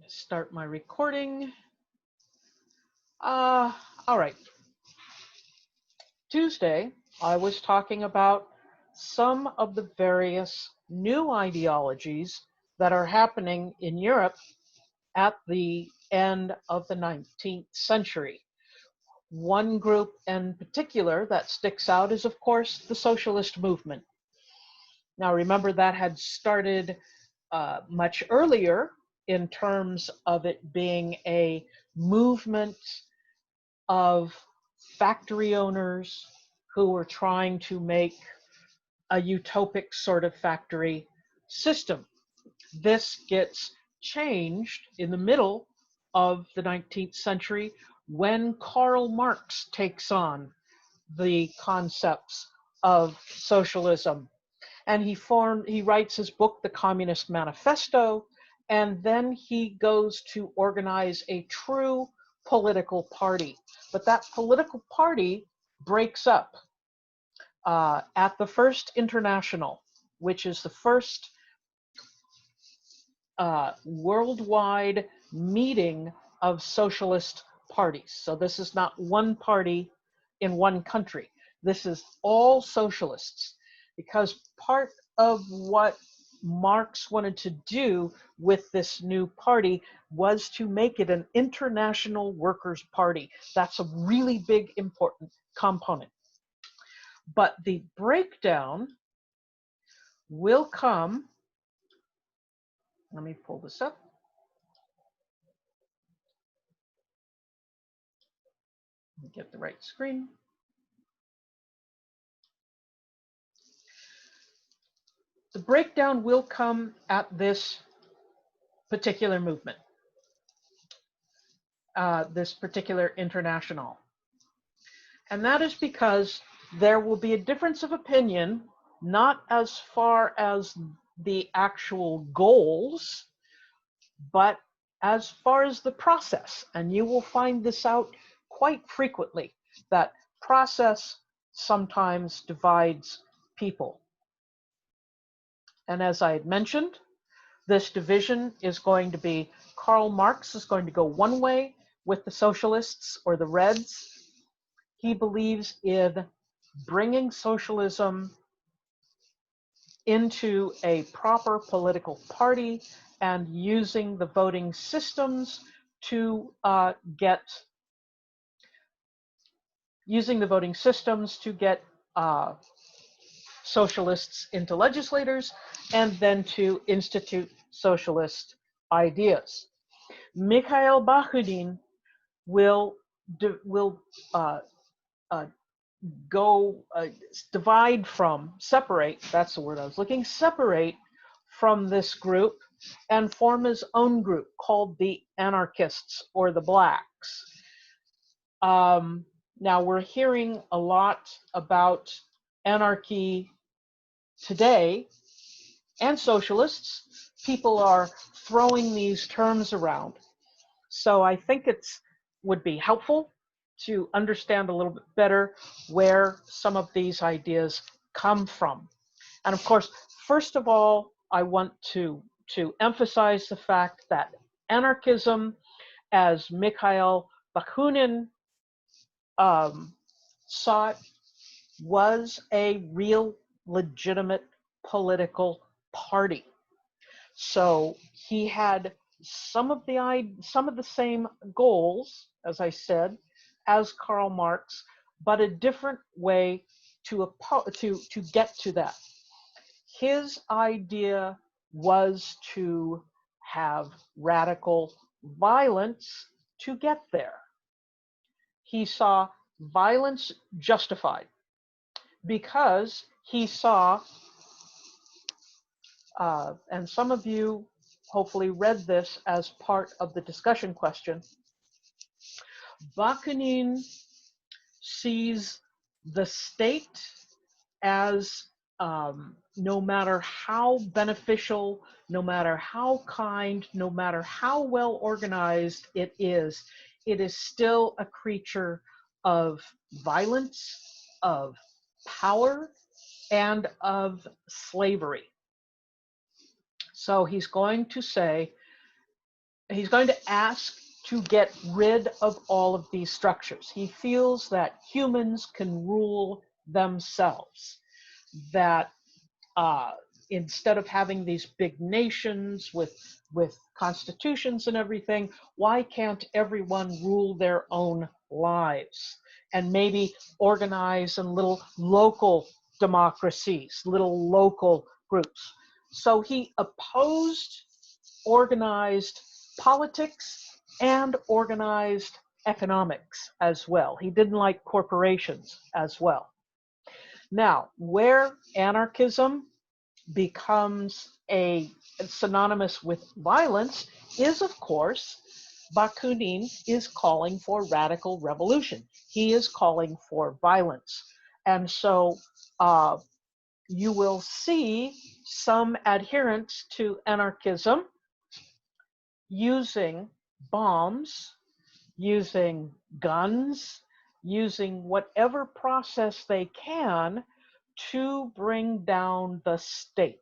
Start my recording. All right. Tuesday, I was talking about some of the various new ideologies that are happening in Europe at the end of the 19th century. One group in particular that sticks out is, of course, the socialist movement. Now, remember that had started much earlier in terms of it being a movement of factory owners who were trying to make a utopic sort of factory system. This gets changed in the middle of the 19th century when Karl Marx takes on the concepts of socialism. And he writes his book, The Communist Manifesto, and then he goes to organize a true political party. But that political party breaks up at the First International, which is the first worldwide meeting of socialist parties. So this is not one party in one country. This is all socialists, because part of what Marx wanted to do with this new party was to make it an international workers' party. That's a really big, important component. But the breakdown will come, let me pull this up. Get the right screen. The breakdown will come at this particular movement, this particular international. And that is because there will be a difference of opinion, not as far as the actual goals, but as far as the process. And you will find this out quite frequently, that process sometimes divides people. And as I had mentioned, this division is going to be, Karl Marx is going to go one way with the socialists or the Reds. He believes in bringing socialism into a proper political party and using the voting systems to get socialists into legislators and then to institute socialist ideas. Mikhail Bakunin will separate, that's the word I was looking, separate from this group and form his own group called the anarchists or the blacks. Now we're hearing a lot about anarchy today and socialists. People are throwing these terms around. So I think it would be helpful to understand a little bit better where some of these ideas come from. And of course, first of all, I want to emphasize the fact that anarchism, as Mikhail Bakunin saw it, was a real legitimate political party. So he had some of the same goals, as I said, as Karl Marx, but a different way to get to that. His idea was to have radical violence to get there. He saw violence justified because he saw, and some of you hopefully read this as part of the discussion question, Bakunin sees the state as no matter how beneficial, no matter how kind, no matter how well organized it is still a creature of violence, of power, and of slavery. So he's going to say he's going to ask to get rid of all of these structures. He feels that humans can rule themselves, that instead of having these big nations with constitutions and everything, why can't everyone rule their own lives and maybe organize in little local democracies, little local groups? So he opposed organized politics and organized economics as well. He didn't like corporations as well. Now, where anarchism becomes synonymous with violence is, of course, Bakunin is calling for radical revolution. He is calling for violence. And so you will see some adherents to anarchism using bombs, using guns, using whatever process they can to bring down the state.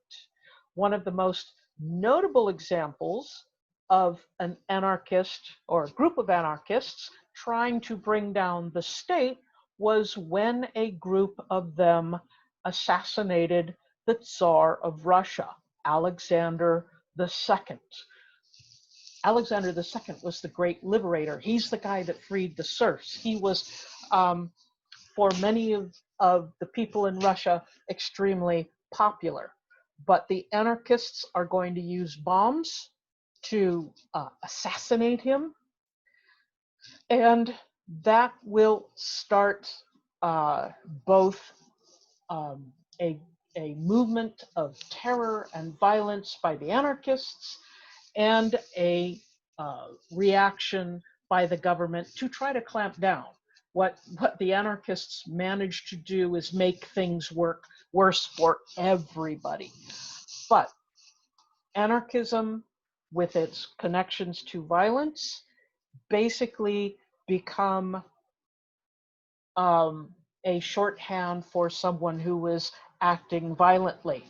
One of the most notable examples of an anarchist or a group of anarchists trying to bring down the state was when a group of them assassinated the Tsar of Russia, Alexander II. Alexander II was the great liberator. He's the guy that freed the serfs. He was, for many of the people in Russia, extremely popular. But the anarchists are going to use bombs to assassinate him. And that will start both a movement of terror and violence by the anarchists and a reaction by the government to try to clamp down. What the anarchists managed to do is make things work worse for everybody. But anarchism, with its connections to violence, basically become a shorthand for someone who was acting violently.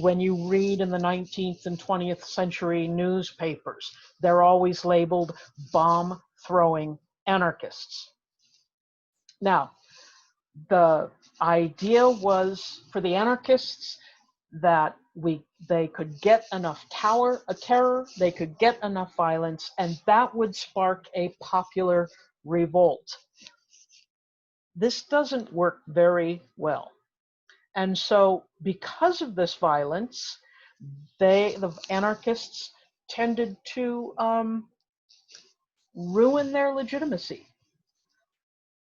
When you read in the 19th and 20th century newspapers, they're always labeled bomb-throwing anarchists. Now, the idea was for the anarchists that they could get enough terror, they could get enough violence, and that would spark a popular revolt. This doesn't work very well. And so because of this violence, the anarchists tended to ruin their legitimacy.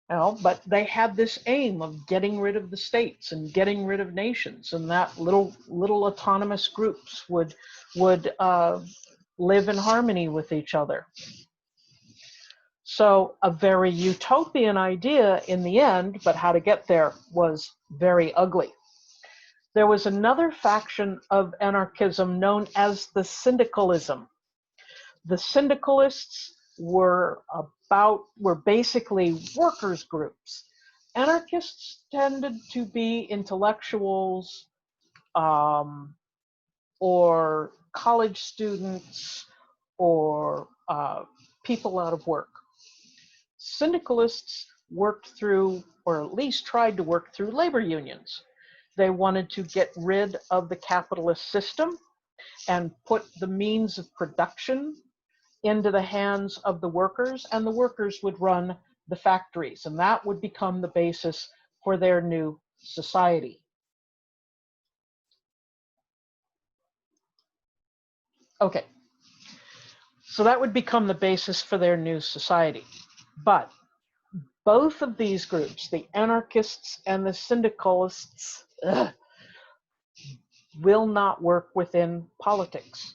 But they had this aim of getting rid of the states and getting rid of nations, and that little autonomous groups would live in harmony with each other. So a very utopian idea in the end, but how to get there was very ugly. There was another faction of anarchism known as the syndicalism. The syndicalists were basically workers' groups. Anarchists tended to be intellectuals or college students or people out of work. Syndicalists worked through, or at least tried to work through, labor unions. They wanted to get rid of the capitalist system and put the means of production into the hands of the workers, and the workers would run the factories, and that would become the basis for their new society. Okay, so that would become the basis for their new society. But both of these groups, the anarchists and the syndicalists, will not work within politics,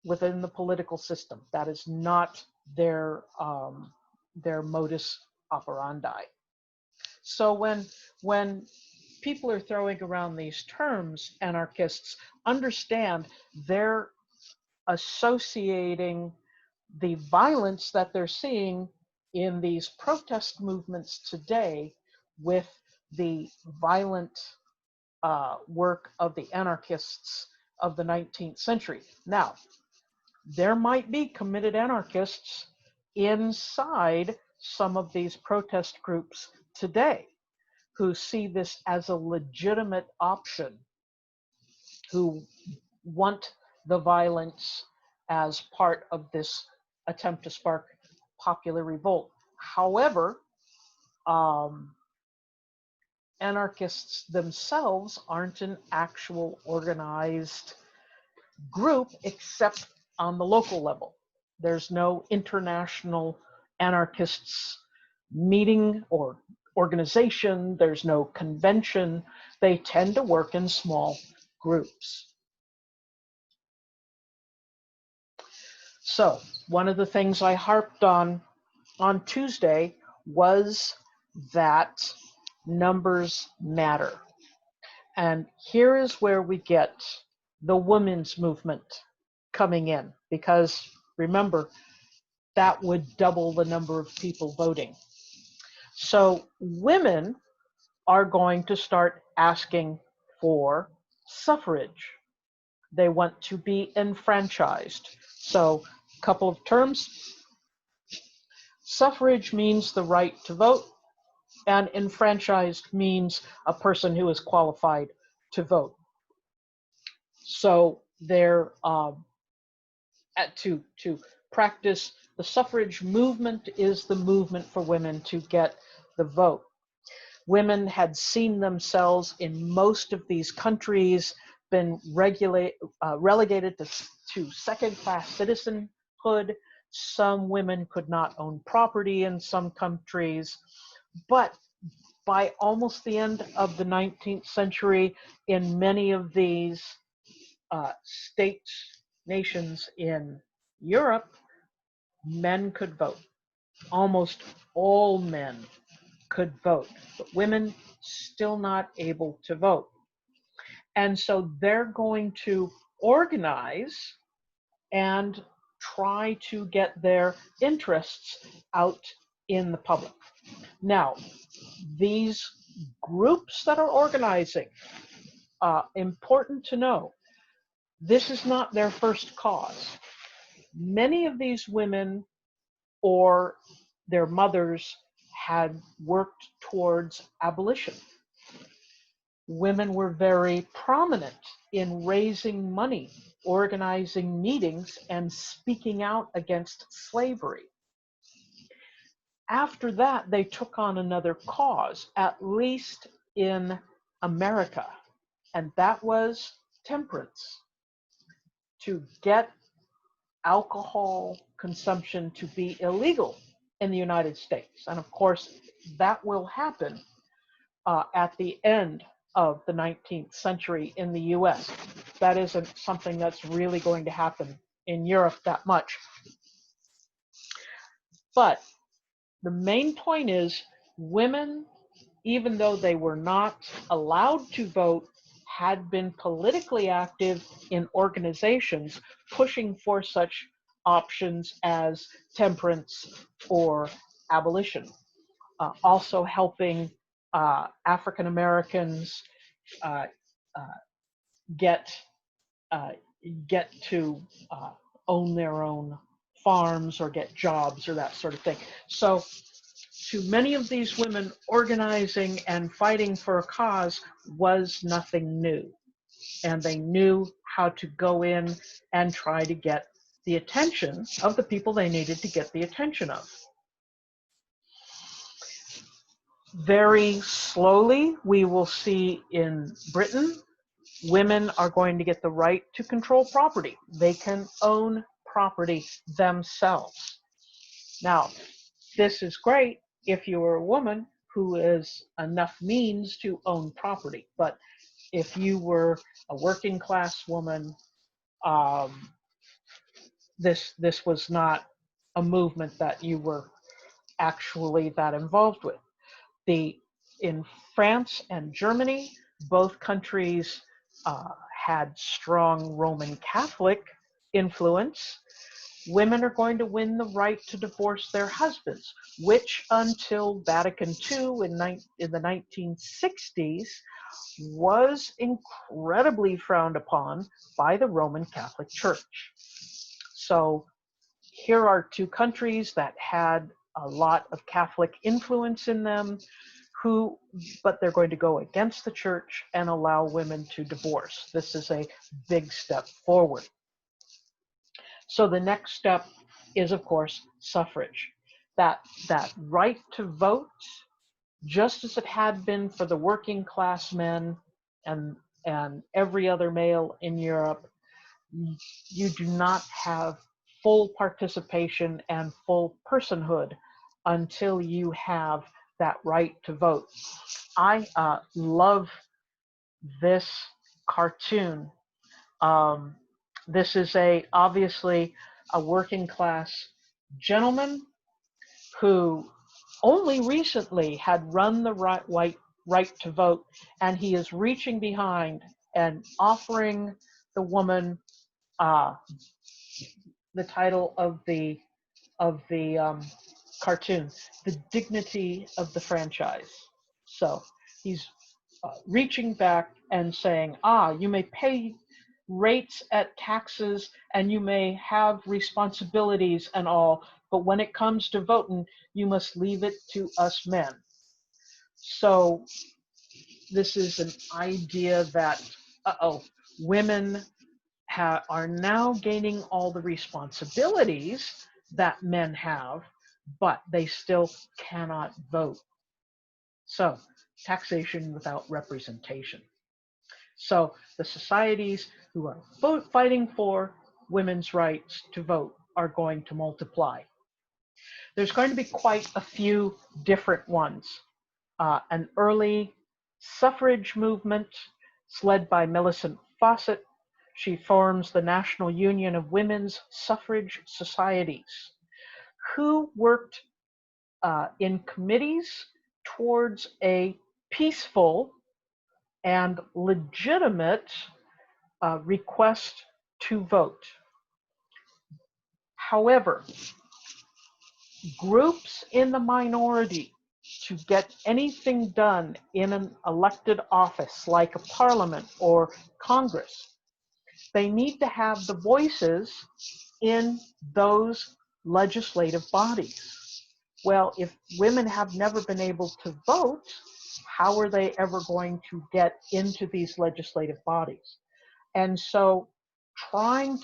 within the political system. That is not their modus operandi. So when people are throwing around these terms, anarchists, understand they're associating the violence that they're seeing in these protest movements today with the violent work of the anarchists of the 19th century. Now, there might be committed anarchists inside some of these protest groups today who see this as a legitimate option, who want the violence as part of this attempt to spark popular revolt. However, anarchists themselves aren't an actual organized group except on the local level. There's no international anarchists meeting or organization. There's no convention. They tend to work in small groups. So one of the things I harped on Tuesday was that numbers matter. And here is where we get the women's movement coming in, because remember, that would double the number of people voting. So women are going to start asking for suffrage. They want to be enfranchised. So a couple of terms. Suffrage means the right to vote, and enfranchised means a person who is qualified to vote. So they're to practice the suffrage movement is the movement for women to get the vote. Women had seen themselves in most of these countries been relegated to second-class citizenhood. Some women could not own property in some countries, but by almost the end of the 19th century, in many of these states, nations in Europe, men could vote. Almost all men could vote, but women still not able to vote. And so they're going to organize and try to get their interests out in the public. Now, these groups that are organizing, important to know, this is not their first cause. Many of these women or their mothers had worked towards abolition. Women were very prominent in raising money, organizing meetings, and speaking out against slavery. After that, they took on another cause, at least in America, and that was temperance, to get alcohol consumption to be illegal in the United States. And of course, that will happen at the end of the 19th century in the US. That isn't something that's really going to happen in Europe that much. But the main point is, women, even though they were not allowed to vote, had been politically active in organizations pushing for such options as temperance or abolition. Also helping African Americans get to own their own farms or get jobs or that sort of thing. So to many of these women, organizing and fighting for a cause was nothing new. And they knew how to go in and try to get the attention of the people they needed to get the attention of. Very slowly, we will see in Britain, women are going to get the right to control property. They can own property themselves. Now, this is great if you are a woman who has enough means to own property. But if you were a working class woman, this was not a movement that you were actually that involved with. In France and Germany, both countries had strong Roman Catholic influence. Women are going to win the right to divorce their husbands, which until Vatican II in the 1960s was incredibly frowned upon by the Roman Catholic Church. So here are two countries that had a lot of Catholic influence in them, but they're going to go against the church and allow women to divorce. This is a big step forward. So the next step is, of course, suffrage. That right to vote, just as it had been for the working class men and every other male in Europe, you do not have full participation and full personhood until you have that right to vote. I love this cartoon. This is obviously a working class gentleman who only recently had run the right to vote, and he is reaching behind and offering the woman the title of the cartoon, The Dignity of the Franchise. So he's reaching back and saying, you may pay rates at taxes and you may have responsibilities and all, but when it comes to voting, you must leave it to us men. So this is an idea that, women are now gaining all the responsibilities that men have, but they still cannot vote. So taxation without representation. So the societies who are fighting for women's rights to vote are going to multiply. There's going to be quite a few different ones. An early suffrage movement led by Millicent Fawcett. She forms the National Union of Women's Suffrage Societies, who worked in committees towards a peaceful and legitimate request to vote. However, groups in the minority to get anything done in an elected office like a parliament or Congress, they need to have the voices in those legislative bodies. Well, if women have never been able to vote, how are they ever going to get into these legislative bodies? And so trying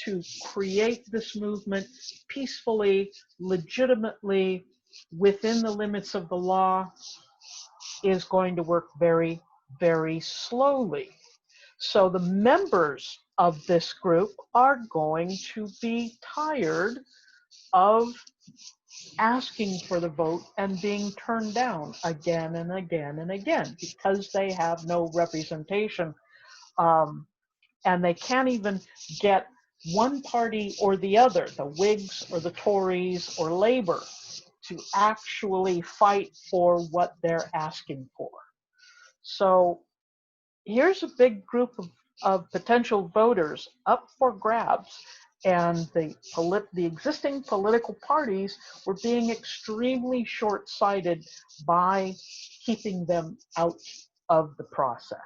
to create this movement peacefully, legitimately, within the limits of the law is going to work very, very slowly. So the members of this group are going to be tired of asking for the vote and being turned down again and again and again because they have no representation. And they can't even get one party or the other, the Whigs or the Tories or Labor, to actually fight for what they're asking for. So here's a big group of potential voters up for grabs, and the existing political parties were being extremely short-sighted by keeping them out of the process.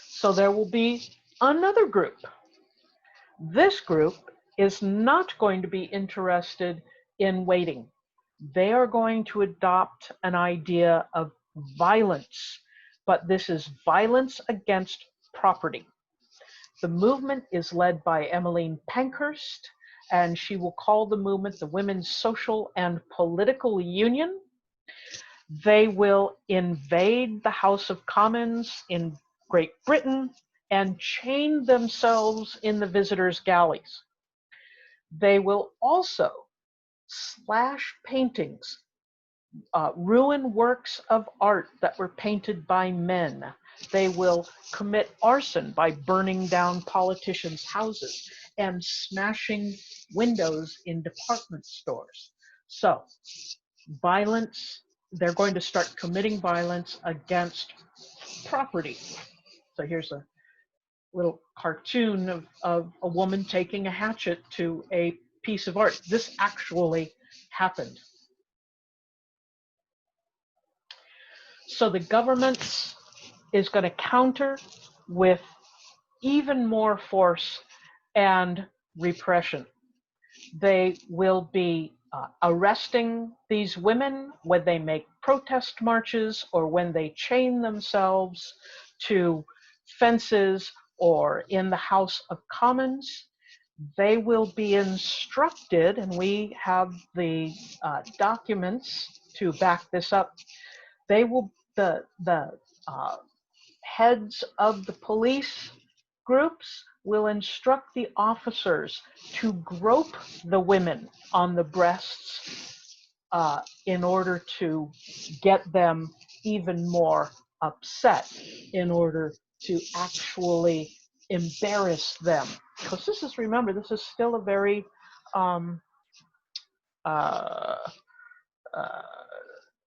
So there will be another group. This group is not going to be interested in waiting. They are going to adopt an idea of violence, but this is violence against property. The movement is led by Emmeline Pankhurst, and she will call the movement the Women's Social and Political Union. They will invade the House of Commons in Great Britain and chain themselves in the visitors' galleys. They will also slash paintings, ruin works of art that were painted by men. They will commit arson by burning down politicians' houses and smashing windows in department stores. So, violence, they're going to start committing violence against property. So here's a little cartoon of a woman taking a hatchet to a piece of art. This actually happened. So the government is going to counter with even more force and repression. They will be arresting these women when they make protest marches or when they chain themselves to fences or in the House of Commons. They will be instructed, and we have the documents to back this up. They will, the heads of the police groups will instruct the officers to grope the women on the breasts in order to get them even more upset, in order to actually embarrass them. Because this is, remember, this is still a very um, uh, uh,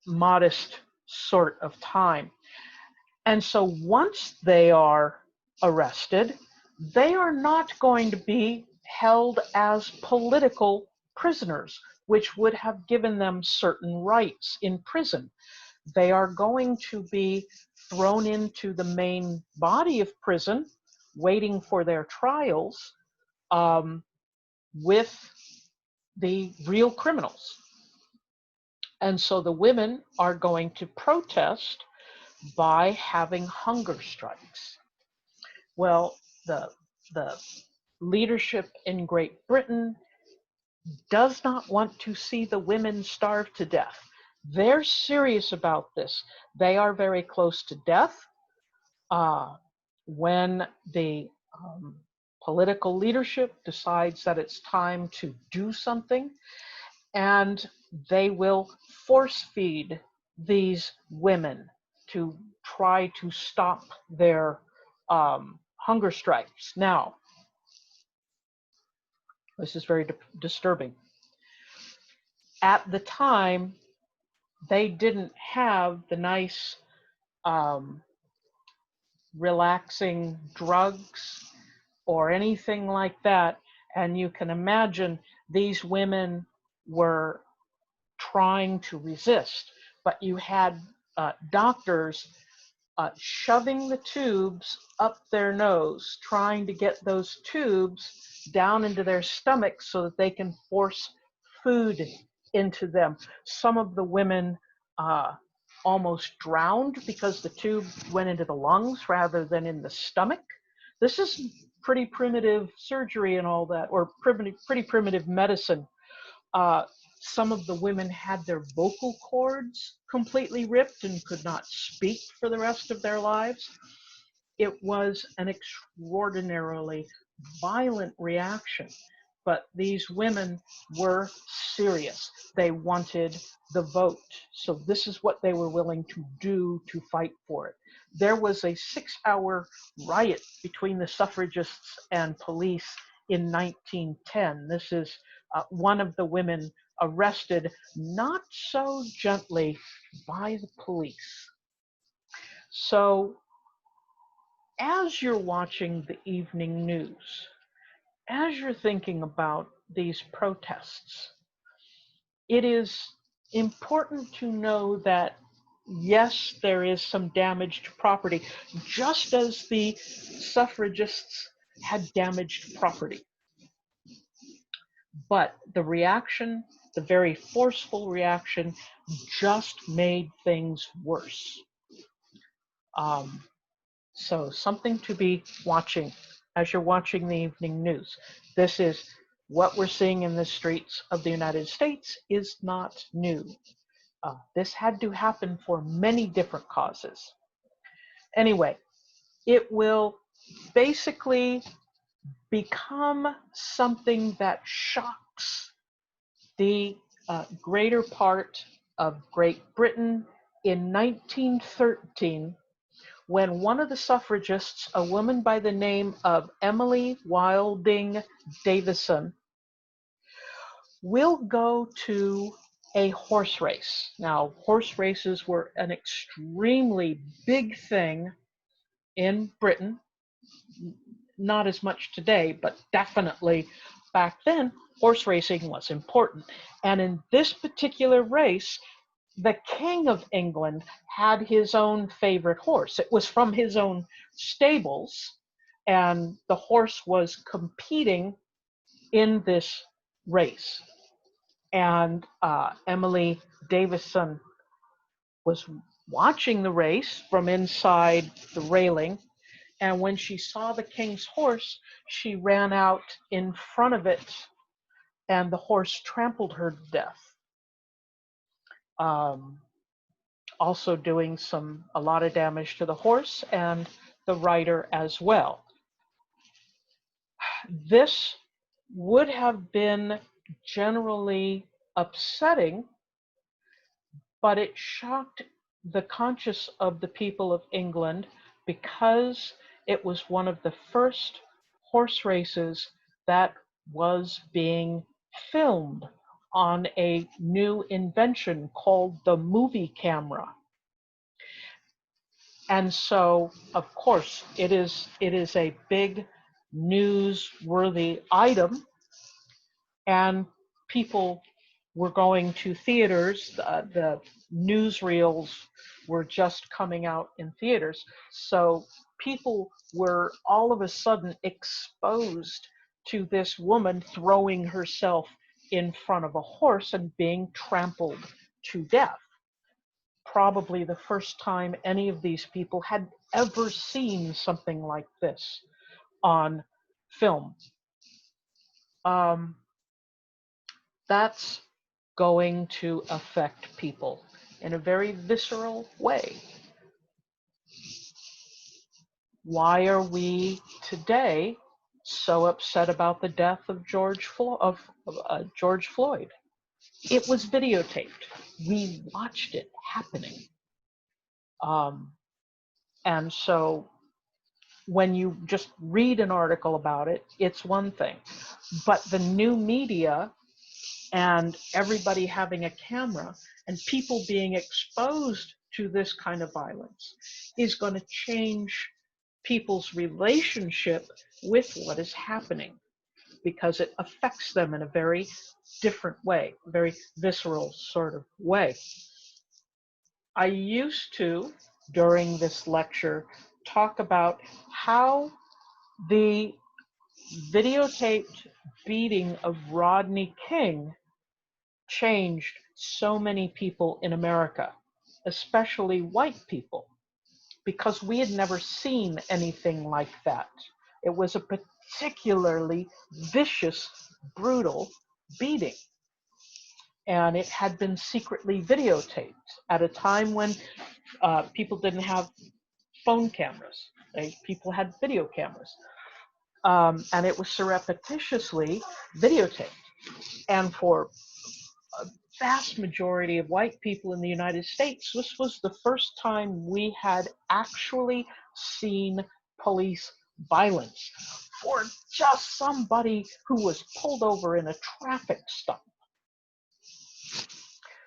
modest sort of time. And so once they are arrested, they are not going to be held as political prisoners, which would have given them certain rights in prison. They are going to be thrown into the main body of prison, waiting for their trials with the real criminals. And so the women are going to protest by having hunger strikes. Well, the leadership in Great Britain does not want to see the women starve to death. They're serious about this. They are very close to death. When the political leadership decides that it's time to do something, and they will force feed these women to try to stop their hunger strikes. Now, this is very disturbing. At the time, they didn't have the nice relaxing drugs or anything like that. And you can imagine these women were trying to resist, but you had doctors shoving the tubes up their nose, trying to get those tubes down into their stomachs so that they can force food into them. Some of the women almost drowned because the tube went into the lungs rather than in the stomach. This is pretty primitive surgery and all that, or pretty primitive medicine. Some of the women had their vocal cords completely ripped and could not speak for the rest of their lives. It was an extraordinarily violent reaction, but these women were serious. They wanted the vote, so this is what they were willing to do to fight for it. There was a 6-hour riot between the suffragists and police in 1910. This is one of the women arrested not so gently by the police. So as you're watching the evening news, as you're thinking about these protests, it is important to know that yes, there is some damage to property, just as the suffragists had damaged property. But the reaction, the very forceful reaction, just made things worse. So something to be watching as you're watching the evening news. This is what we're seeing in the streets of the United States is not new. This had to happen for many different causes. Anyway, it will basically become something that shocks the greater part of Great Britain in 1913, when one of the suffragists, a woman by the name of Emily Wilding Davison, will go to a horse race. Now, horse races were an extremely big thing in Britain. Not as much today, but definitely back then, horse racing was important. And in this particular race, the King of England had his own favorite horse. It was from his own stables, and the horse was competing in this race. And Emily Davison was watching the race from inside the railing. And when she saw the king's horse, she ran out in front of it, and the horse trampled her to death. Also doing a lot of damage to the horse and the rider as well. This would have been generally upsetting, but it shocked the conscience of the people of England because it was one of the first horse races that was being filmed on a new invention called the movie camera. And so, of course, it is a big newsworthy item, and people were going to theaters. The newsreels were just coming out in theaters. So people were all of a sudden exposed to this woman throwing herself in front of a horse and being trampled to death. Probably the first time any of these people had ever seen something like this on film. That's going to affect people in a very visceral way. Why are we today so upset about the death of George Floyd? It was videotaped. We watched it happening. And so when you just read an article about it, it's one thing. But the new media and everybody having a camera and people being exposed to this kind of violence is going to change people's relationship with what is happening, because it affects them in a very different way, a very visceral sort of way. I used to, during this lecture, talk about how the videotaped beating of Rodney King changed so many people in America, especially white people, because we had never seen anything like that. It was a particularly vicious, brutal beating. And it had been secretly videotaped at a time when people didn't have phone cameras. People had video cameras. And it was surreptitiously videotaped. And for a vast majority of white people in the United States, this was the first time we had actually seen police violence for just somebody who was pulled over in a traffic stop.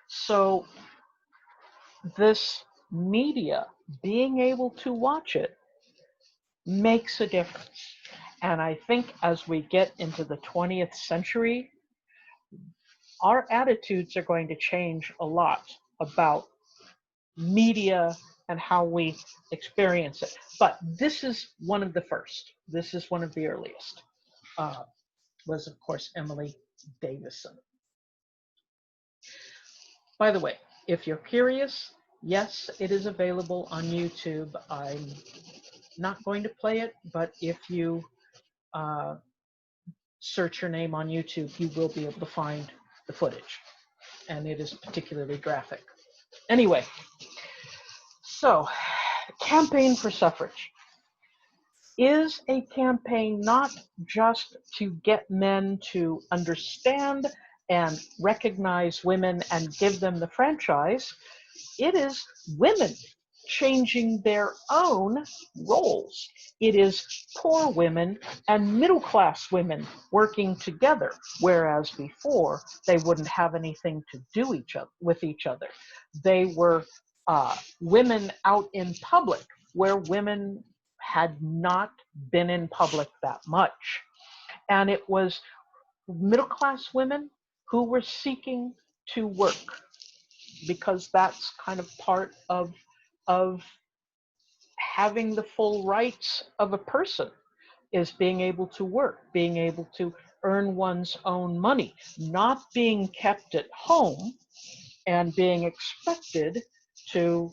So this media, being able to watch it, makes a difference. And I think as we get into the 20th century, our attitudes are going to change a lot about media and how we experience it. But this is one of the first. This is one of the earliest. Was, of course, Emily Davison. By the way, if you're curious, yes, it is available on YouTube. I'm not going to play it, but if you search your name on YouTube, you will be able to find the footage. And it is particularly graphic. Anyway, so campaign for suffrage is a campaign not just to get men to understand and recognize women and give them the franchise. It is women changing their own roles. It is poor women and middle-class women working together, whereas before they wouldn't have anything to do with each other. They were women out in public, where women had not been in public that much. And it was middle-class women who were seeking to work, because that's kind of part of having the full rights of a person. is being able to work, being able to earn one's own money, not being kept at home and being expected to,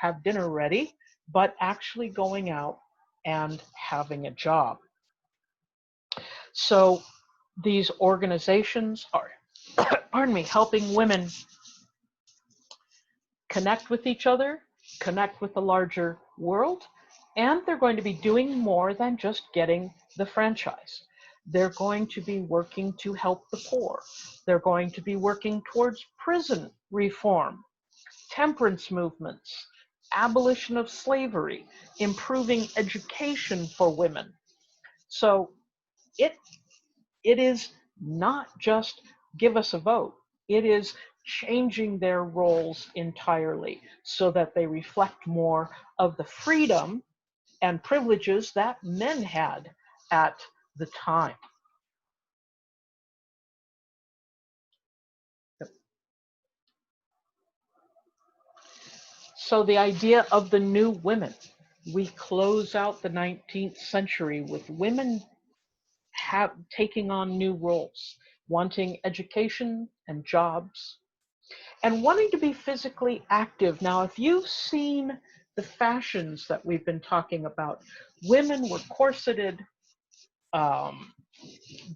have dinner ready, but actually going out and having a job. So these organizations are, pardon me, helping women connect with each other, connect with the larger world, and they're going to be doing more than just getting the franchise. They're going to be working to help the poor. They're going to be working towards prison reform, temperance movements, abolition of slavery, improving education for women. So it is not just give us a vote. It is changing their roles entirely so that they reflect more of the freedom and privileges that men had at the time. So the idea of the new women, we close out the 19th century with women taking on new roles, wanting education and jobs, and wanting to be physically active. Now, if you've seen the fashions that we've been talking about, women were corseted,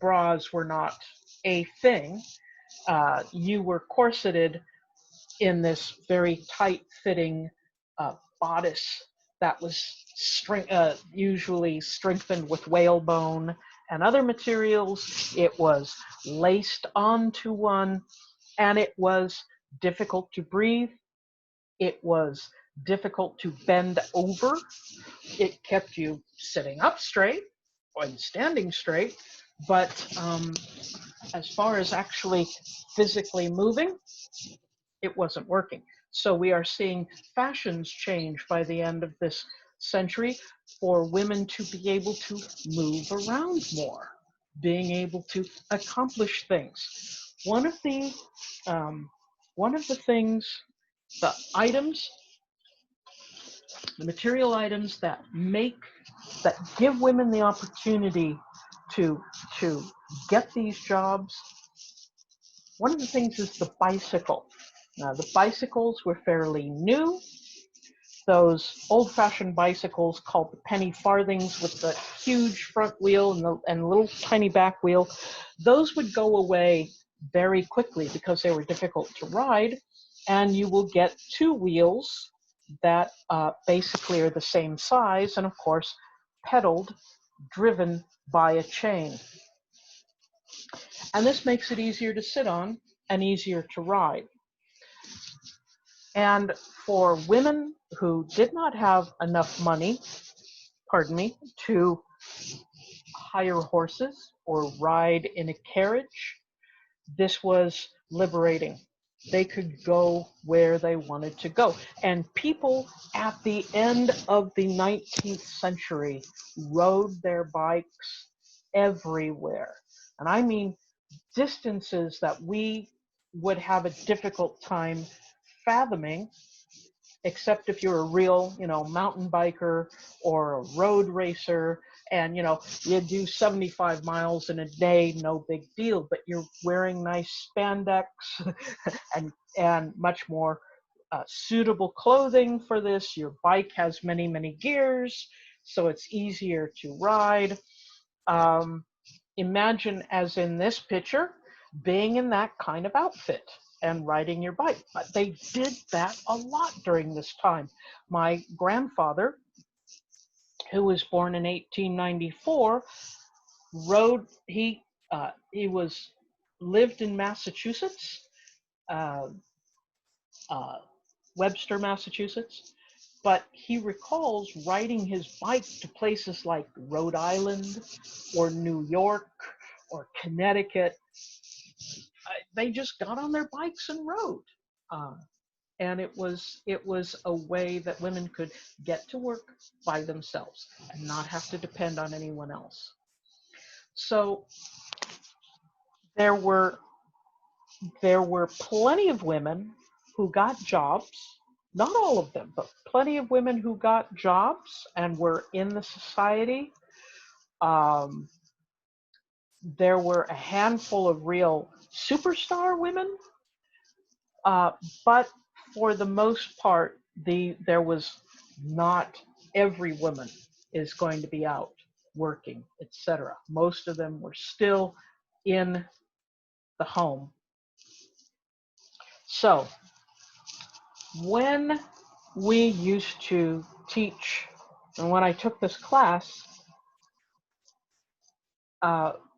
bras were not a thing. You were corseted in this very tight-fitting bodice that was usually strengthened with whalebone and other materials. It was laced onto one, and it was difficult to breathe. It was difficult to bend over. It kept you sitting up straight and standing straight, but as far as actually physically moving, it wasn't working. So we are seeing fashions change by the end of this century for women to be able to move around more, being able to accomplish things. One of the things, the items, the material items that give women the opportunity to get these jobs, one of the things is the bicycle. Now, the bicycles were fairly new. Those old-fashioned bicycles called the penny farthings with the huge front wheel and little tiny back wheel, those would go away very quickly because they were difficult to ride, and you will get two wheels that basically are the same size and, of course, pedaled, driven by a chain. And this makes it easier to sit on and easier to ride. And for women who did not have enough money, to hire horses or ride in a carriage, this was liberating. They could go where they wanted to go. And people at the end of the 19th century rode their bikes everywhere. And I mean distances that we would have a difficult time fathoming, except if you're a real, mountain biker or a road racer, and, you do 75 miles in a day, no big deal, but you're wearing nice spandex and much more suitable clothing for this. Your bike has many, many gears, so it's easier to ride. Imagine, as in this picture, being in that kind of outfit and riding your bike. But they did that a lot during this time. My grandfather, who was born in 1894, lived in Massachusetts, Webster, Massachusetts, but he recalls riding his bike to places like Rhode Island or New York or Connecticut. They just got on their bikes and rode. And it was a way that women could get to work by themselves and not have to depend on anyone else. So there were plenty of women who got jobs, not all of them, but plenty of women who got jobs and were in the society. Um, there were a handful of real superstar women, but for the most part, there was not every woman is going to be out working, etc. Most of them were still in the home. So when we used to teach, and when I took this class,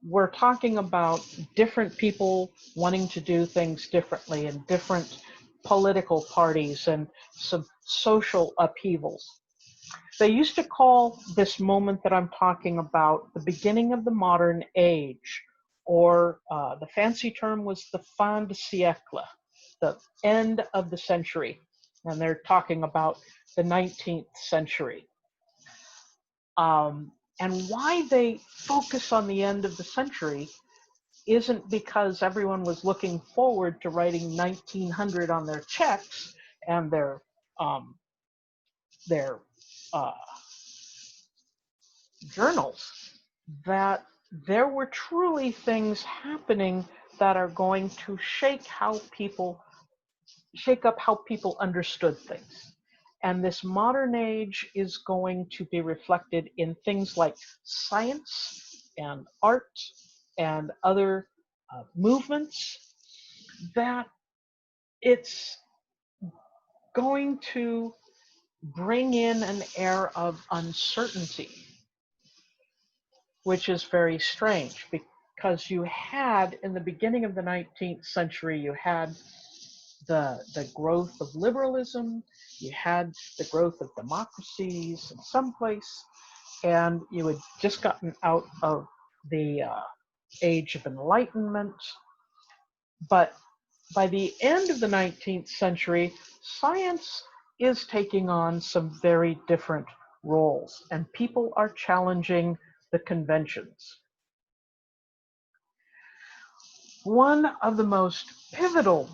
we're talking about different people wanting to do things differently and different political parties and some social upheavals. They used to call this moment that I'm talking about the beginning of the modern age, or the fancy term was the fin de siècle, the end of the century. And they're talking about the 19th century. And why they focus on the end of the century isn't because everyone was looking forward to writing 1900 on their checks and their journals, that there were truly things happening that are going to shake up how people understood things. And this modern age is going to be reflected in things like science and art and other movements, that it's going to bring in an air of uncertainty, which is very strange, because you had, in the beginning of the 19th century, you had the growth of liberalism, you had the growth of democracies in some place, and you had just gotten out of the age of enlightenment. But by the end of the 19th century, science is taking on some very different roles, and people are challenging the conventions. One of the most pivotal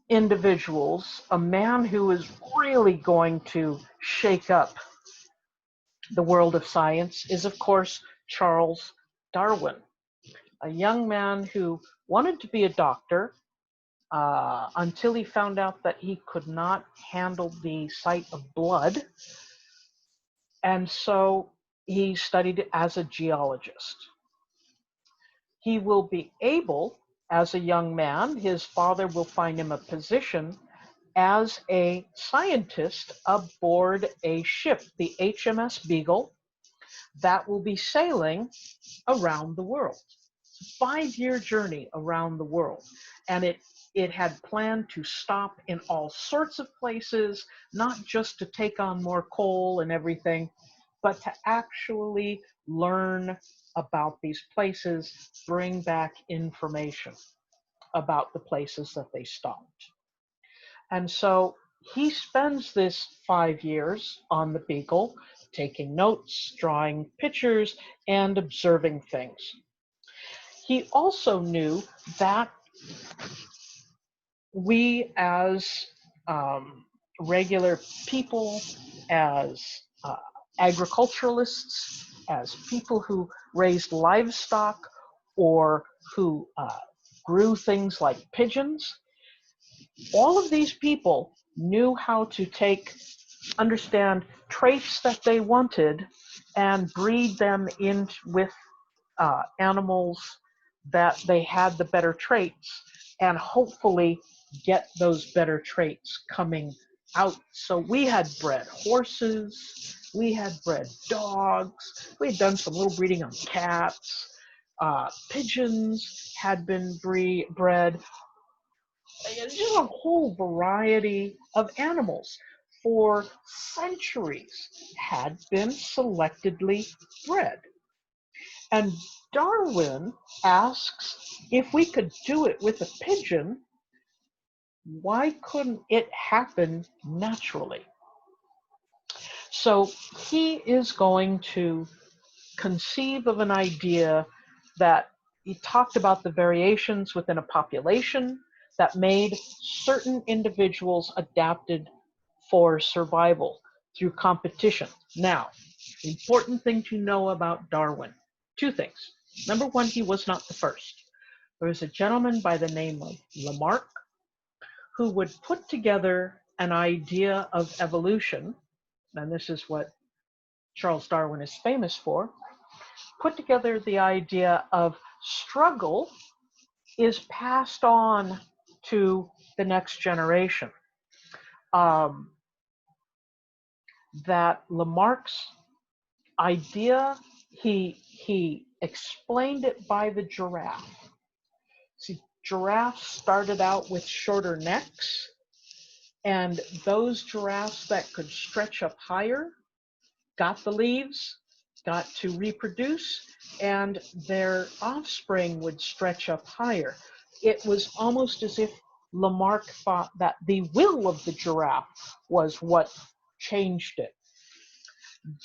individuals, a man who is really going to shake up the world of science, is of course Charles Darwin, a young man who wanted to be a doctor until he found out that he could not handle the sight of blood, and so he studied as a geologist. He will be able, as a young man, his father will find him a position as a scientist aboard a ship, the HMS Beagle, that will be sailing around the world. It's a 5-year journey around the world. And it had planned to stop in all sorts of places, not just to take on more coal and everything, but to actually learn about these places, bring back information about the places that they stopped. And so he spends this 5 years on the Beagle, taking notes, drawing pictures, and observing things. He also knew that we as regular people, as agriculturalists, as people who raised livestock or who grew things like pigeons, all of these people knew how to understand traits that they wanted and breed them in with animals that they had the better traits, and hopefully get those better traits coming out. So we had bred horses, we had bred dogs, we had done some little breeding on cats, pigeons had been bred, just a whole variety of animals for centuries had been selectively bred. And Darwin asks, if we could do it with a pigeon, why couldn't it happen naturally? So he is going to conceive of an idea that he talked about the variations within a population that made certain individuals adapted for survival through competition. Now, the important thing to know about Darwin, Two things. Number one, he was not the first. There was a gentleman by the name of Lamarck who would put together an idea of evolution, and this is what Charles Darwin is famous for, put together the idea of struggle is passed on to the next generation. That Lamarck's idea, he explained it by the giraffe. See, giraffes started out with shorter necks, and those giraffes that could stretch up higher got the leaves, got to reproduce, and their offspring would stretch up higher. It was almost as if Lamarck thought that the will of the giraffe was what changed it.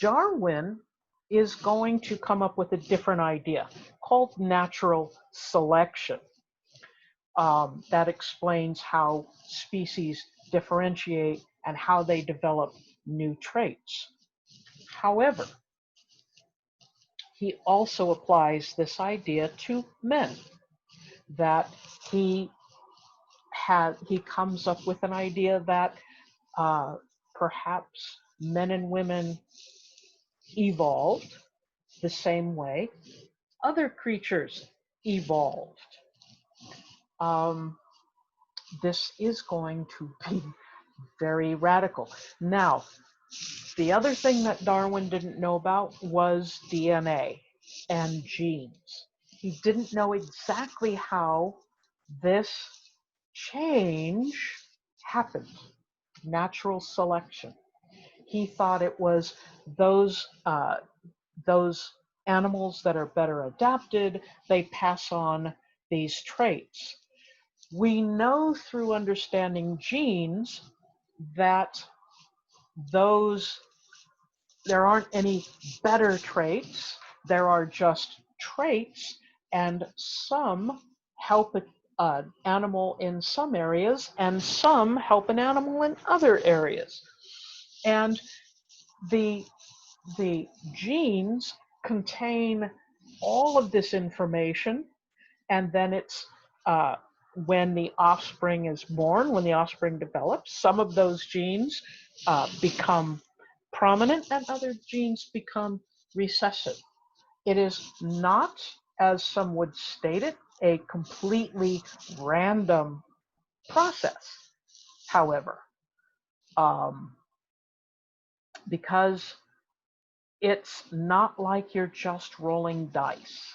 Darwin is going to come up with a different idea called natural selection. That explains how species differentiate and how they develop new traits. However, he also applies this idea to men, that he comes up with an idea that perhaps men and women evolved the same way other creatures evolved. This is going to be very radical. Now, the other thing that Darwin didn't know about was DNA and genes. He didn't know exactly how this change happened, natural selection. He thought it was those animals that are better adapted, they pass on these traits. We know through understanding genes that there aren't any better traits, there are just traits, and some help an animal in some areas, and some help an animal in other areas. And the genes contain all of this information, and then it's when the offspring is born, when the offspring develops, some of those genes become prominent and other genes become recessive. It is not, as some would state it, a completely random process, however, because it's not like you're just rolling dice.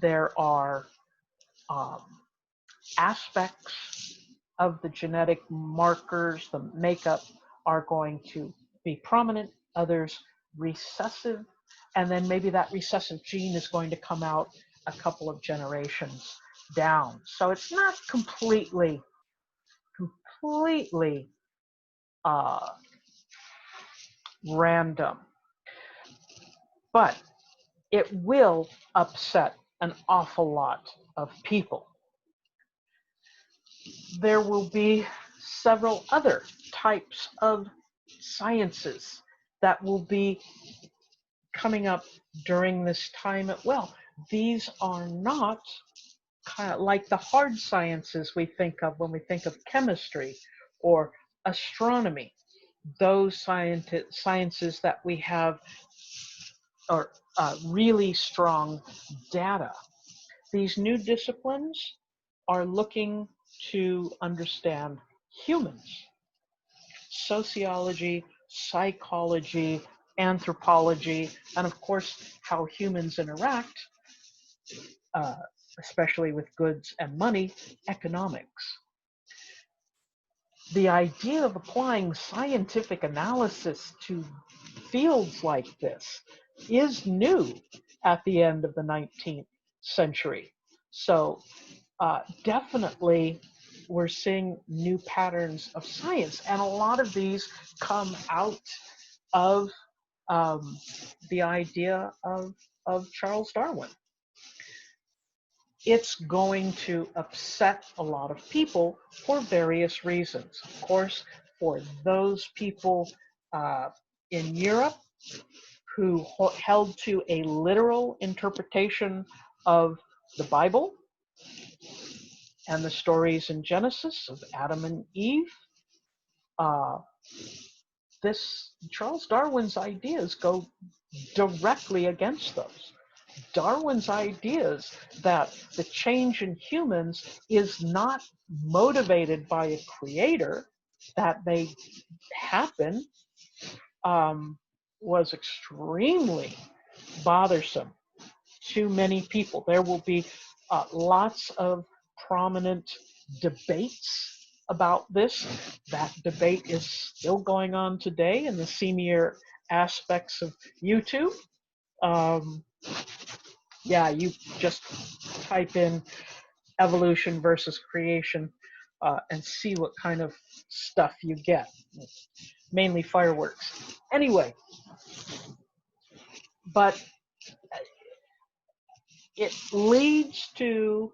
There are aspects of the genetic markers, the makeup, are going to be prominent, others recessive, and then maybe that recessive gene is going to come out a couple of generations down. So it's not completely random, but it will upset an awful lot of people. There will be several other types of sciences that will be coming up during this time as well. These are not kind of like the hard sciences we think of when we think of chemistry or astronomy. Those sciences that we have are really strong data. These new disciplines are looking to understand humans, sociology, psychology, anthropology, and of course, how humans interact, especially with goods and money, economics. The idea of applying scientific analysis to fields like this is new at the end of the 19th century. So definitely we're seeing new patterns of science, and a lot of these come out of the idea of Charles Darwin. It's going to upset a lot of people for various reasons. Of course, for those people in Europe who held to a literal interpretation of the Bible and the stories in Genesis of Adam and Eve. Charles Darwin's ideas go directly against those. Darwin's ideas that the change in humans is not motivated by a creator, that they happen, was extremely bothersome to many people. There will be lots of prominent debates about this. That debate is still going on today in the senior aspects of YouTube. Yeah, you just type in evolution versus creation and see what kind of stuff you get. Mainly fireworks. Anyway, but it leads to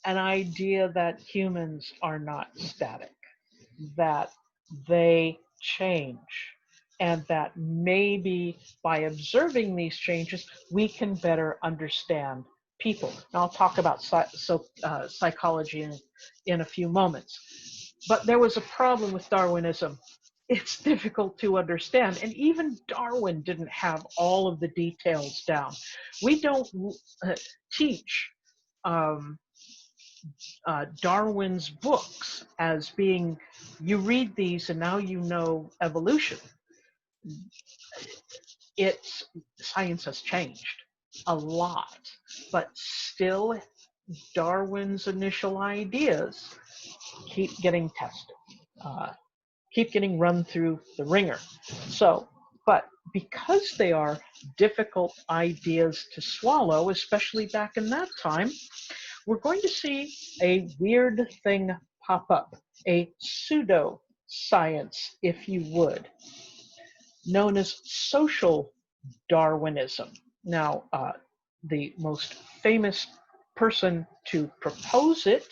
an idea that humans are not static, that they change, and that maybe by observing these changes, we can better understand people. And I'll talk about psychology in a few moments. But there was a problem with Darwinism. It's difficult to understand, and even Darwin didn't have all of the details down. We don't teach Darwin's books as being, you read these and now you know evolution. Science has changed a lot, but still Darwin's initial ideas keep getting tested, keep getting run through the ringer. So, but because they are difficult ideas to swallow, especially back in that time, we're going to see a weird thing pop up, a pseudo-science, if you would, known as social Darwinism. Now, the most famous person to propose it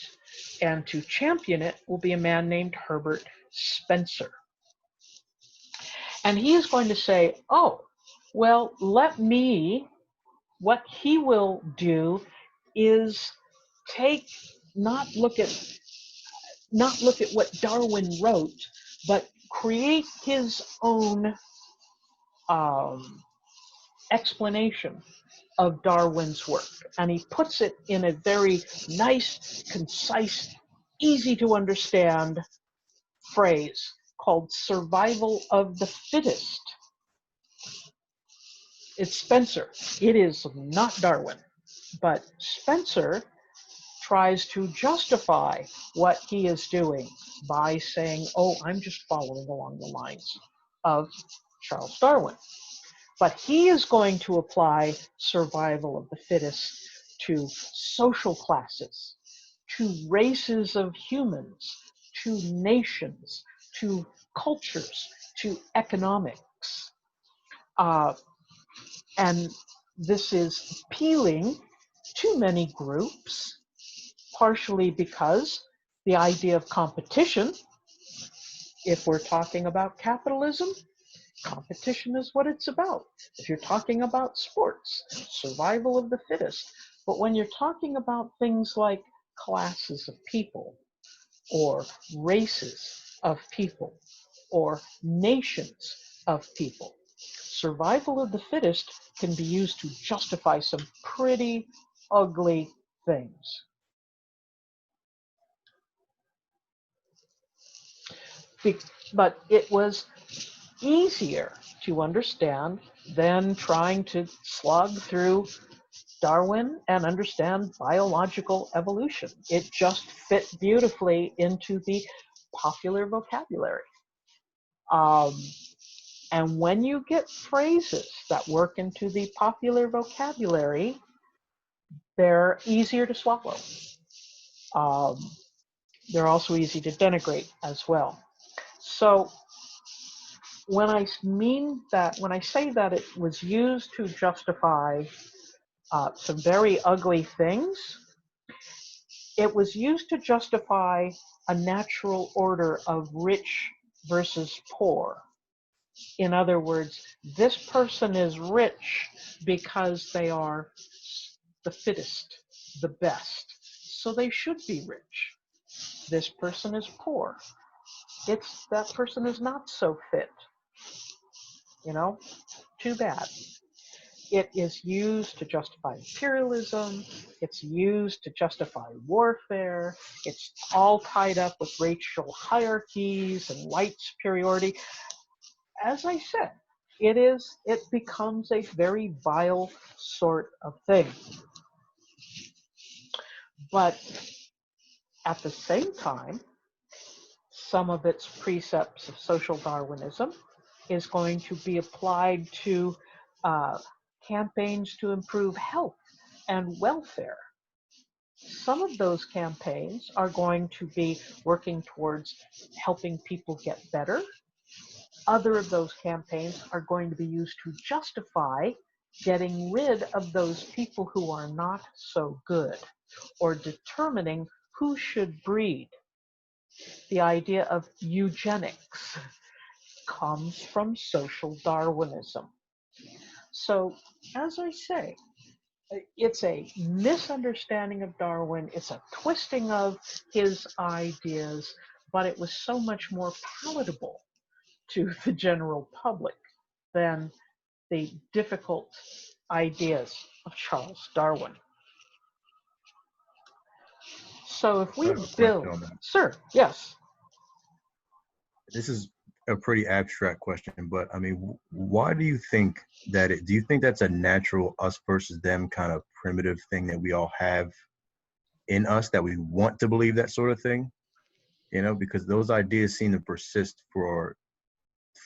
and to champion it will be a man named Herbert Spencer. And he is going to say, oh, well, what he will do is not look at what Darwin wrote, but create his own explanation of Darwin's work. And he puts it in a very nice, concise, easy to understand phrase called survival of the fittest. It's Spencer. It is not Darwin, but Spencer tries to justify what he is doing by saying, oh, I'm just following along the lines of Charles Darwin. But he is going to apply survival of the fittest to social classes, to races of humans, to nations, to cultures, to economics. And this is appealing to many groups, partially because the idea of competition, if we're talking about capitalism, competition is what it's about. If you're talking about sports, survival of the fittest. But when you're talking about things like classes of people, or races of people, or nations of people, survival of the fittest can be used to justify some pretty ugly things. But it was easier to understand than trying to slog through Darwin and understand biological evolution. It just fit beautifully into the popular vocabulary. And when you get phrases that work into the popular vocabulary, they're easier to swallow. They're also easy to denigrate as well. So when I say that it was used to justify some very ugly things, it was used to justify a natural order of rich versus poor. In other words, this person is rich because they are the fittest, the best, so they should be rich. This person is poor. It's that person is not so fit. You know, too bad. It is used to justify imperialism. It's used to justify warfare. It's all tied up with racial hierarchies and white superiority. As I said, it becomes a very vile sort of thing. But at the same time, some of its precepts of social Darwinism is going to be applied to campaigns to improve health and welfare. Some of those campaigns are going to be working towards helping people get better. Other of those campaigns are going to be used to justify getting rid of those people who are not so good, or determining who should breed. The idea of eugenics comes from social Darwinism. So, as I say, it's a misunderstanding of Darwin, it's a twisting of his ideas, but it was so much more palatable to the general public than the difficult ideas of Charles Darwin. So if I we have a question build, on that. sir, yes. This is a pretty abstract question, but I mean, why do you think that do you think that's a natural us versus them kind of primitive thing that we all have in us, that we want to believe that sort of thing? You know, because those ideas seem to persist for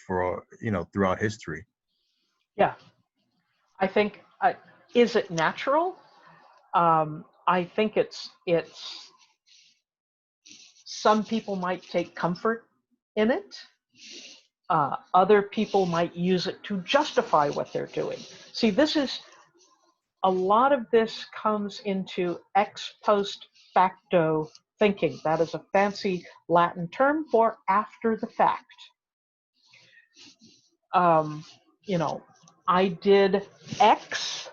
throughout history. Yeah, I think, is it natural? I think it's some people might take comfort in it. Other people might use it to justify what they're doing. See, a lot of this comes into ex post facto thinking. That is a fancy Latin term for after the fact. You know, I did X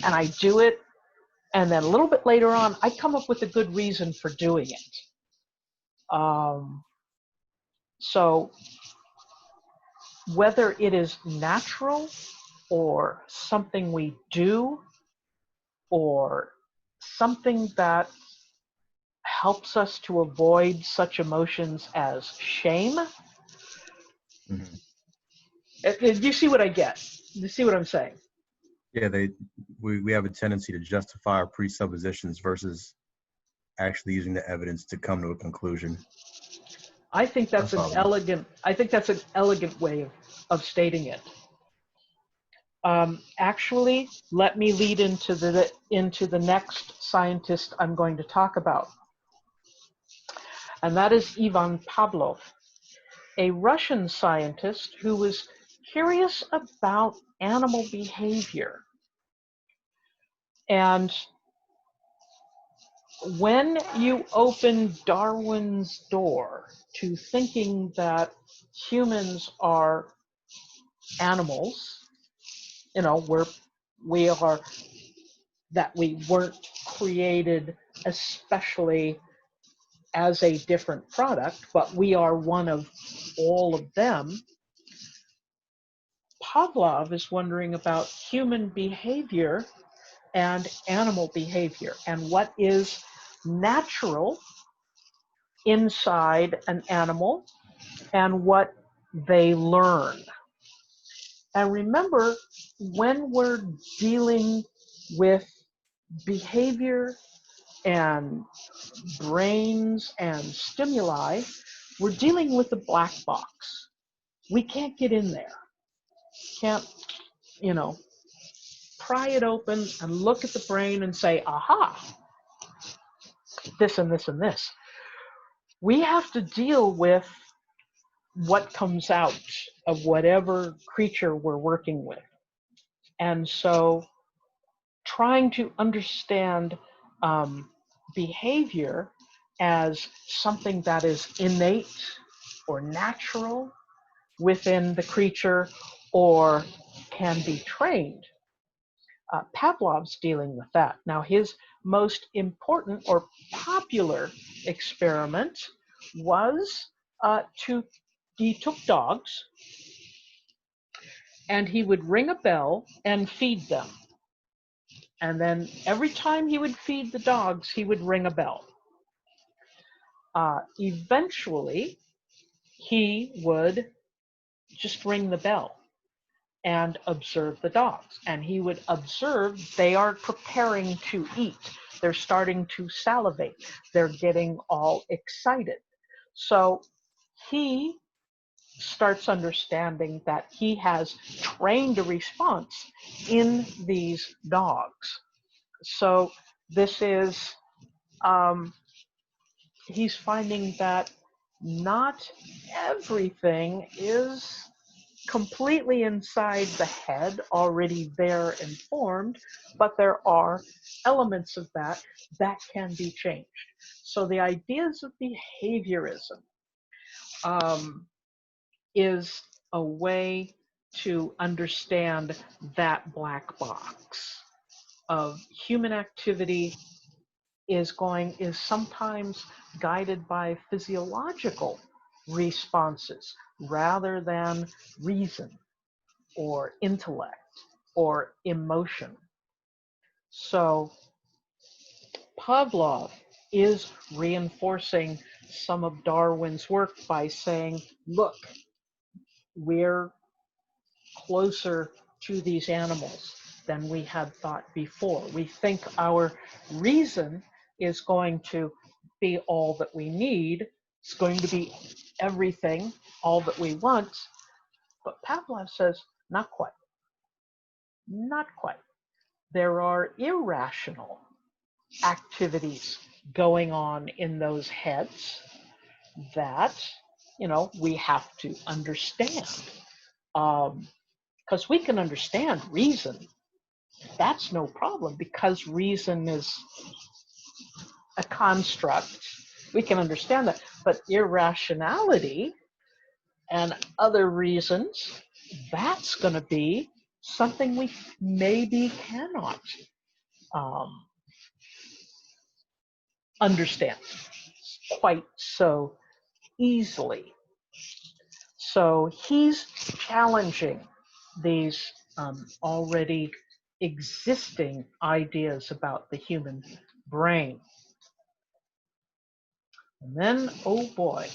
and I do it, and then a little bit later on, I come up with a good reason for doing it. So whether it is natural or something we do or something that helps us to avoid such emotions as shame. Mm-hmm. You see what I get? You see what I'm saying? Yeah, we have a tendency to justify our presuppositions versus actually using the evidence to come to a conclusion. I think that's an elegant way of stating it. Actually, let me lead into the next scientist I'm going to talk about, and that is Ivan Pavlov, a Russian scientist who was curious about animal behavior. And when you open Darwin's door to thinking that humans are animals, that we weren't created especially as a different product, but we are one of all of them. Pavlov is wondering about human behavior and animal behavior and what is natural inside an animal and what they learn. And remember, when we're dealing with behavior and brains and stimuli, we're dealing with a black box. We can't get in there. Can't, pry it open and look at the brain and say, aha, this and this and this. We have to deal with what comes out of whatever creature we're working with. And so trying to understand behavior as something that is innate or natural within the creature or can be trained. Pavlov's dealing with that. Now, his most important or popular experiment was he took dogs and he would ring a bell and feed them. And then every time he would feed the dogs, he would ring a bell. Eventually, he would just ring the bell and observe the dogs. And he would observe they are preparing to eat. They're starting to salivate. They're getting all excited. So he starts understanding that he has trained a response in these dogs. So this is, he's finding that not everything is completely inside the head, already there and formed, but there are elements of that that can be changed. So the ideas of behaviorism is a way to understand that black box of human activity is sometimes guided by physiological responses rather than reason or intellect or emotion. So Pavlov is reinforcing some of Darwin's work by saying, look, we're closer to these animals than we had thought before. We think our reason is going to be all that we need. It's going to be everything, all that we want. But Pavlov says, not quite. Not quite. There are irrational activities going on in those heads that, we have to understand. Because we can understand reason. That's no problem because reason is a construct. We can understand that. But irrationality and other reasons, that's going to be something we maybe cannot understand quite so easily. So he's challenging these already existing ideas about the human brain. And then, oh boy,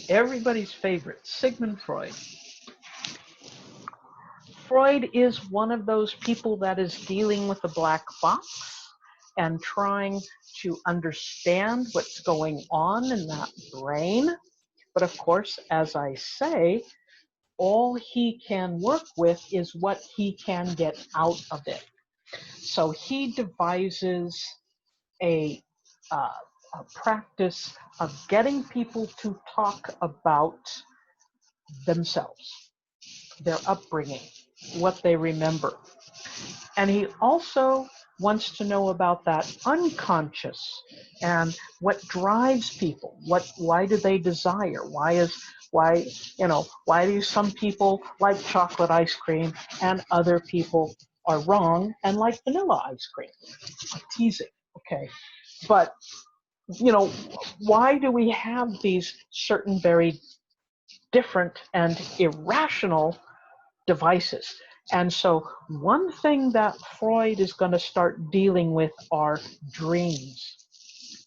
everybody's favorite, Sigmund Freud. Freud is one of those people that is dealing with the black box and trying to understand what's going on in that brain. But of course, as I say, all he can work with is what he can get out of it. So he devises a practice of getting people to talk about themselves, their upbringing, what they remember. And he also wants to know about that unconscious and what drives people. Why do they desire? Why do some people like chocolate ice cream and other people are wrong and like vanilla ice cream? I'm teasing, okay? But why do we have these certain very different and irrational devices? And so one thing that Freud is going to start dealing with are dreams,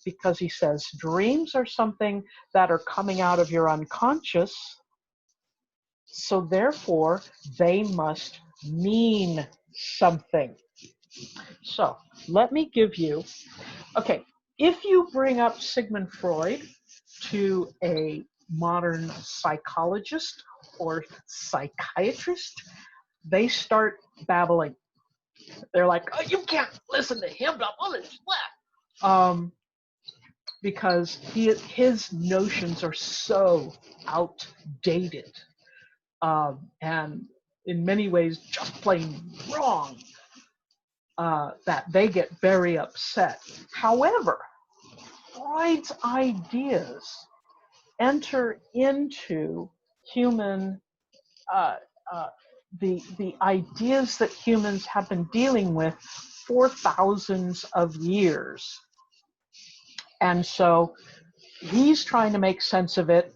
because he says dreams are something that are coming out of your unconscious, so therefore they must mean something. So let me give you, okay, if you bring up Sigmund Freud to a modern psychologist or psychiatrist, they start babbling. They're like, oh, you can't listen to him, blah, blah, blah. Because his notions are so outdated and in many ways just plain wrong that they get very upset. However, Freud's ideas enter into human uh, uh, the ideas that humans have been dealing with for thousands of years. And so he's trying to make sense of it,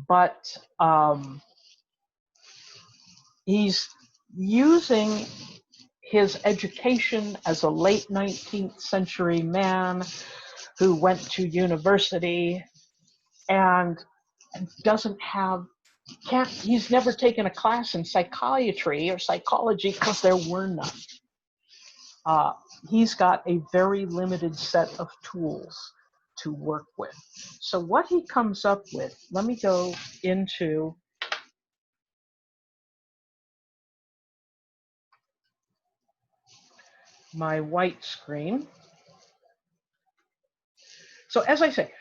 but he's using his education as a late 19th century man who went to university and doesn't have, he's never taken a class in psychiatry or psychology because there were none. He's got a very limited set of tools to work with. So what he comes up with, let me go into my white screen. So as I say,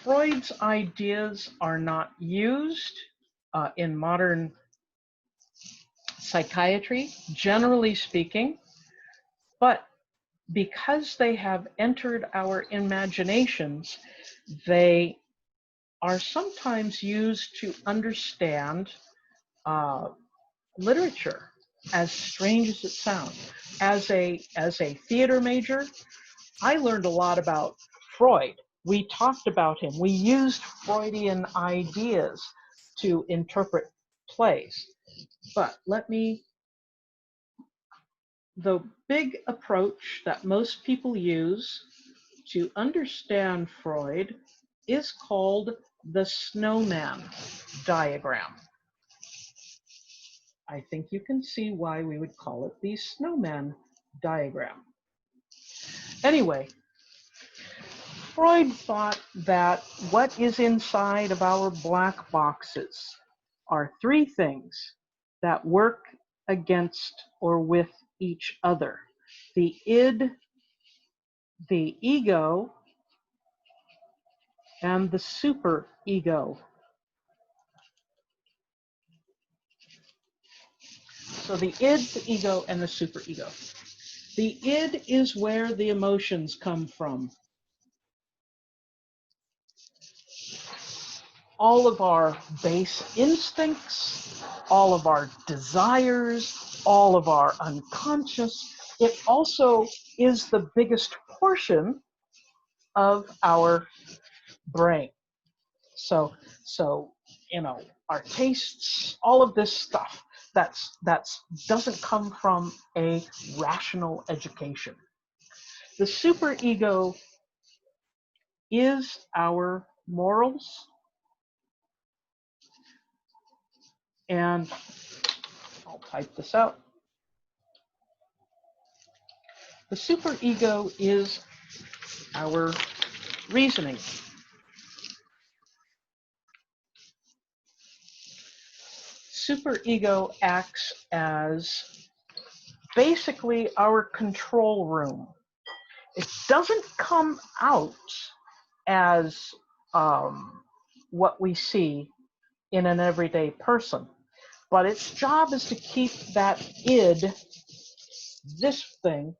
Freud's ideas are not used in modern psychiatry, generally speaking, but because they have entered our imaginations, they are sometimes used to understand literature, as strange as it sounds. As a theater major, I learned a lot about Freud. We talked about him. We used Freudian ideas to interpret plays. But the big approach that most people use to understand Freud is called the snowman diagram. I think you can see why we would call it the snowman diagram. Anyway, Freud thought that what is inside of our black boxes are three things that work against or with each other: the id, the ego, and the superego. So the id, the ego, and the superego. The id is where the emotions come from. All of our base instincts, all of our desires, all of our unconscious. It also is the biggest portion of our brain. So you know, our tastes, all of this stuff that's doesn't come from a rational education. The superego is our morals, and I'll type this out. The superego is our reasoning. Superego acts as basically our control room. It doesn't come out as what we see in an everyday person, but its job is to keep that id, this thing,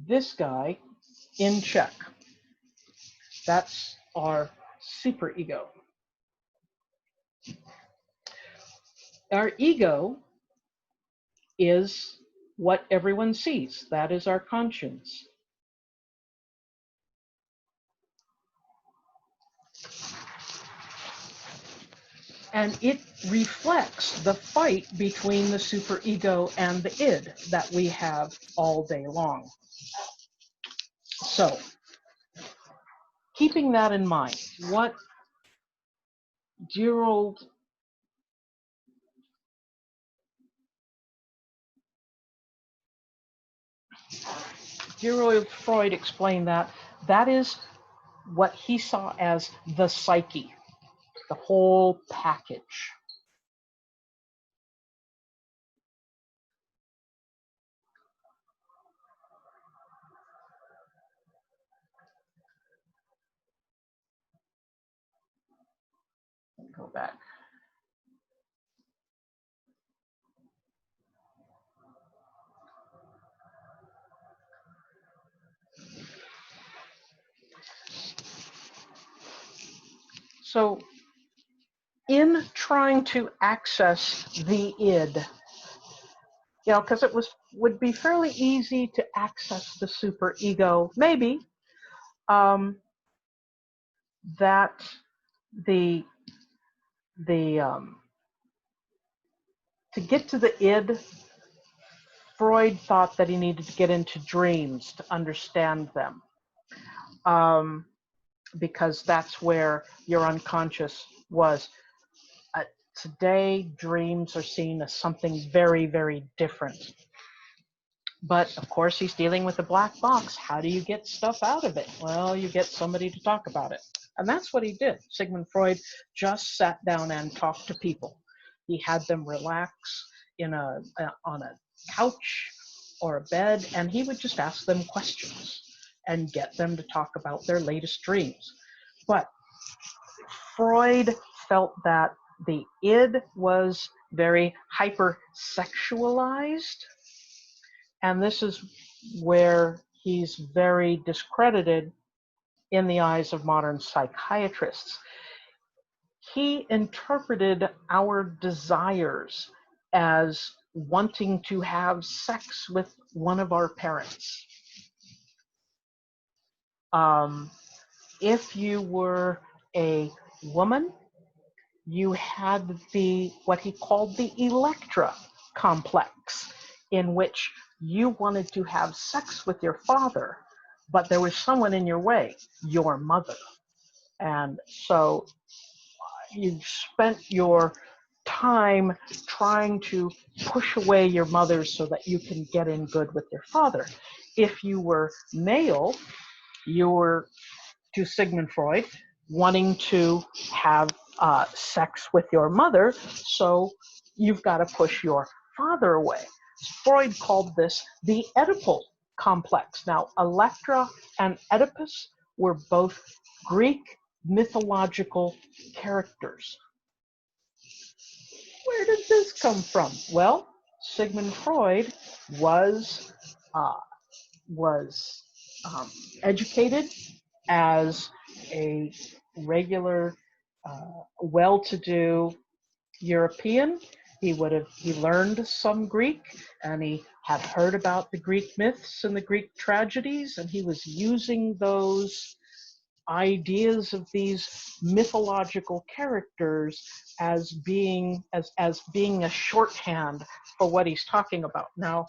this guy, in check. That's our superego. Our ego is what everyone sees. That is our conscience. And it reflects the fight between the superego and the id that we have all day long. So, keeping that in mind, what dear old Freud explained that is what he saw as the psyche, the whole package. Go back. So in trying to access the id, because it would be fairly easy to access the superego, maybe, that the to get to the id, Freud thought that he needed to get into dreams to understand them, because that's where your unconscious was. Today, dreams are seen as something very, very different. But of course, he's dealing with a black box. How do you get stuff out of it? Well, you get somebody to talk about it. And that's what he did. Sigmund Freud just sat down and talked to people. He had them relax on a couch or a bed, and he would just ask them questions and get them to talk about their latest dreams. But Freud felt that the id was very hypersexualized, and this is where he's very discredited in the eyes of modern psychiatrists. He interpreted our desires as wanting to have sex with one of our parents. If you were a woman, you had what he called the Electra complex, in which you wanted to have sex with your father, but there was someone in your way, your mother. And so you spent your time trying to push away your mother so that you can get in good with your father. If you were male, you were, to Sigmund Freud, wanting to have sex with your mother, so you've got to push your father away. Freud called this the Oedipal complex. Now, Electra and Oedipus were both Greek mythological characters. Where did this come from? Well, Sigmund Freud was educated as a regular, well-to-do European. He learned some Greek, and he had heard about the Greek myths and the Greek tragedies, and he was using those ideas of these mythological characters as being a shorthand for what he's talking about. Now,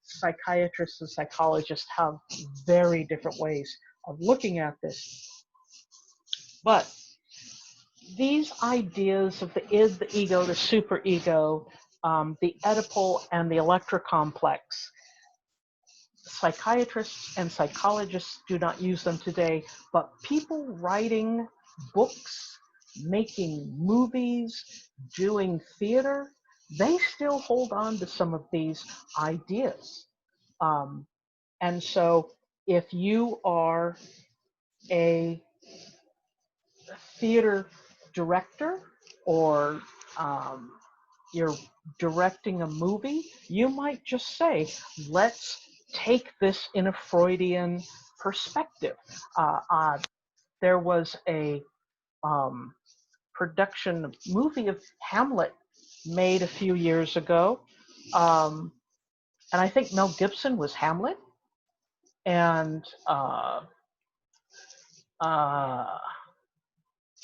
psychiatrists and psychologists have very different ways of looking at this. But these ideas of the id, the ego, the superego, the Oedipal and the Electra complex, psychiatrists and psychologists do not use them today, but people writing books, making movies, doing theater, they still hold on to some of these ideas. And so if you are a theater director, or you're directing a movie, you might just say, let's take this in a Freudian perspective. There was a production movie of Hamlet made a few years ago, and I think Mel Gibson was Hamlet, and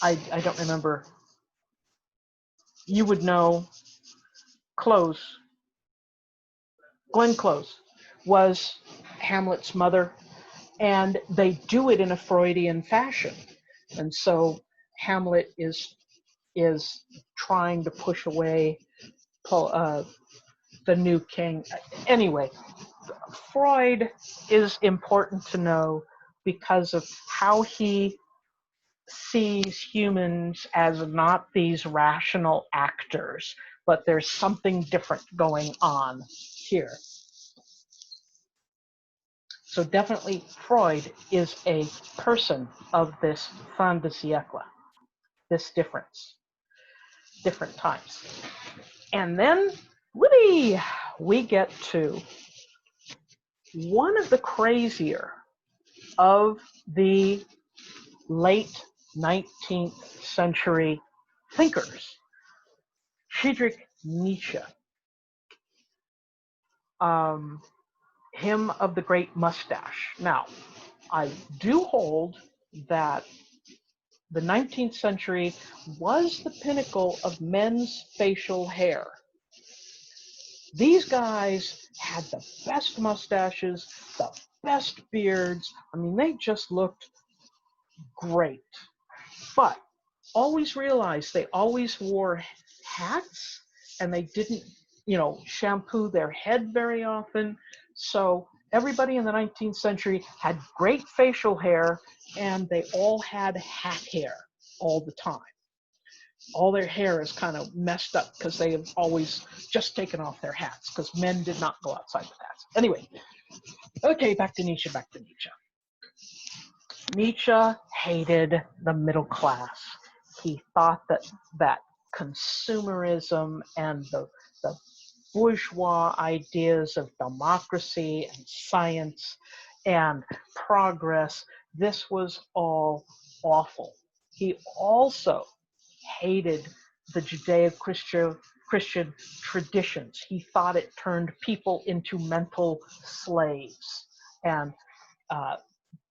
I don't remember. You would know. Glenn Close was Hamlet's mother, and they do it in a Freudian fashion. And so Hamlet is trying to push away the new king. Anyway, Freud is important to know because of how he sees humans as not these rational actors, but there's something different going on here. So definitely Freud is a person of this fin de siècle, this difference, different times. And then, whoopee, we get to one of the crazier of the late 19th century thinkers. Friedrich Nietzsche, him of the great mustache. Now, I do hold that the 19th century was the pinnacle of men's facial hair. These guys had the best mustaches, the best beards. I mean, they just looked great. But always realized they always wore hats and they didn't, shampoo their head very often. So everybody in the 19th century had great facial hair and they all had hat hair all the time. All their hair is kind of messed up because they have always just taken off their hats because men did not go outside with hats. Anyway, okay, back to Nietzsche. Nietzsche hated the middle class. He thought that consumerism and the bourgeois ideas of democracy and science and progress, this was all awful. He also hated the Judeo-Christian traditions. He thought it turned people into mental slaves and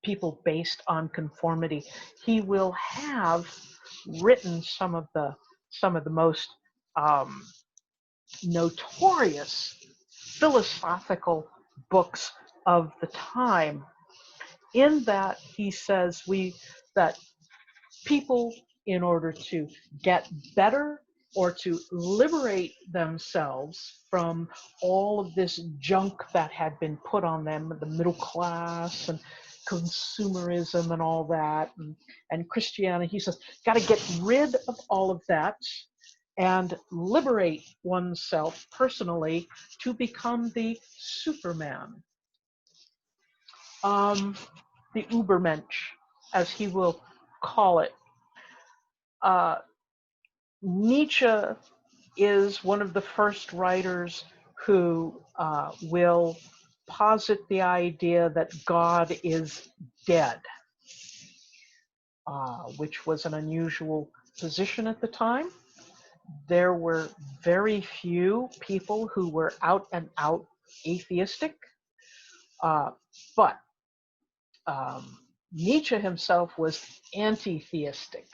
people based on conformity. He will have written some of the most notorious philosophical books of the time, in that he says that people, in order to get better or to liberate themselves from all of this junk that had been put on them, the middle class and consumerism and all that, and Christianity, he says, got to get rid of all of that and liberate oneself personally to become the Superman, the Ubermensch, as he will call it. Nietzsche is one of the first writers who will posit the idea that God is dead, which was an unusual position at the time. There were very few people who were out and out atheistic, but Nietzsche himself was anti-theistic,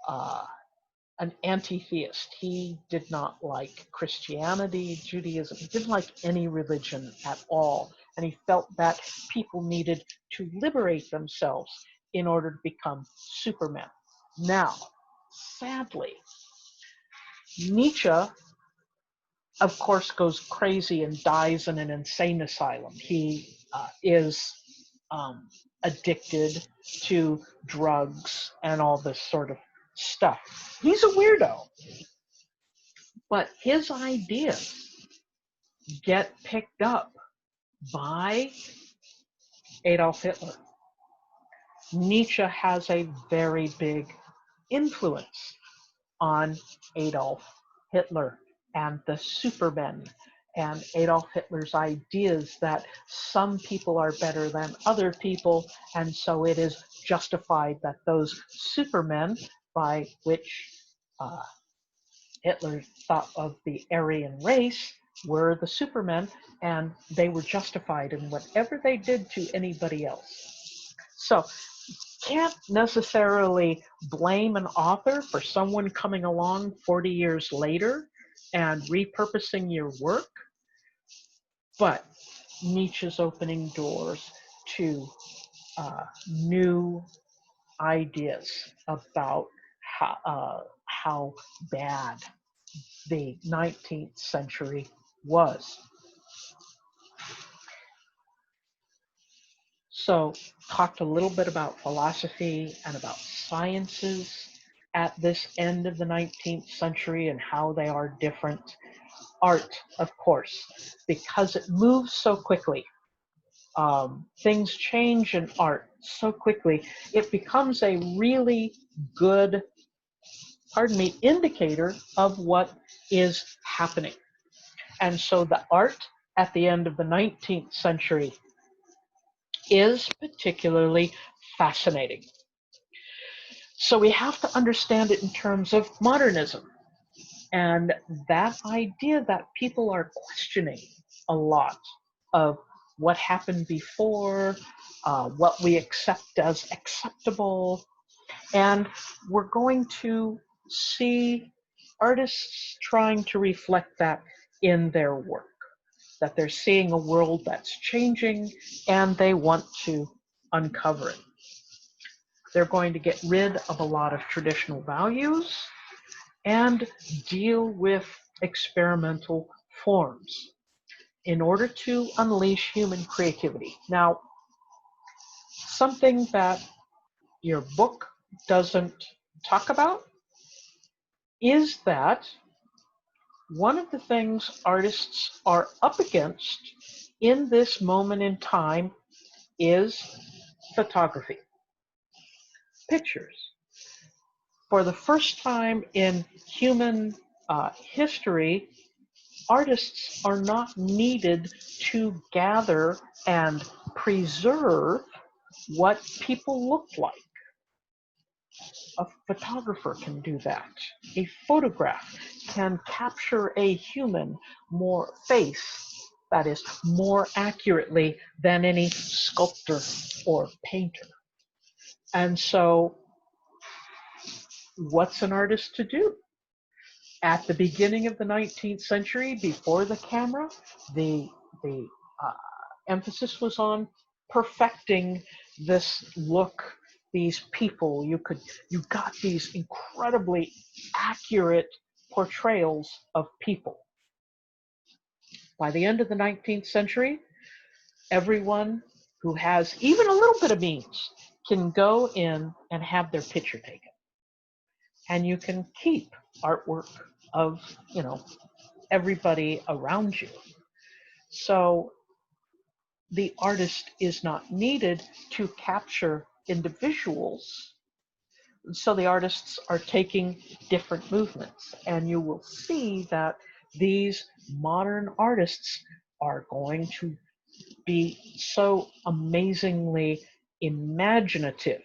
an anti-theist. He did not like Christianity, Judaism. He didn't like any religion at all, and he felt that people needed to liberate themselves in order to become Supermen. Now, sadly, Nietzsche, of course, goes crazy and dies in an insane asylum. He is addicted to drugs and all this sort of stuff. He's a weirdo. But his ideas get picked up by Adolf Hitler. Nietzsche has a very big influence on Adolf Hitler and the Supermen and Adolf Hitler's ideas that some people are better than other people, and so it is justified that those Supermen, by which Hitler thought of the Aryan race, were the Supermen, and they were justified in whatever they did to anybody else. So can't necessarily blame an author for someone coming along 40 years later and repurposing your work, but Nietzsche's opening doors to new ideas about how bad the 19th century was. So, talked a little bit about philosophy and about sciences at this end of the 19th century and how they are different. Art, of course, because it moves so quickly. Things change in art so quickly. It becomes a really good, indicator of what is happening. And so the art at the end of the 19th century is particularly fascinating. So we have to understand it in terms of modernism. And that idea that people are questioning a lot of what happened before, what we accept as acceptable, and we're going to see artists trying to reflect that in their work, that they're seeing a world that's changing and they want to uncover it. They're going to get rid of a lot of traditional values and deal with experimental forms in order to unleash human creativity. Now, something that your book doesn't talk about is that one of the things artists are up against in this moment in time is photography, pictures. For the first time in human history, artists are not needed to gather and preserve what people look like. A photographer can do that. A photograph can capture a human more face, that is, more accurately than any sculptor or painter. And so, what's an artist to do? At the beginning of the 19th century, before the camera, the emphasis was on perfecting this look, these people. You got these incredibly accurate portrayals of people. By the end of the 19th century, everyone who has even a little bit of means can go in and have their picture taken. And you can keep artwork of, everybody around you. So the artist is not needed to capture individuals. So the artists are taking different movements. And you will see that these modern artists are going to be so amazingly imaginative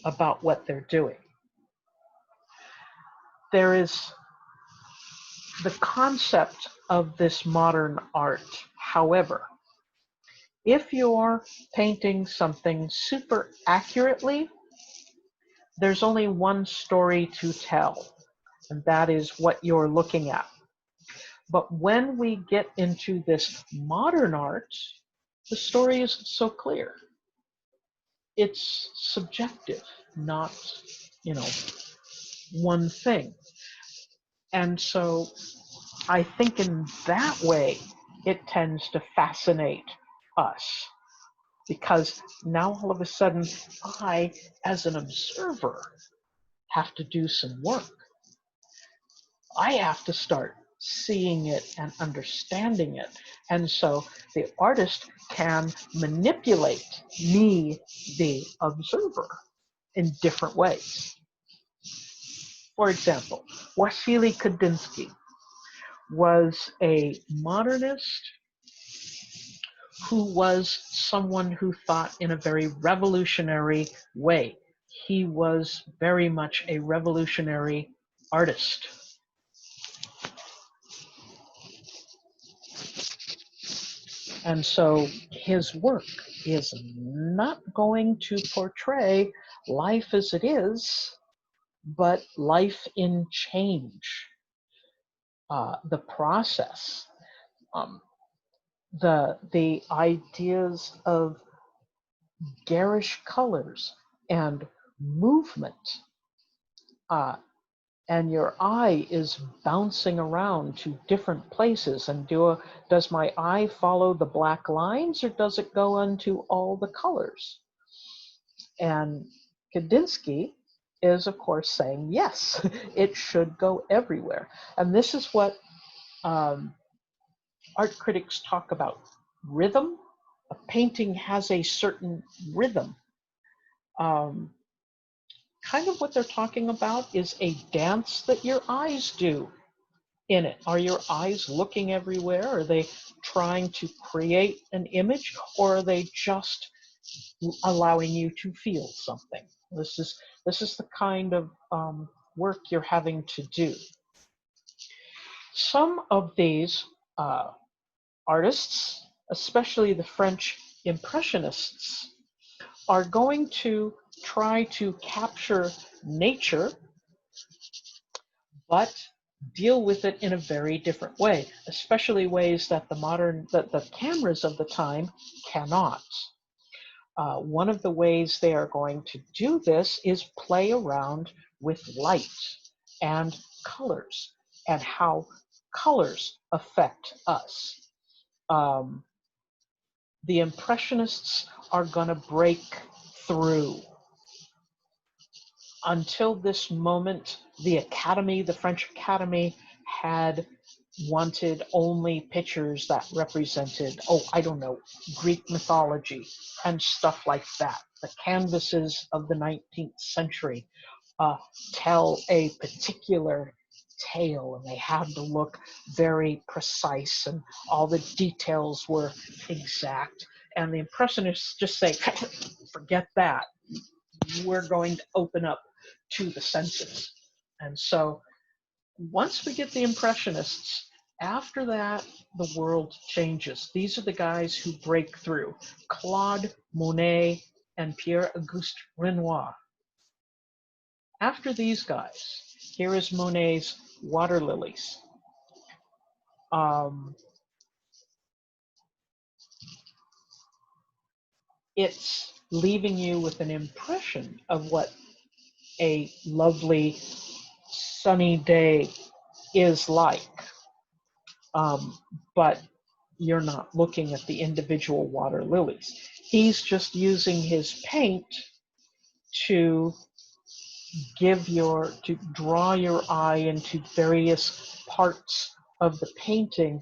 about what they're doing. There is the concept of this modern art, however, if you're painting something super accurately, there's only one story to tell, and that is what you're looking at. But when we get into this modern art, the story isn't so clear. It's subjective, not, one thing. And so I think in that way, it tends to fascinate us, because now all of a sudden, I, as an observer, have to do some work. I have to start seeing it and understanding it. And so the artist can manipulate me, the observer, in different ways. For example, Wassily Kandinsky was a modernist who was someone who thought in a very revolutionary way. He was very much a revolutionary artist. And so his work is not going to portray life as it is, but life in change. The process, the ideas of garish colors and movement, and your eye is bouncing around to different places. And does my eye follow the black lines, or does it go into all the colors? And Kandinsky is, of course, saying yes, it should go everywhere. And this is what art critics talk about: rhythm. A painting has a certain rhythm. Kind of what they're talking about is a dance that your eyes do in it. Are your eyes looking everywhere? Are they trying to create an image, or are they just allowing you to feel something? This is This is the kind of work you're having to do. Some of these artists, especially the French Impressionists, are going to try to capture nature, but deal with it in a very different way, especially ways that the cameras of the time cannot. One of the ways they are going to do this is play around with light and colors and how colors affect us. The Impressionists are going to break through. Until this moment, the Academy, the French Academy, had wanted only pictures that represented, oh, I don't know, Greek mythology and stuff like that. The canvases of the 19th century tell a particular tale, and they had to look very precise, and all the details were exact. And the Impressionists just say, forget that. We're going to open up to the senses. And so once we get the Impressionists, after that, the world changes. These are the guys who break through. Claude Monet and Pierre-Auguste Renoir. After these guys, here is Monet's Water Lilies. It's leaving you with an impression of what a lovely sunny day is like. But you're not looking at the individual water lilies. He's just using his paint to draw your eye into various parts of the painting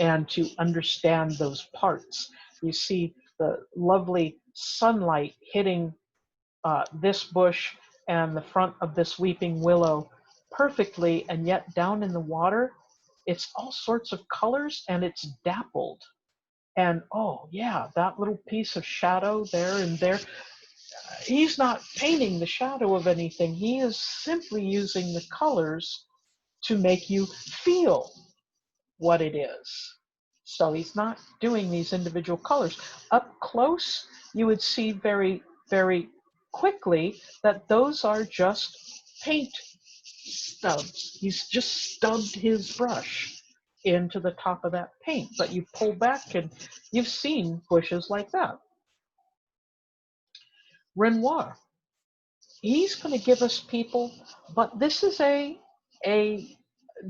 and to understand those parts. You see the lovely sunlight hitting this bush and the front of this weeping willow perfectly, and yet down in the water, it's all sorts of colors and it's dappled. And oh yeah, that little piece of shadow there and there, he's not painting the shadow of anything. He is simply using the colors to make you feel what it is. So he's not doing these individual colors. Up close, you would see very, very quickly that those are just paint stubs. He's just stubbed his brush into the top of that paint. But you pull back and you've seen bushes like that. Renoir, he's going to give us people, but this is a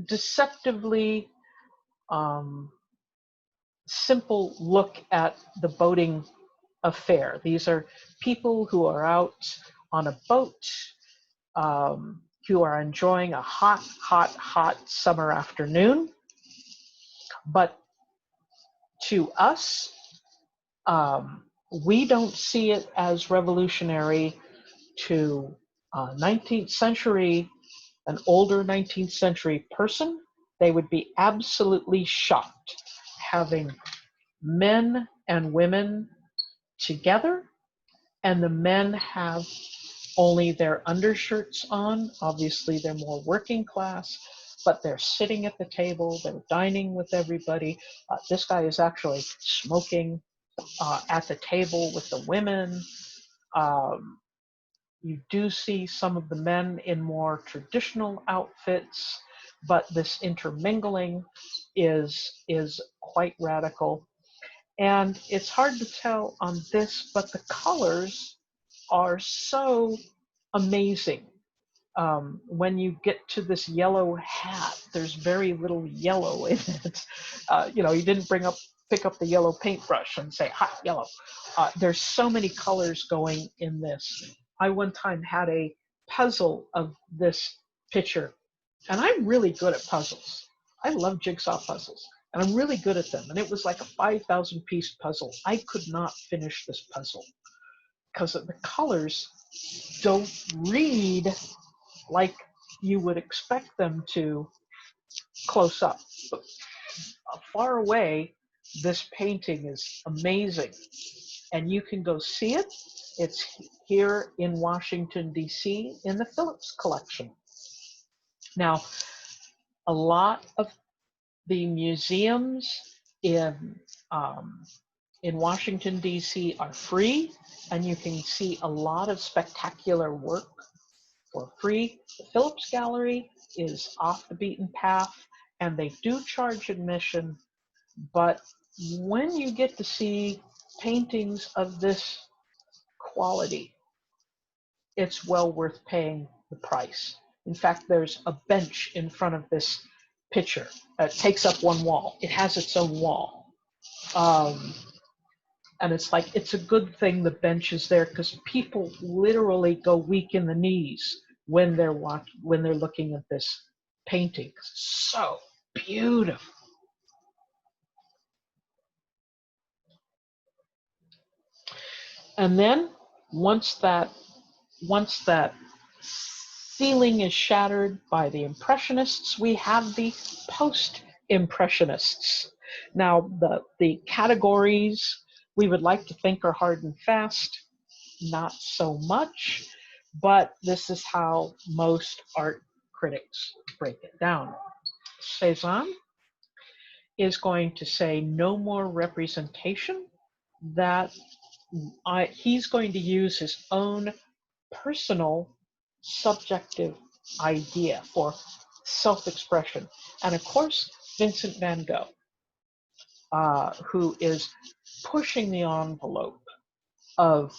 deceptively simple look at the boating affair. These are people who are out on a boat, who are enjoying a hot, hot, hot summer afternoon. But to us, we don't see it as revolutionary. To 19th century, an older 19th century person, they would be absolutely shocked having men and women together, and the men have only their undershirts on. Obviously, they're more working class, but they're sitting at the table, they're dining with everybody. This guy is actually smoking at the table with the women. You do see some of the men in more traditional outfits, but this intermingling is quite radical. And it's hard to tell on this, but the colors are so amazing. When you get to this yellow hat, there's very little yellow in it. You didn't pick up the yellow paintbrush and say, hot yellow. There's so many colors going in this. I one time had a puzzle of this picture, and I'm really good at puzzles. I love jigsaw puzzles, and I'm really good at them. And it was like a 5,000 piece puzzle. I could not finish this puzzle because the colors don't read like you would expect them to close up. But far away, this painting is amazing. And you can go see it. It's here in Washington, D.C. in the Phillips collection. Now, a lot of the museums in Washington, D.C. are free, and you can see a lot of spectacular work for free. The Phillips Gallery is off the beaten path, and they do charge admission, but when you get to see paintings of this quality, it's well worth paying the price. In fact, there's a bench in front of this picture. It takes up one wall. It has its own wall. And it's like, it's a good thing the bench is there, because people literally go weak in the knees when they're looking at this painting. It's so beautiful. And then once that ceiling is shattered by the Impressionists, we have the Post-Impressionists. Now, the categories we would like to think are hard and fast, not so much, but this is how most art critics break it down. Cézanne is going to say no more representation, that he's going to use his own personal subjective idea for self-expression. And of course, Vincent van Gogh, who is pushing the envelope of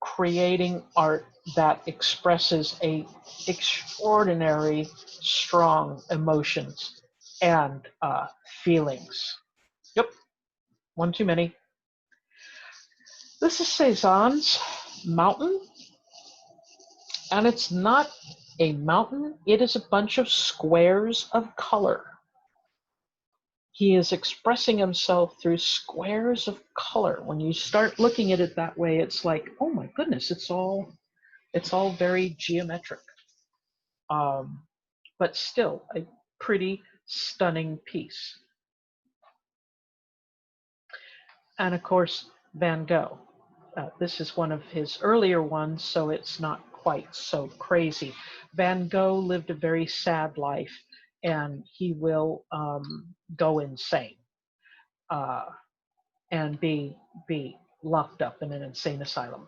creating art that expresses a extraordinary strong emotions and feelings. Yep, one too many. This is Cézanne's mountain, and it's not a mountain, it is a bunch of squares of color. He is expressing himself through squares of color. When you start looking at it that way, it's like, oh my goodness, it's all very geometric. But still a pretty stunning piece. And of course, Van Gogh. This is one of his earlier ones, so it's not quite so crazy. Van Gogh lived a very sad life, and he will go insane and be locked up in an insane asylum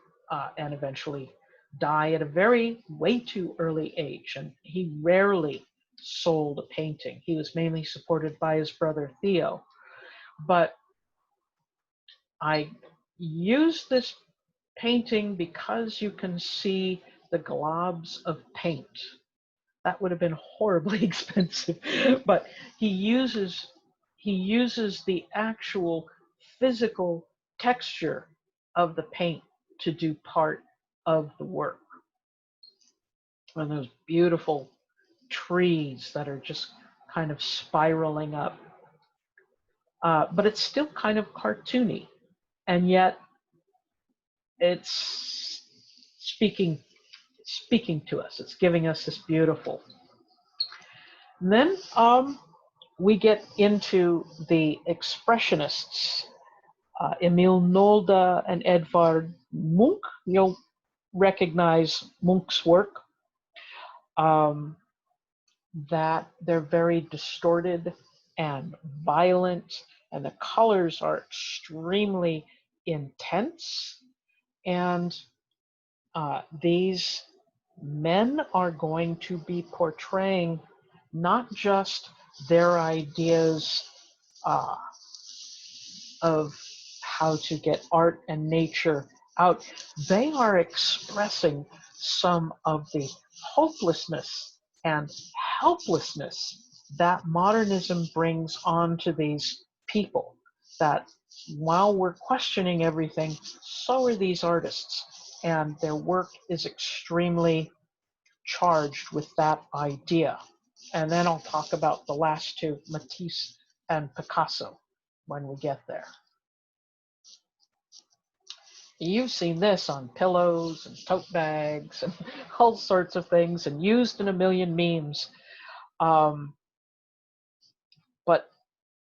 and eventually die at a way too early age. And he rarely sold a painting. He was mainly supported by his brother Theo. But I use this painting because you can see the globs of paint. That would have been horribly expensive, but he uses the actual physical texture of the paint to do part of the work. And those beautiful trees that are just kind of spiraling up. But it's still kind of cartoony, and yet it's speaking to us. It's giving us this beautiful. And then we get into the Expressionists, Emil Nolde and Edvard Munch. You'll recognize Munch's work. That they're very distorted and violent, and the colors are extremely intense. And these men are going to be portraying not just their ideas of how to get art and nature out, they are expressing some of the hopelessness and helplessness that modernism brings onto these people. That while we're questioning everything, so are these artists, and their work is extremely charged with that idea. And then I'll talk about the last two, Matisse and Picasso, when we get there. You've seen this on pillows and tote bags and all sorts of things, and used in a million memes. But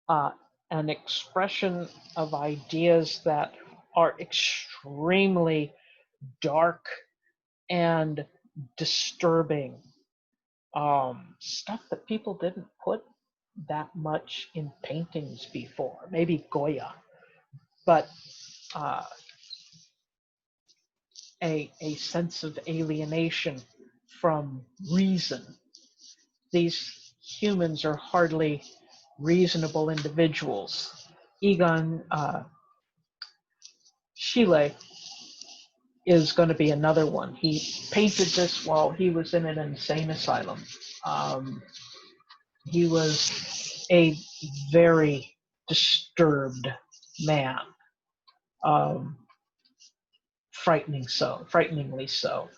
an expression of ideas that are extremely dark and disturbing, stuff that people didn't put that much in paintings before, maybe Goya, but uh, a sense of alienation from reason. These humans are hardly reasonable individuals. Egon Schiele is going to be another one. He painted this while he was in an insane asylum. Um, he was a very disturbed man, um, frighteningly so.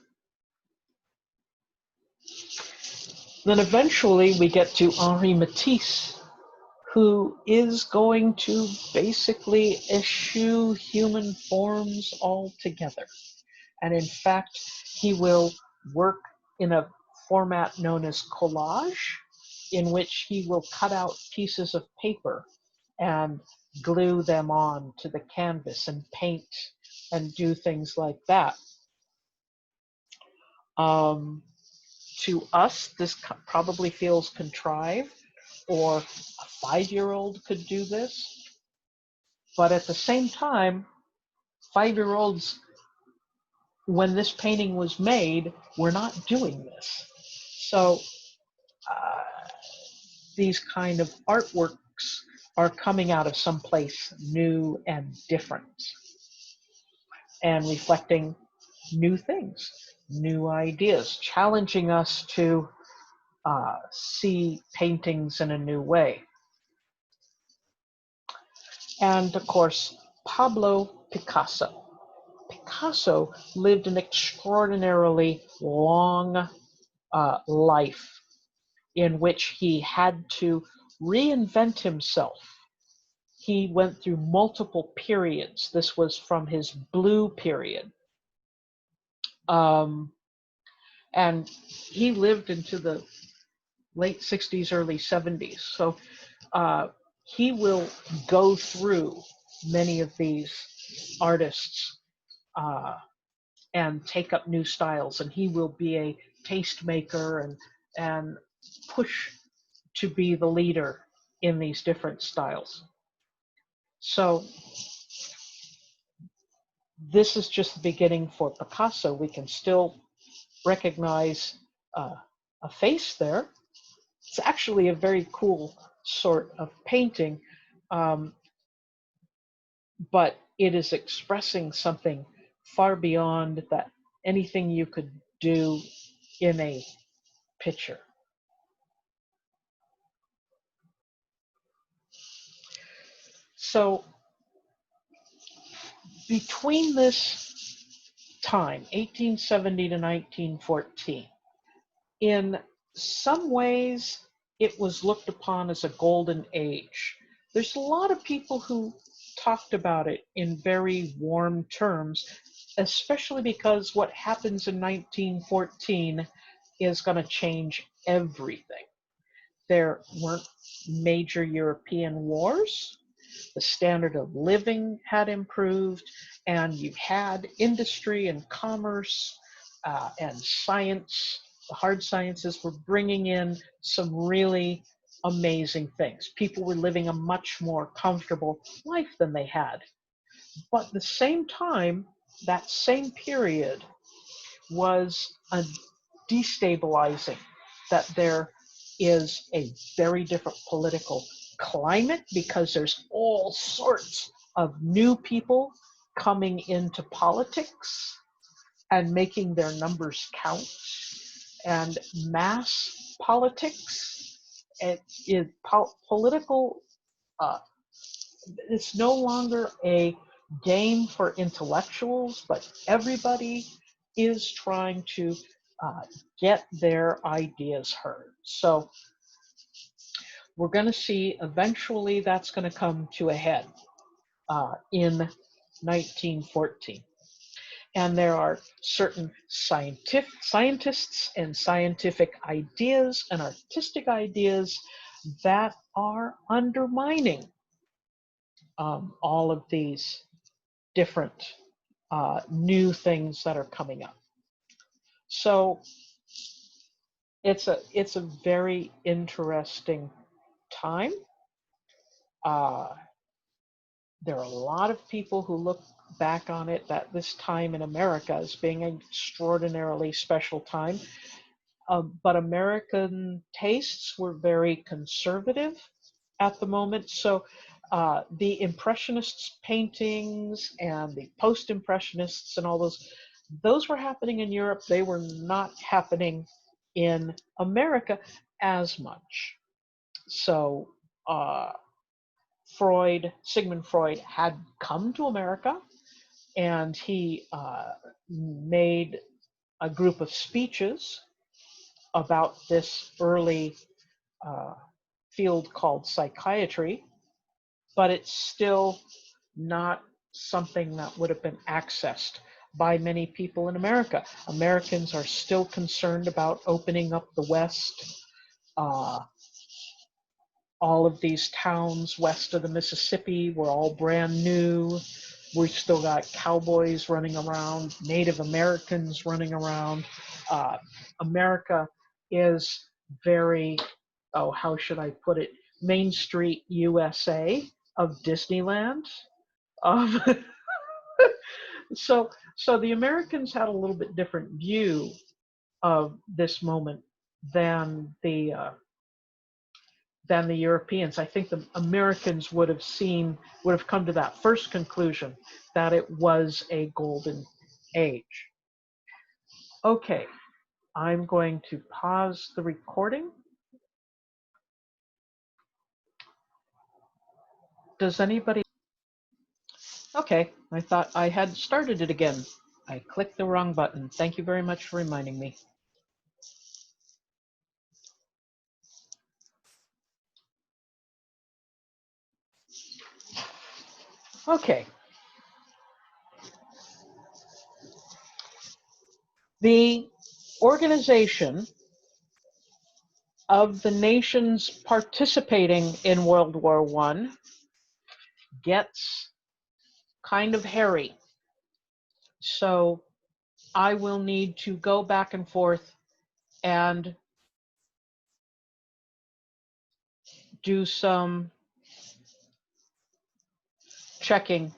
Then eventually we get to Henri Matisse, who is going to basically eschew human forms altogether. And in fact, he will work in a format known as collage, in which he will cut out pieces of paper and glue them on to the canvas and paint and do things like that. To us, this probably feels contrived, or a 5-year-old could do this. But at the same time, 5-year-olds, when this painting was made, were not doing this. So these kind of artworks are coming out of someplace new and different and reflecting new things, new ideas, challenging us to see paintings in a new way. And of course, Pablo Picasso. Picasso lived an extraordinarily long life in which he had to reinvent himself. He went through multiple periods. This was from his blue period. And he lived into the late 60s, early 70s. So he will go through many of these artists and take up new styles, and he will be a tastemaker and push to be the leader in these different styles. So this is just the beginning for Picasso. We can still recognize a face there. It's actually a very cool sort of painting, but it is expressing something far beyond that anything you could do in a picture. So between this time, 1870 to 1914, in some ways it was looked upon as a golden age. There's a lot of people who talked about it in very warm terms, especially because what happens in 1914 is going to change everything. There weren't major European wars. The standard of living had improved, and you had industry and commerce and science. The hard sciences were bringing in some really amazing things. People were living a much more comfortable life than they had. But at the same time, that same period was a destabilizing, that there is a very different political climate because there's all sorts of new people coming into politics and making their numbers count, and mass politics. Political, it's no longer a game for intellectuals, but everybody is trying to get their ideas heard. So we're going to see eventually that's going to come to a head in 1914. And there are certain scientists and scientific ideas and artistic ideas that are undermining all of these different new things that are coming up. So it's a very interesting time. There are a lot of people who look back on it that this time in America as being an extraordinarily special time. But American tastes were very conservative at the moment. So the Impressionists paintings and the Post-Impressionists and all those were happening in Europe. They were not happening in America as much. So Sigmund Freud had come to America, and he made a group of speeches about this early field called psychiatry, but it's still not something that would have been accessed by many people in America. Americans are still concerned about opening up the West. All of these towns west of the Mississippi were all brand new. We've still got cowboys running around, Native Americans running around. America is very, oh, how should I put it? Main Street USA of Disneyland. So the Americans had a little bit different view of this moment than the Europeans. I think the Americans would have come to that first conclusion, that it was a golden age. Okay, I'm going to pause the recording. Does anybody? Okay, I thought I had started it again. I clicked the wrong button. Thank you very much for reminding me. Okay. The organization of the nations participating in World War I gets kind of hairy. So I will need to go back and forth and do some checking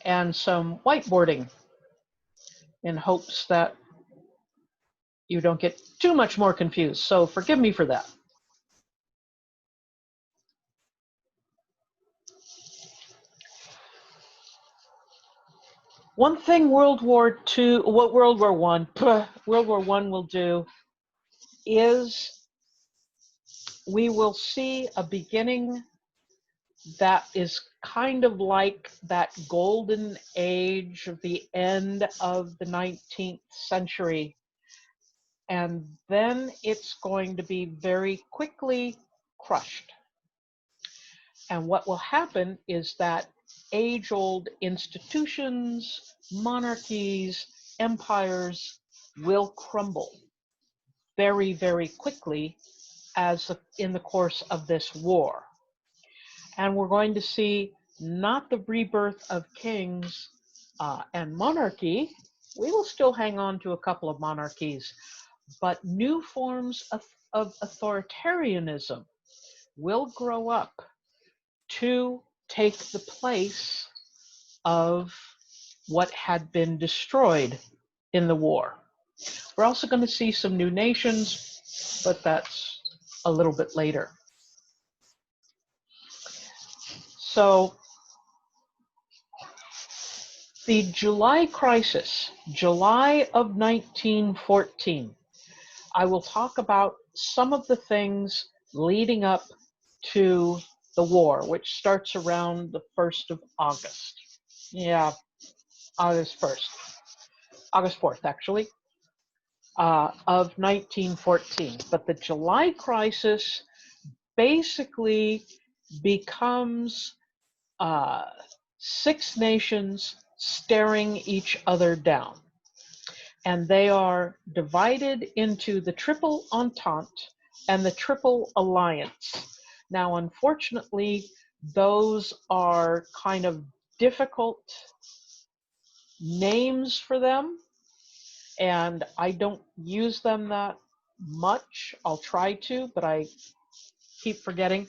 and some whiteboarding in hopes that you don't get too much more confused. So forgive me for that. One thing World War I will do is we will see a beginning that is kind of like that golden age of the end of the 19th century. And then it's going to be very quickly crushed. And what will happen is that age-old institutions, monarchies, empires will crumble very, very quickly in the course of this war. And we're going to see not the rebirth of kings and monarchy. We will still hang on to a couple of monarchies, but new forms of authoritarianism will grow up to take the place of what had been destroyed in the war. We're also going to see some new nations, but that's a little bit later. So the July crisis, July of 1914, I will talk about some of the things leading up to the war, which starts around the 1st of August. Yeah, August 1st. August 4th, actually, of 1914. But the July crisis basically becomes 6 nations staring each other down. And they are divided into the Triple Entente and the Triple Alliance. Now, unfortunately, those are kind of difficult names for them, and I don't use them that much. I'll try to, but I keep forgetting.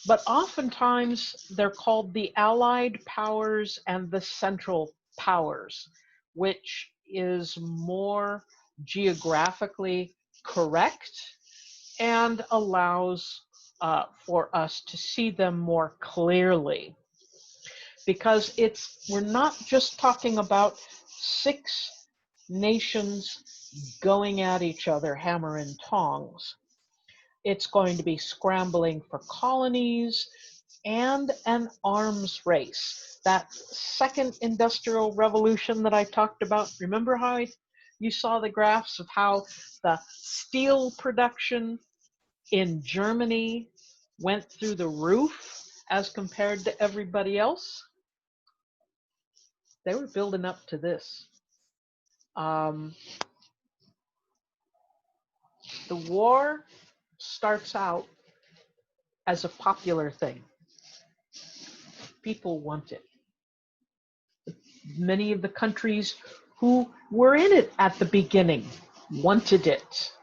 But oftentimes they're called the Allied powers and the Central powers, which is more geographically correct and allows for us to see them more clearly. Because we're not just talking about 6 nations going at each other hammer and tongs. It's going to be scrambling for colonies and an arms race. That second industrial revolution that I talked about, remember how you saw the graphs of how the steel production in Germany went through the roof as compared to everybody else? They were building up to this. The war starts out as a popular thing. People want it. Many of the countries who were in it at the beginning wanted it,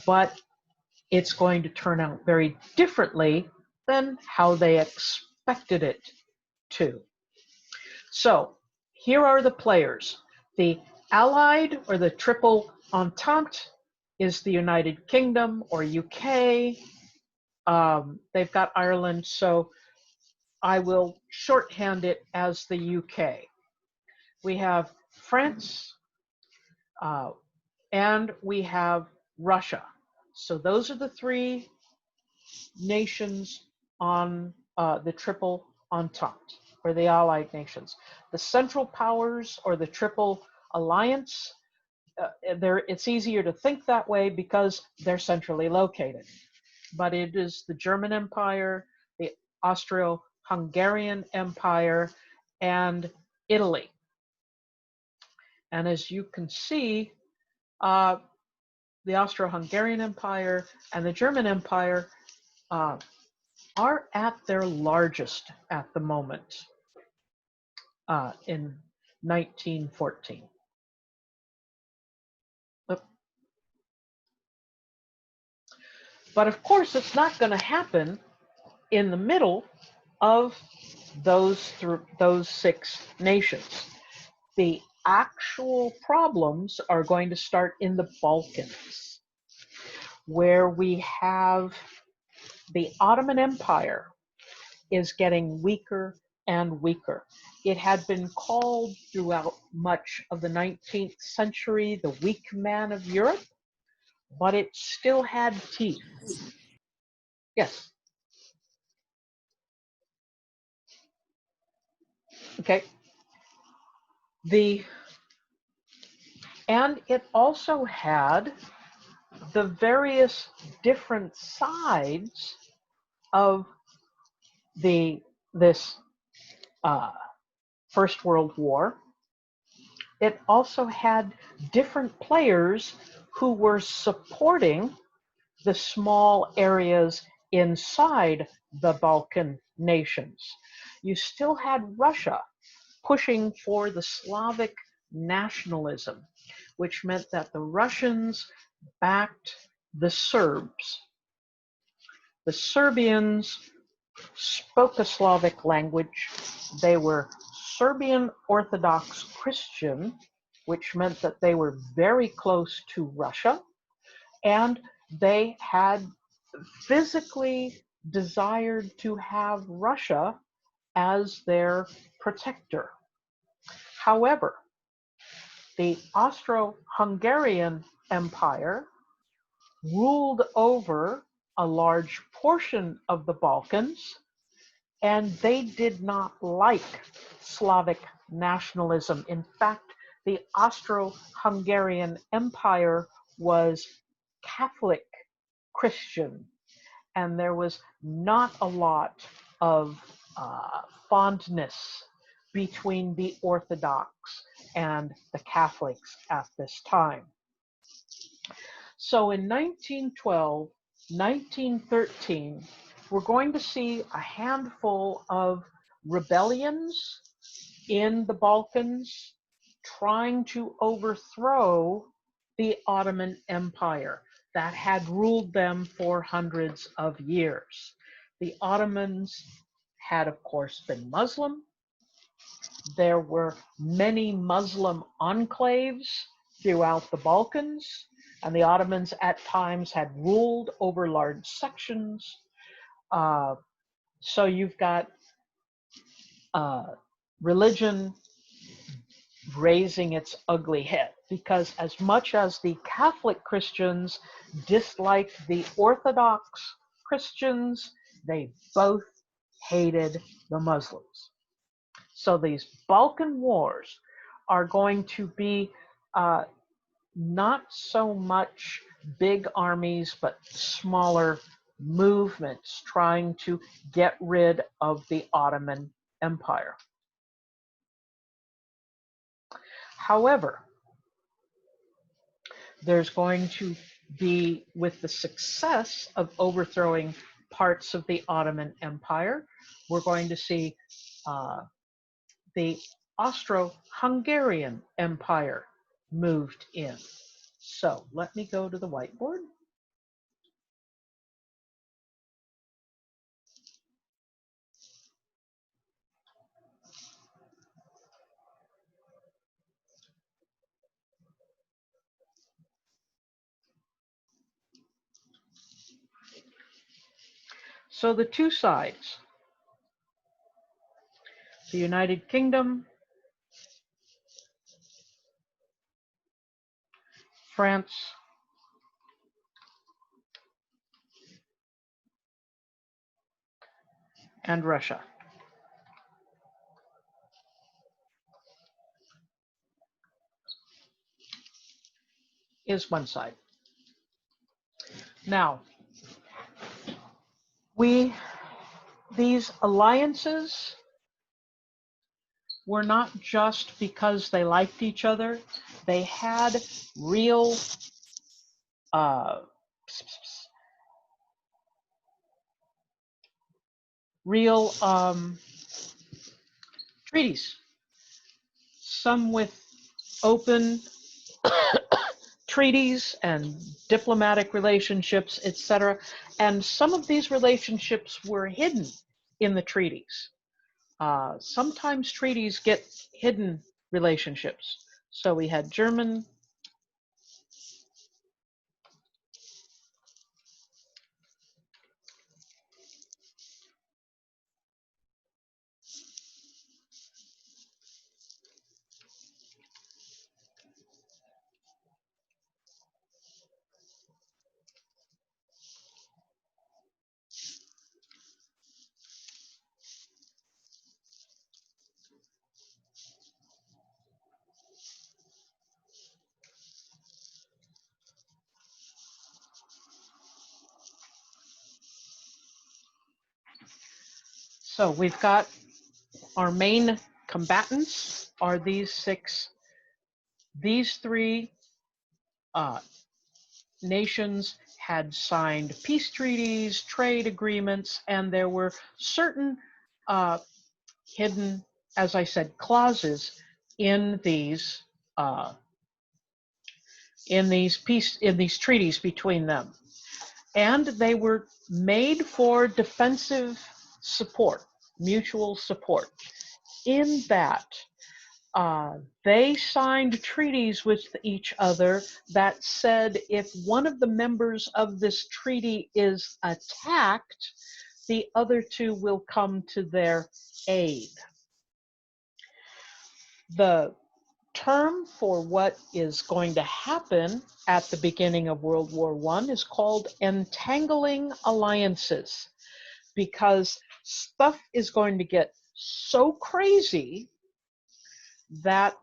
but it's going to turn out very differently than how they expected it to. So here are the players. The Allied or the Triple Entente is the United Kingdom or UK. They've got Ireland, so I will shorthand it as the UK. We have France, and we have Russia. So those are the 3 nations on the Triple Entente, or the Allied nations. The Central Powers, or the Triple Alliance, it's easier to think that way because they're centrally located. But it is the German Empire, the Austro-Hungarian Empire, and Italy. And as you can see, the Austro-Hungarian Empire and the German Empire are at their largest at the moment in 1914. But of course, it's not going to happen in the middle of those 6 nations. The actual problems are going to start in the Balkans, where we have the Ottoman Empire is getting weaker and weaker. It had been called throughout much of the 19th century the weak man of Europe, but it still had teeth. Yes. Okay. And it also had the various different sides of this First World War. It also had different players who were supporting the small areas inside the Balkan nations. You still had Russia pushing for the Slavic nationalism, which meant that the Russians backed the Serbs. The Serbians spoke a Slavic language. They were Serbian Orthodox Christian, which meant that they were very close to Russia, and they had physically desired to have Russia as their protector. However, the Austro-Hungarian Empire ruled over a large portion of the Balkans, and they did not like Slavic nationalism. In fact, the Austro-Hungarian Empire was Catholic Christian, and there was not a lot of fondness between the Orthodox and the Catholics at this time. So in 1912, 1913, we're going to see a handful of rebellions in the Balkans trying to overthrow the Ottoman Empire that had ruled them for hundreds of years. The Ottomans had, of course, been Muslim. There were many Muslim enclaves throughout the Balkans, and the Ottomans at times had ruled over large sections. So you've got religion raising its ugly head, because as much as the Catholic Christians disliked the Orthodox Christians, they both hated the Muslims. So these Balkan wars are going to be not so much big armies, but smaller movements trying to get rid of the Ottoman Empire. However, there's going to be, with the success of overthrowing parts of the Ottoman Empire, we're going to see the Austro-Hungarian Empire moved in. So let me go to the whiteboard. So the two sides, the United Kingdom, France, and Russia. Is one side. Now, these alliances were not just because they liked each other. They had real treaties, some with open treaties and diplomatic relationships, etc. And some of these relationships were hidden in the treaties. Sometimes treaties get hidden relationships. So we had German, so we've got our main combatants are these six. These three nations had signed peace treaties, trade agreements, and there were certain hidden, as I said, clauses in these treaties between them. And they were made for defensive support, mutual support, in that they signed treaties with each other that said if one of the members of this treaty is attacked, the other two will come to their aid. The term for what is going to happen at the beginning of World War I is called entangling alliances, because stuff is going to get so crazy that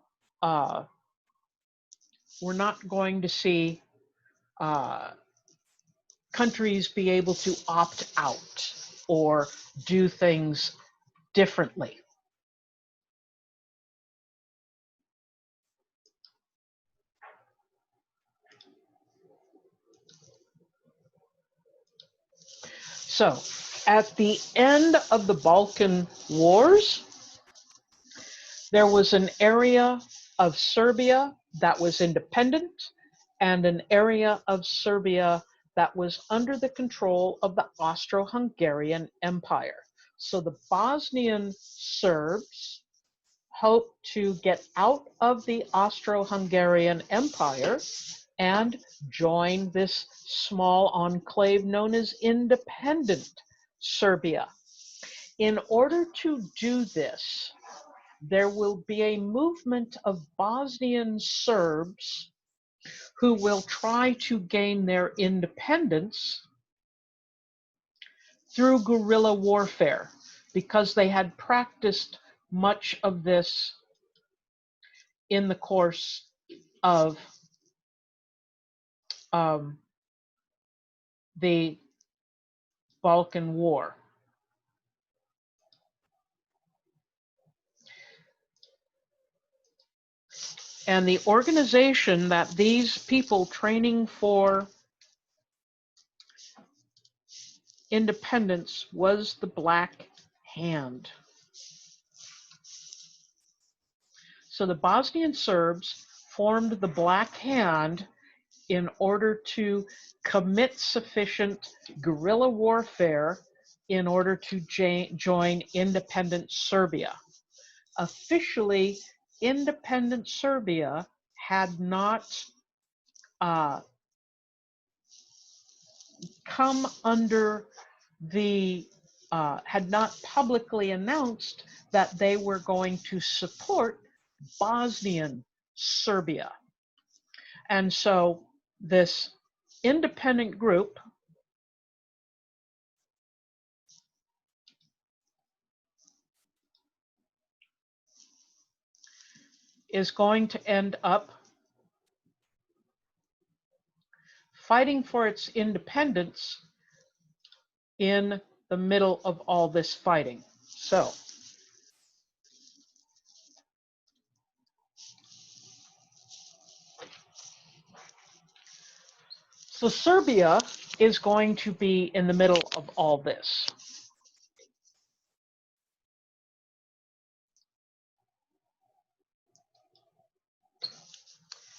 we're not going to see countries be able to opt out or do things differently. So at the end of the Balkan Wars, There was an area of Serbia that was independent and an area of Serbia that was under the control of the Austro-Hungarian Empire. So the Bosnian Serbs hoped to get out of the Austro-Hungarian Empire and join this small enclave known as independent Serbia. In order to do this, there will be a movement of Bosnian Serbs who will try to gain their independence through guerrilla warfare, because they had practiced much of this in the course of the Balkan War. And the organization that these people training for independence was the Black Hand. So the Bosnian Serbs formed the Black Hand in order to commit sufficient guerrilla warfare in order to join independent Serbia. Officially, independent Serbia had not come under the, had not publicly announced that they were going to support Bosnian Serbia. And so this independent group is going to end up fighting for its independence in the middle of all this fighting. So Serbia is going to be in the middle of all this.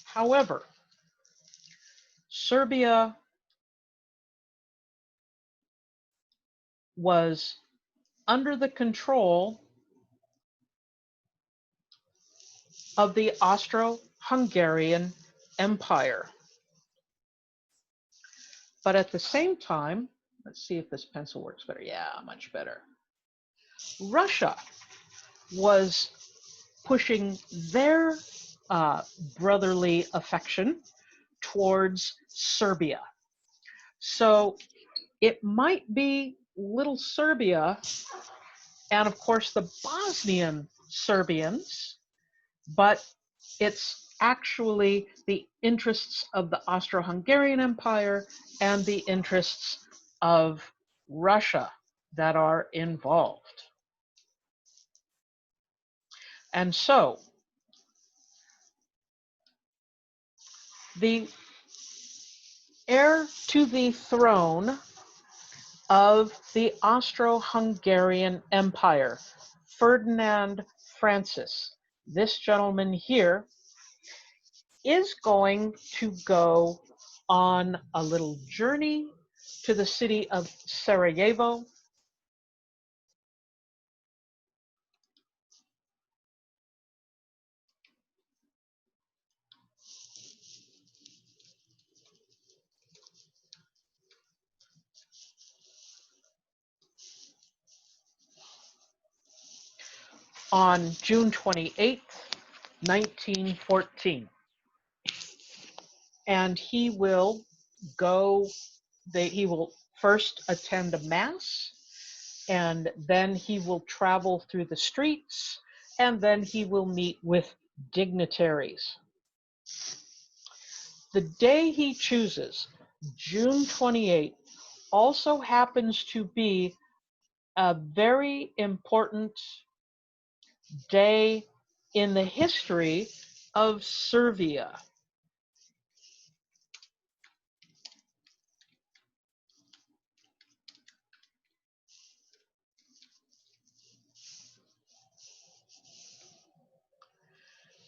However, Serbia was under the control of the Austro-Hungarian Empire. But at the same time, let's see if this pencil works better. Yeah, much better. Russia was pushing their brotherly affection towards Serbia. So it might be little Serbia and of course the Bosnian Serbians, but it's actually the interests of the Austro-Hungarian Empire and the interests of Russia that are involved. And so the heir to the throne of the Austro-Hungarian Empire, Ferdinand Francis, this gentleman here, is going to go on a little journey to the city of Sarajevo. On June 28th, 1914. And he will go, he will first attend a mass, and then he will travel through the streets, and then he will meet with dignitaries. The day he chooses, June 28th, also happens to be a very important day in the history of Serbia.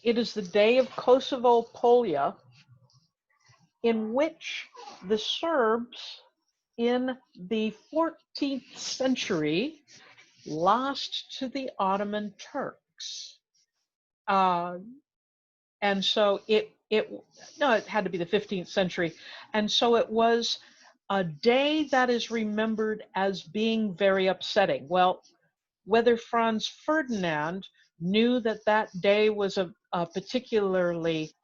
It is the day of Kosovo Polja, in which the Serbs in the 14th century lost to the Ottoman Turks. And so no, it had to be the 15th century. And so it was a day that is remembered as being very upsetting. Well, whether Franz Ferdinand knew that that day was a particularly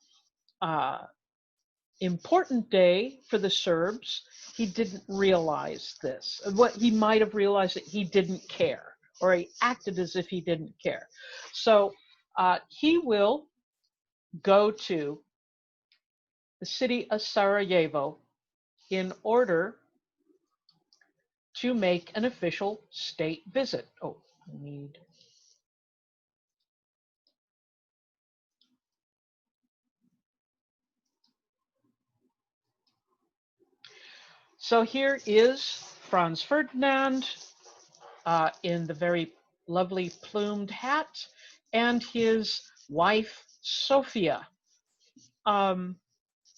important day for the Serbs, he didn't realize this. What he might have realized that he didn't care, or he acted as if he didn't care. So he will go to the city of Sarajevo in order to make an official state visit. Oh, I need. So here is Franz Ferdinand in the very lovely plumed hat, and his wife, Sophia.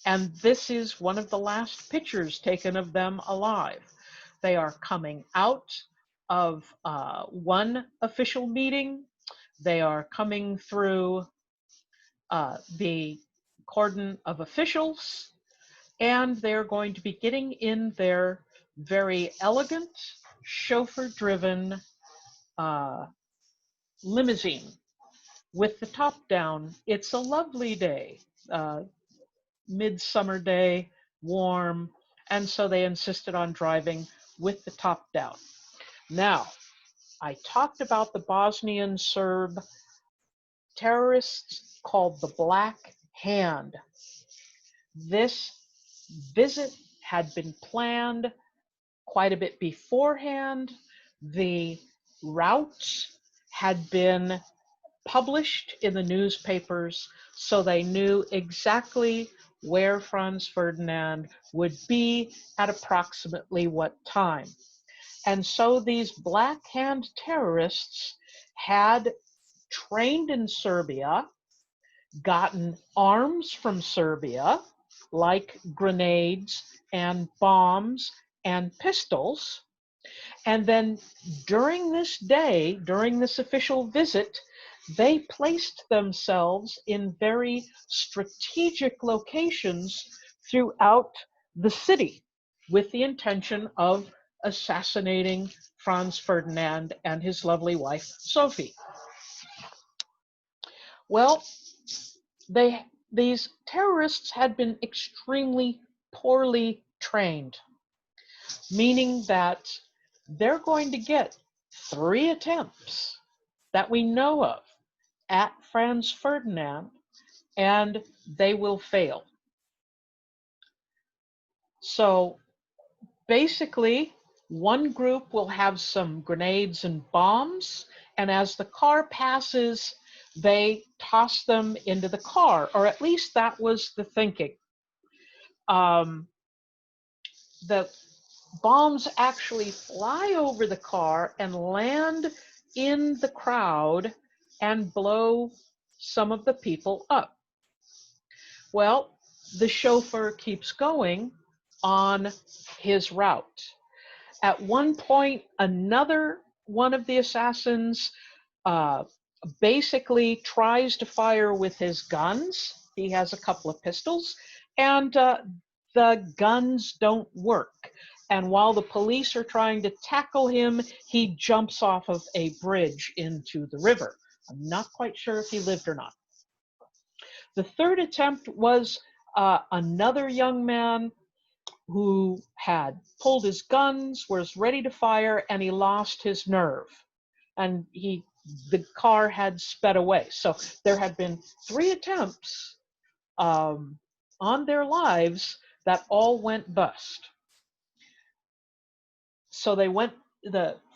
And this is one of the last pictures taken of them alive. They are coming out of one official meeting. They are coming through the cordon of officials, and they're going to be getting in their very elegant, chauffeur-driven limousine with the top down. It's a lovely day, midsummer day, warm, and so they insisted on driving with the top down. Now, I talked about the Bosnian Serb terrorists called the Black Hand. This visit had been planned quite a bit beforehand. The routes had been published in the newspapers, so they knew exactly where Franz Ferdinand would be at approximately what time. And so these Black Hand terrorists had trained in Serbia, gotten arms from Serbia, like grenades and bombs and pistols. And then during this day, during this official visit, they placed themselves in very strategic locations throughout the city with the intention of assassinating Franz Ferdinand and his lovely wife, Sophie. Well, these terrorists had been extremely poorly trained, meaning that they're going to get 3 attempts that we know of at Franz Ferdinand, and they will fail. So basically, one group will have some grenades and bombs, and as the car passes, they toss them into the car, or at least that was the thinking. The bombs actually fly over the car and land in the crowd and blow some of the people up. Well, the chauffeur keeps going on his route. At one point, another one of the assassins basically tries to fire with his guns. He has a couple of pistols, and the guns don't work. And while the police are trying to tackle him, he jumps off of a bridge into the river. I'm not quite sure if he lived or not. The third attempt was another young man who had pulled his guns, was ready to fire, and he lost his nerve. And the car had sped away. So there had been 3 attempts on their lives that all went bust. So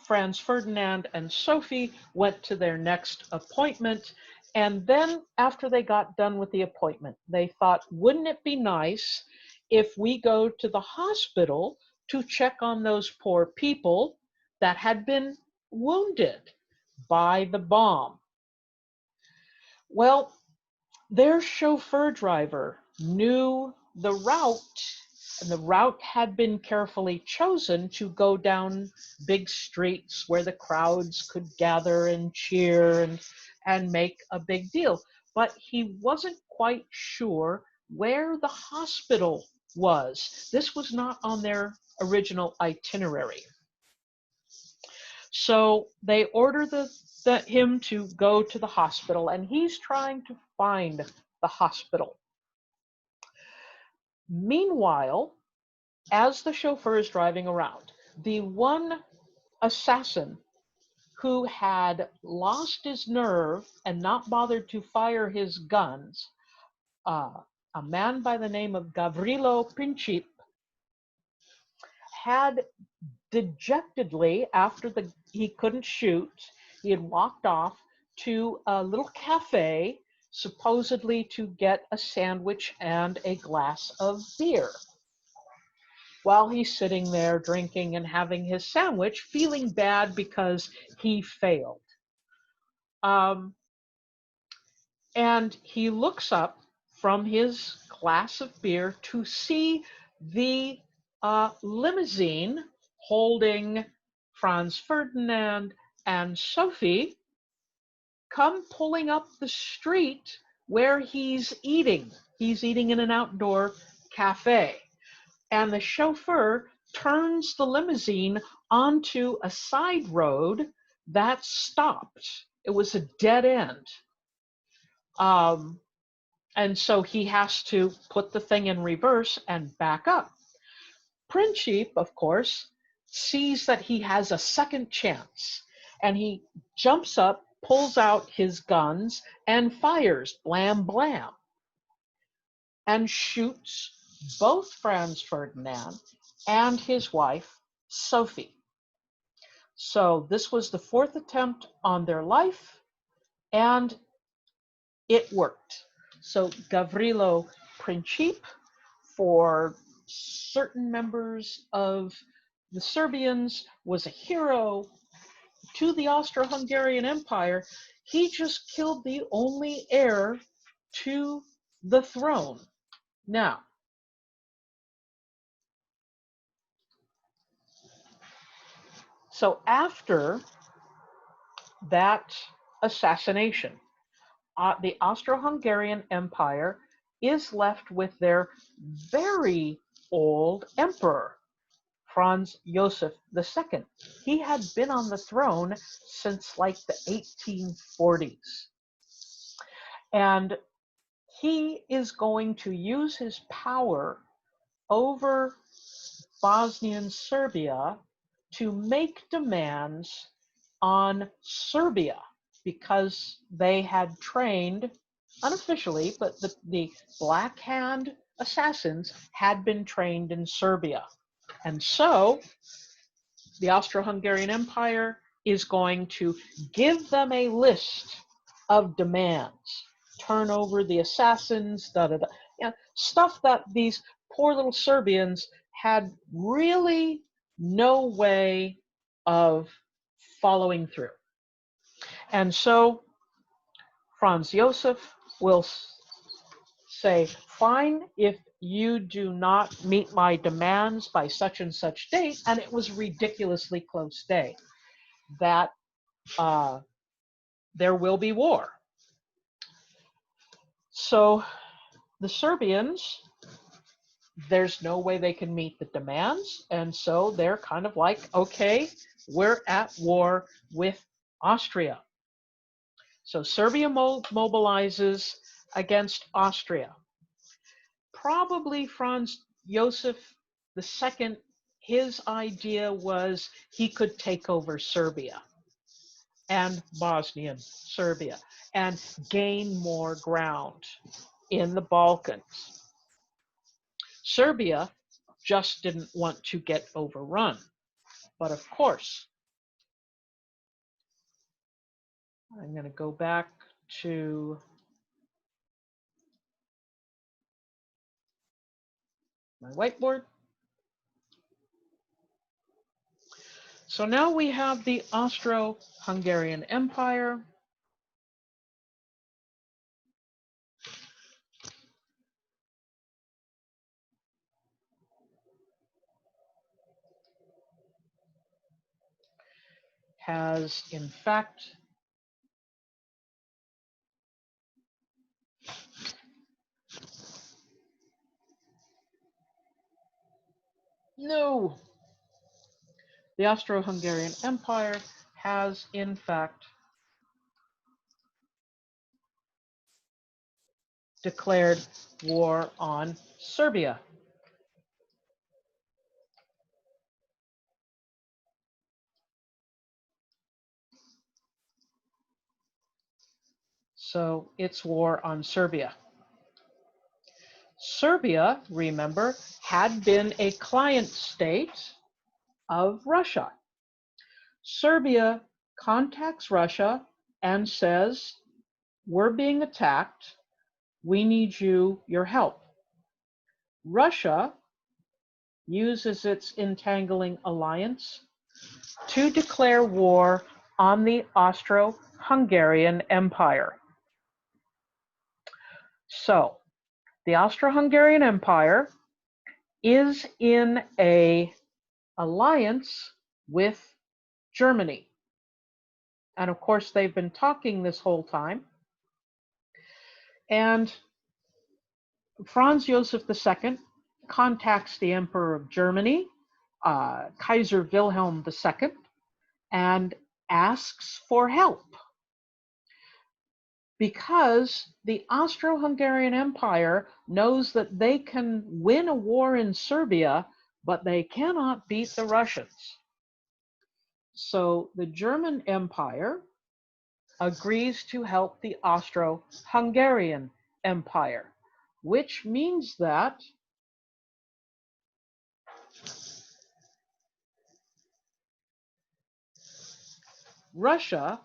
Franz Ferdinand and Sophie went to their next appointment. And then after they got done with the appointment, they thought, wouldn't it be nice if we go to the hospital to check on those poor people that had been wounded by the bomb? Well, Their chauffeur driver knew the route, and the route had been carefully chosen to go down big streets where the crowds could gather and cheer and make a big deal. But he wasn't quite sure where the hospital was. This was not on their original itinerary. So they order him to go to the hospital, and he's trying to find the hospital. Meanwhile, as the chauffeur is driving around, the one assassin who had lost his nerve and not bothered to fire his guns, a man by the name of Gavrilo Princip, had dejectedly, after he couldn't shoot, he had walked off to a little cafe, supposedly to get a sandwich and a glass of beer. While he's sitting there drinking and having his sandwich, feeling bad because he failed. And he looks up from his glass of beer to see the limousine holding Franz Ferdinand and Sophie come pulling up the street where he's eating. He's eating in an outdoor cafe. And the chauffeur turns the limousine onto a side road that stopped. It was a dead end. And so he has to put the thing in reverse and back up. Princip, of course, sees that he has a second chance, and he jumps up, pulls out his guns, and fires blam blam, and shoots both Franz Ferdinand and his wife, Sophie. So this was the fourth attempt on their life, and it worked. So Gavrilo Princip, for certain members of the Serbians, was a hero to the Austro-Hungarian Empire. He just killed the only heir to the throne. Now, so after that assassination, the Austro-Hungarian Empire is left with their very old emperor, Franz Joseph II. He had been on the throne since like the 1840s. And he is going to use his power over Bosnian Serbia to make demands on Serbia, because they had trained, unofficially, but the Black Hand assassins had been trained in Serbia. And so the Austro-Hungarian Empire is going to give them a list of demands. Turn over the assassins, stuff that these poor little Serbians had really no way of following through. And so Franz Josef will say, fine, if you do not meet my demands by such and such date, and it was a ridiculously close day, that there will be war. So the Serbians, there's no way they can meet the demands, and so they're kind of like, okay, we're at war with Austria. So Serbia mobilizes against Austria. Probably Franz Joseph II, his idea was he could take over Serbia and Bosnian Serbia and gain more ground in the Balkans. Serbia just didn't want to get overrun. But of course, I'm going to go back to my whiteboard. So now we have the Austro-Hungarian Empire. has in fact no, the Austro-Hungarian Empire has in fact declared war on Serbia. So it's war on Serbia. Serbia, remember, had been a client state of Russia. Serbia contacts Russia and says, we're being attacked. We need your help. Russia uses its entangling alliance to declare war on the Austro-Hungarian Empire. So, the Austro-Hungarian Empire is in an alliance with Germany. And of course, they've been talking this whole time. And Franz Joseph II contacts the Emperor of Germany, Kaiser Wilhelm II, and asks for help. Because the Austro-Hungarian Empire knows that they can win a war in Serbia, but they cannot beat the Russians. So the German Empire agrees to help the Austro-Hungarian Empire, which means that Russia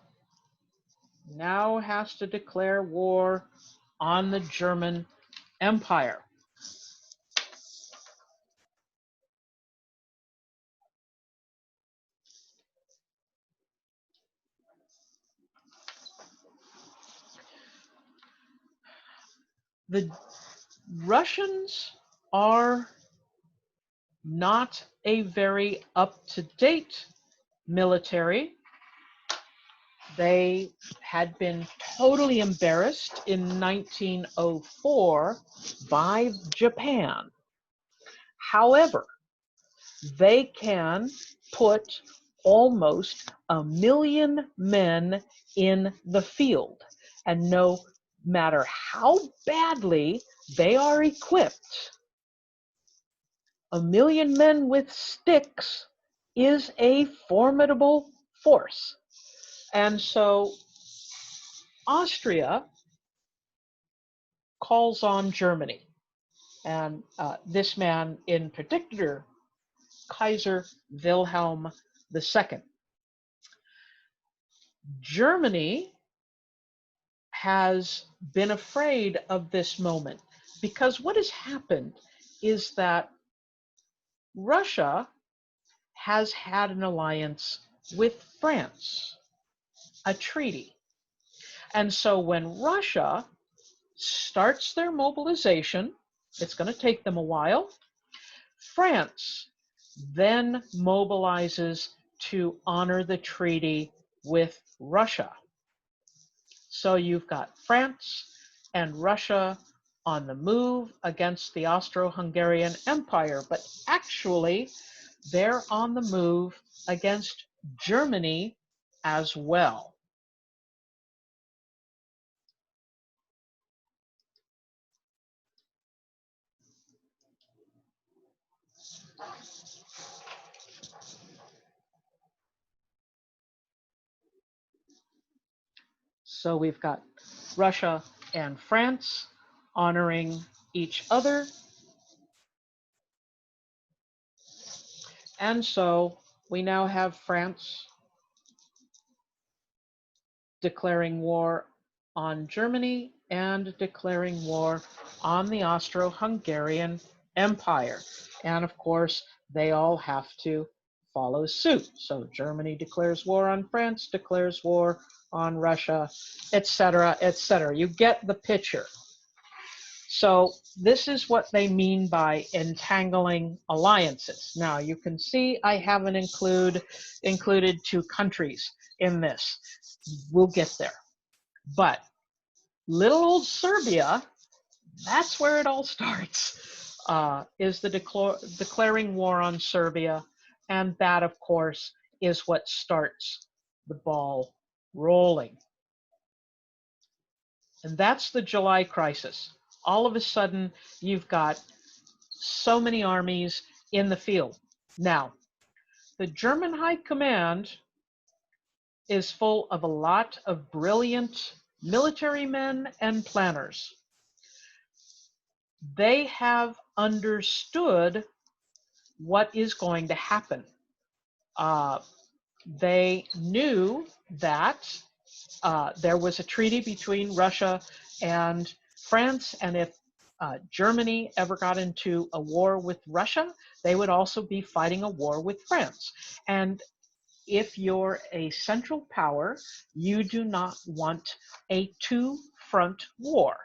now has to declare war on the German Empire. The Russians are not a very up-to-date military. They had been totally embarrassed in 1904 by Japan. However, they can put almost 1 million men in the field. And no matter how badly they are equipped, 1 million men with sticks is a formidable force. And so Austria calls on Germany. And this man in particular, Kaiser Wilhelm II. Germany has been afraid of this moment because what has happened is that Russia has had an alliance with France, a treaty. And so when Russia starts their mobilization, it's going to take them a while, France then mobilizes to honor the treaty with Russia. So you've got France and Russia on the move against the Austro-Hungarian Empire, but actually they're on the move against Germany as well. So we've got Russia and France honoring each other. And so we now have France declaring war on Germany and declaring war on the Austro-Hungarian Empire. And of course, they all have to follow suit. So Germany declares war on France, declares war on Russia, etc., etc. You get the picture. So this is what they mean by entangling alliances. Now you can see I haven't included 2 countries in this. We'll get there. But little old Serbia, that's where it all starts, is the declaring war on Serbia. And that, of course, is what starts the ball rolling. And that's the July crisis. All of a sudden, you've got so many armies in the field. Now, the German High Command is full of a lot of brilliant military men and planners. They have understood what is going to happen. They knew that there was a treaty between Russia and France, and if Germany ever got into a war with Russia, they would also be fighting a war with France. And if you're a central power, you do not want a 2-front war,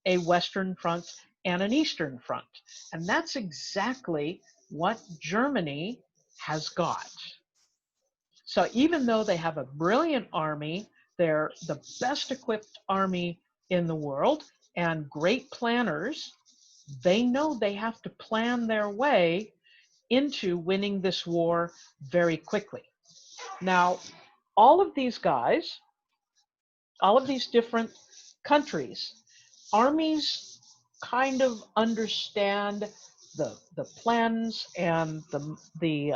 a Western front and an Eastern front. And that's exactly what Germany has got. So even though they have a brilliant army, they're the best equipped army in the world and great planners, they know they have to plan their way into winning this war very quickly. Now, all of these guys, all of these different countries, armies kind of understand the plans and the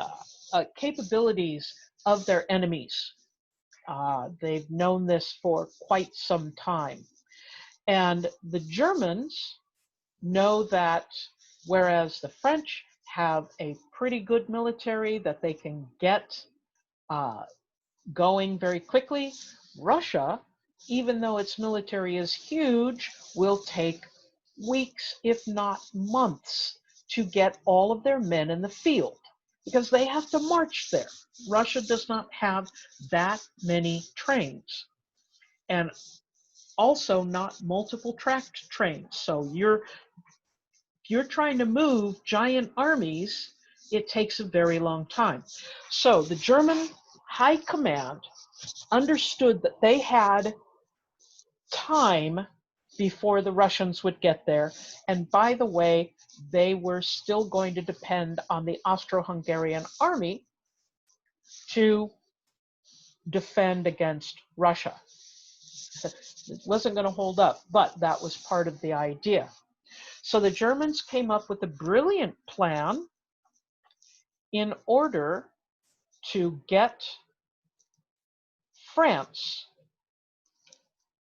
capabilities of their enemies. They've known this for quite some time. And the Germans know that whereas the French have a pretty good military that they can get going very quickly, Russia, even though its military is huge, will take weeks, if not months, to get all of their men in the field because they have to march there. Russia does not have that many trains, and also not multiple tracked trains. So if you're trying to move giant armies, it takes a very long time. So the German High Command understood that they had time before the Russians would get there. And by the way, they were still going to depend on the Austro-Hungarian army to defend against Russia. It wasn't going to hold up, but that was part of the idea. So the Germans came up with a brilliant plan in order to get France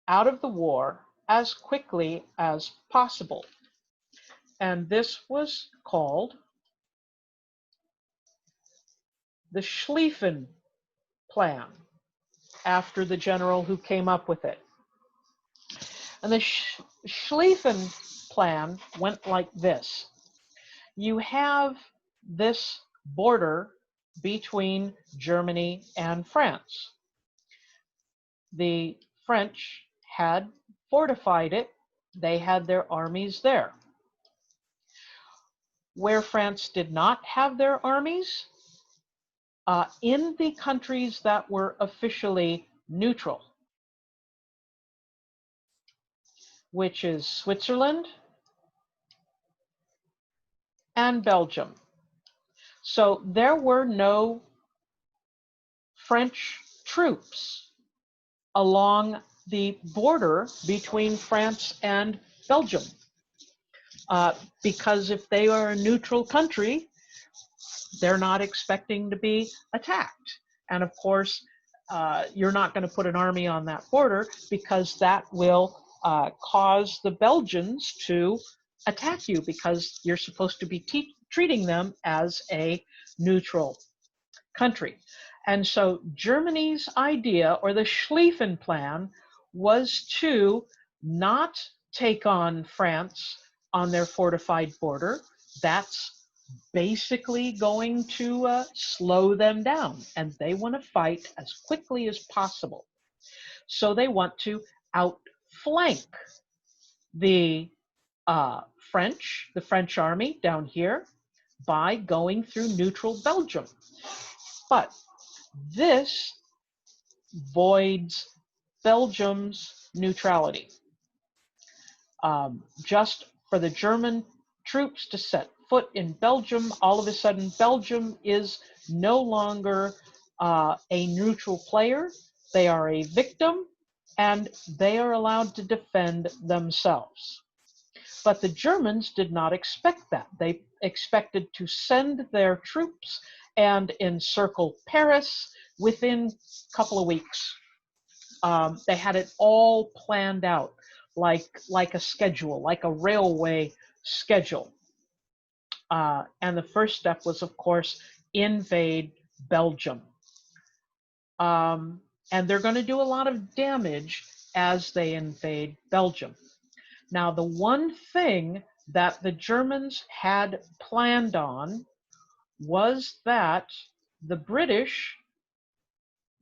out of the war as quickly as possible. And this was called the Schlieffen Plan, after the general who came up with it. And the Schlieffen Plan went like this. You have this border between Germany and France. The French had fortified it. They had their armies there. Where France did not have their armies, in the countries that were officially neutral, which is Switzerland and Belgium. So there were no French troops along the border between France and Belgium, because if they are a neutral country, they're not expecting to be attacked. And of course, you're not going to put an army on that border because that will cause the Belgians to attack you because you're supposed to be treating them as a neutral country. And so Germany's idea, or the Schlieffen Plan, was to not take on France on their fortified border. That's basically going to slow them down, and they want to fight as quickly as possible. So they want to outflank the the French army down here, by going through neutral Belgium. But this voids Belgium's neutrality. Just for the German troops to set foot in Belgium, all of a sudden Belgium is no longer a neutral player. They are a victim, and they are allowed to defend themselves. But the Germans did not expect that. They expected to send their troops and encircle Paris within a couple of weeks. They had it all planned out, like a schedule, like a railway schedule. And the first step was, of course, invade Belgium. And they're going to do a lot of damage as they invade Belgium. Now, the one thing that the Germans had planned on was that the British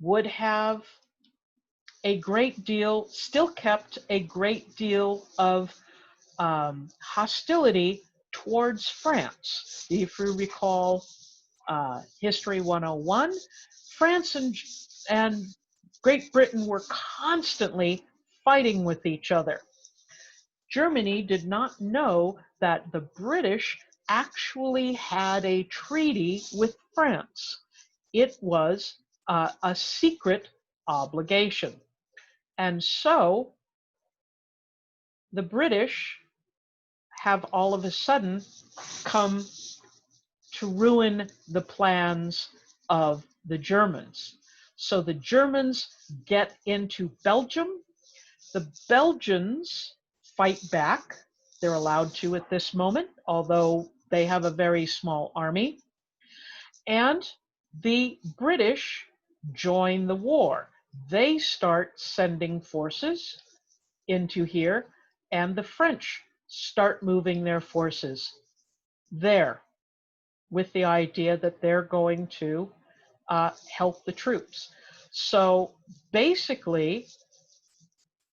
would have a great deal, still kept a great deal of hostility towards France. If you recall History 101, France and Great Britain were constantly fighting with each other. Germany did not know that the British actually had a treaty with France. It was a secret obligation. And so the British have all of a sudden come to ruin the plans of the Germans. So the Germans get into Belgium. The Belgians fight back. They're allowed to at this moment, although they have a very small army. And the British join the war. They start sending forces into here, and the French start moving their forces there with the idea that they're going to help the troops. So basically,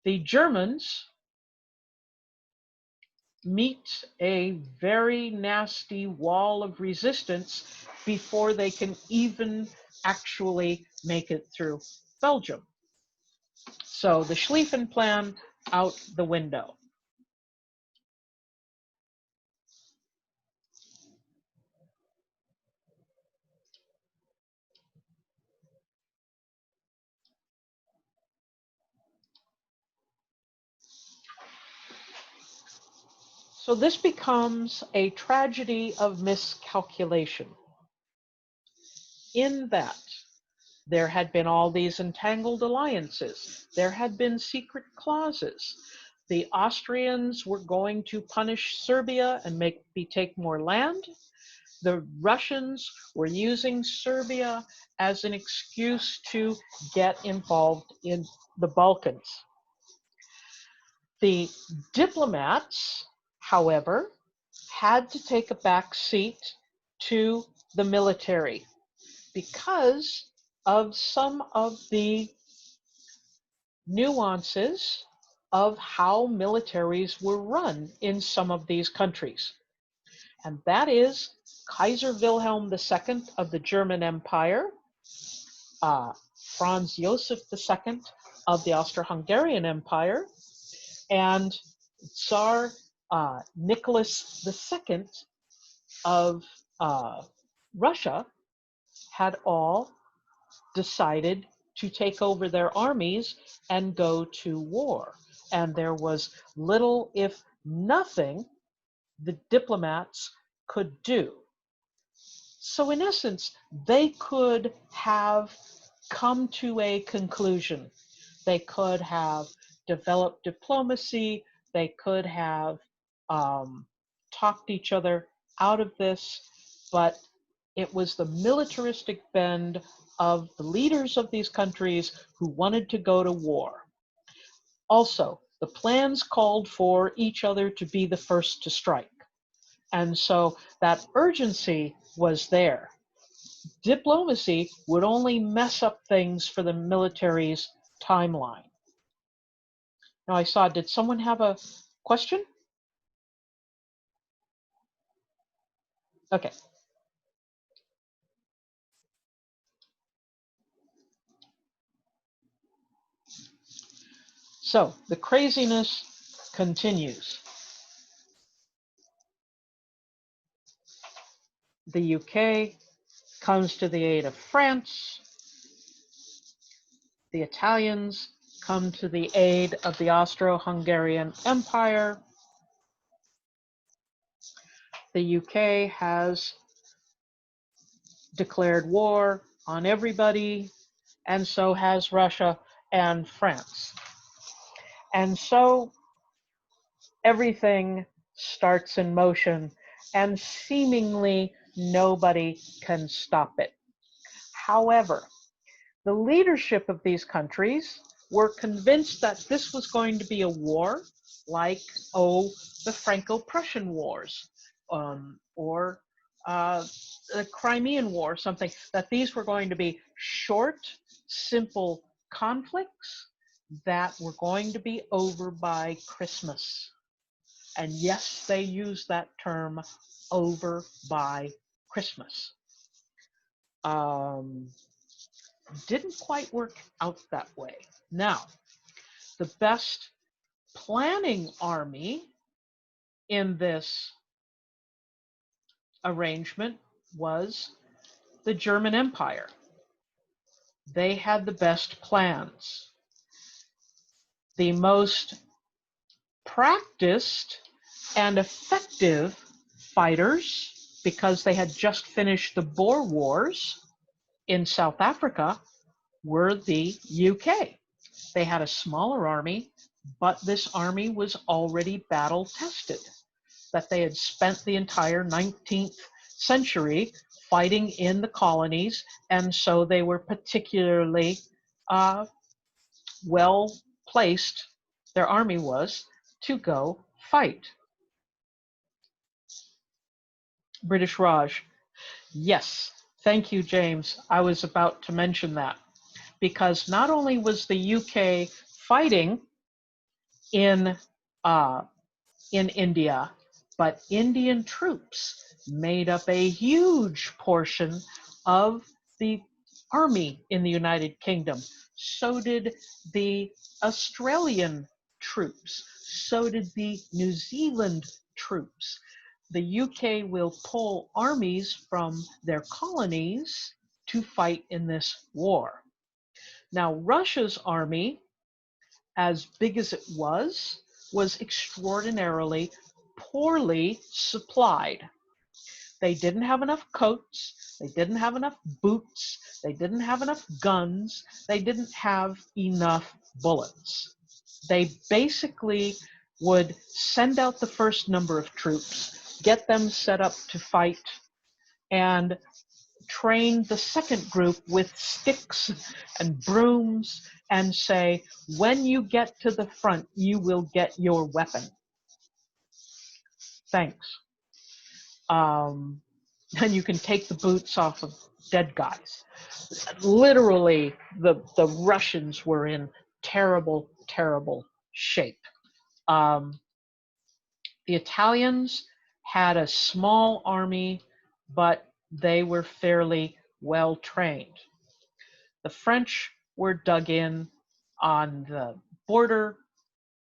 the Germans meet a very nasty wall of resistance before they can even actually make it through Belgium. So the Schlieffen Plan out the window. So this becomes a tragedy of miscalculation, in that there had been all these entangled alliances. There had been secret clauses. The Austrians were going to punish Serbia and take more land. The Russians were using Serbia as an excuse to get involved in the Balkans. The diplomats, however, had to take a back seat to the military because of some of the nuances of how militaries were run in some of these countries. And that is Kaiser Wilhelm II of the German Empire, Franz Joseph II of the Austro-Hungarian Empire, and Tsar Nicholas II of Russia had all decided to take over their armies and go to war. And there was little, if nothing, the diplomats could do. So in essence, they could have come to a conclusion. They could have developed diplomacy. They could have talked each other out of this, but it was the militaristic bend of the leaders of these countries who wanted to go to war. Also, the plans called for each other to be the first to strike. And so that urgency was there. Diplomacy would only mess up things for the military's timeline. Now I saw, did someone have a question? Okay. So the craziness continues. The UK comes to the aid of France. The Italians come to the aid of the Austro-Hungarian Empire. The UK has declared war on everybody, and so has Russia and France. And so everything starts in motion, and seemingly nobody can stop it. However, the leadership of these countries were convinced that this was going to be a war like, the Franco-Prussian Wars, or the Crimean War, something, that these were going to be short, simple conflicts that were going to be over by Christmas. And yes, they use that term, over by Christmas. Didn't quite work out that way. Now, the best planning army in this arrangement was the German Empire. They had the best plans. The most practiced and effective fighters, because they had just finished the Boer Wars in South Africa, were the UK. They had a smaller army, but this army was already battle tested, that they had spent the entire 19th century fighting in the colonies, and so they were particularly well placed, their army was, to go fight. British Raj. Yes, thank you, James. I was about to mention that, because not only was the UK fighting in India, but Indian troops made up a huge portion of the army in the United Kingdom. So did the Australian troops. So did the New Zealand troops. The UK will pull armies from their colonies to fight in this war. Now, Russia's army, as big as it was extraordinarily poorly supplied. They didn't have enough coats, they didn't have enough boots, they didn't have enough guns, they didn't have enough bullets. They basically would send out the first number of troops, get them set up to fight, and train the second group with sticks and brooms and say, when you get to the front, you will get your weapon. Thanks. And you can take the boots off of dead guys. Literally, the Russians were in terrible, terrible shape. The Italians had a small army, but they were fairly well trained. The French were dug in on the border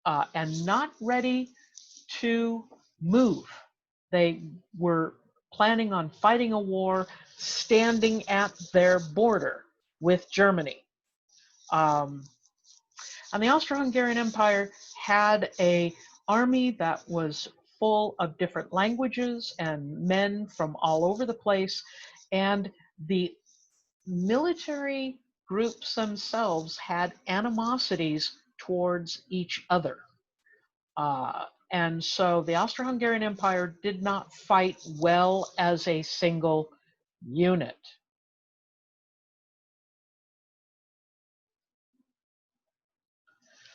and not ready to move. They were planning on fighting a war standing at their border with Germany. And the Austro-Hungarian Empire had an army that was full of different languages and men from all over the place, and the military groups themselves had animosities towards each other. And so the Austro-Hungarian Empire did not fight well as a single unit.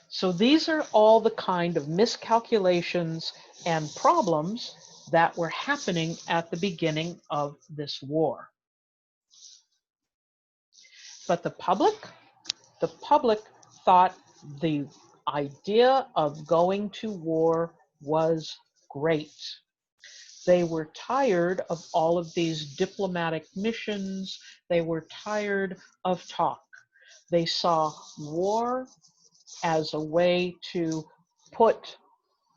So these are all the kind of miscalculations and problems that were happening at the beginning of this war. But the public thought the idea of going to war was great. They were tired of all of these diplomatic missions. They were tired of talk. They saw war as a way to put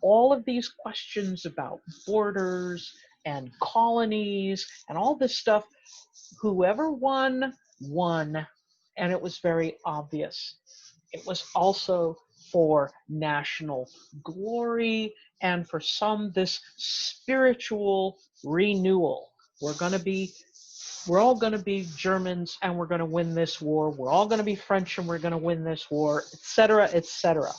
all of these questions about borders and colonies and all this stuff. Whoever won, won. And it was very obvious. It was also for national glory and for some this spiritual renewal. We're all going to be Germans and we're going to win this war. We're all going to be French and we're going to win this war, etc., etc.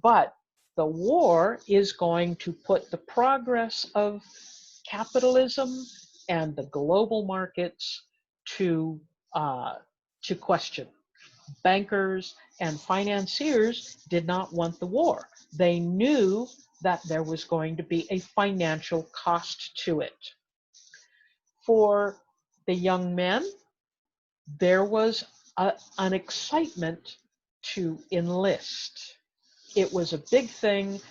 But the war is going to put the progress of capitalism and the global markets to question. Bankers and financiers did not want the war. They knew that there was going to be a financial cost to it. For the young men, there was an excitement to enlist. It was a big thing.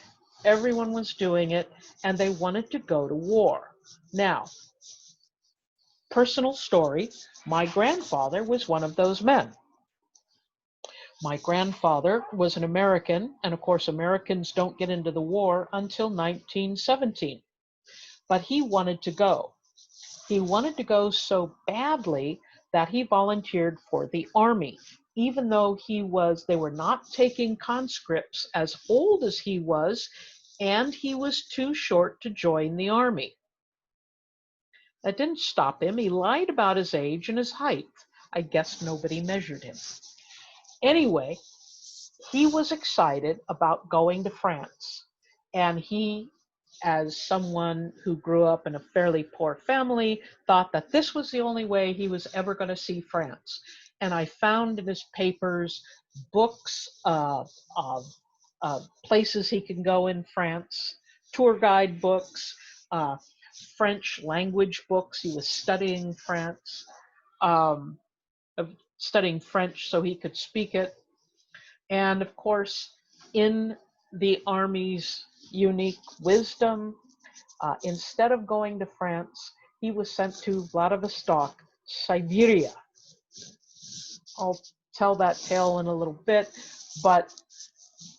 Everyone was doing it, and they wanted to go to war. Now, personal story, my grandfather was one of those men. My grandfather was an American, and of course, Americans don't get into the war until 1917. But he wanted to go. He wanted to go so badly that he volunteered for the army, even though they were not taking conscripts as old as he was, and he was too short to join the army. That didn't stop him. He lied about his age and his height. I guess nobody measured him. Anyway, he was excited about going to France, and he, as someone who grew up in a fairly poor family, thought that this was the only way he was ever going to see France. And I found in his papers books of places he can go in France, tour guide books, French language books. He was studying France, studying French so he could speak it. And of course, in the Army's unique wisdom, instead of going to France, he was sent to Vladivostok, Siberia. I'll tell that tale in a little bit, but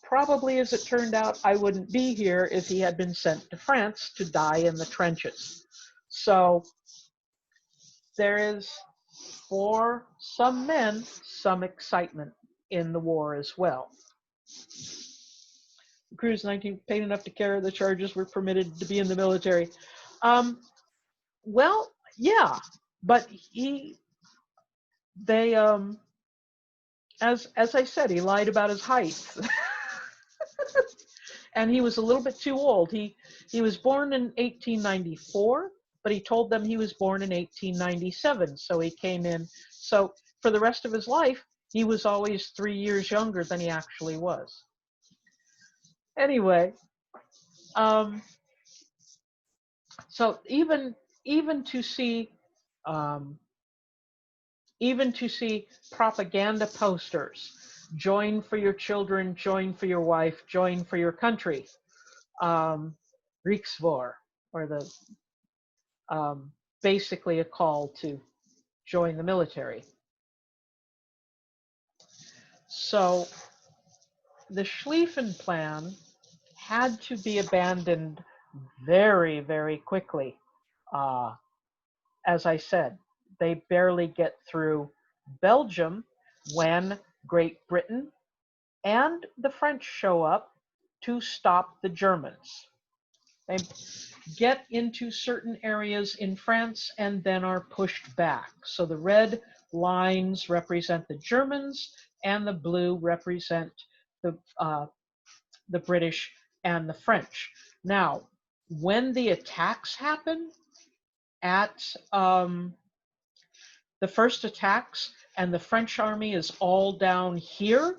probably as it turned out, I wouldn't be here if he had been sent to France to die in the trenches. So there is, for some men, some excitement in the war as well. The crews 19 paid enough to carry the charges, were permitted to be in the military. Well, yeah, but as I said, he lied about his height. And he was a little bit too old. He was born in 1894, but he told them he was born in 1897, so he came in. So for the rest of his life, he was always 3 years younger than he actually was. Anyway, so even to see propaganda posters, join for your children, join for your wife, join for your country, Riksvår, or the basically a call to join the military. So the Schlieffen Plan had to be abandoned very, very quickly. As I said, they barely get through Belgium when Great Britain and the French show up to stop the Germans. They get into certain areas in France and then are pushed back. So the red lines represent the Germans and the blue represent the British and the French. Now, when the attacks happen at the first attacks, and the French army is all down here,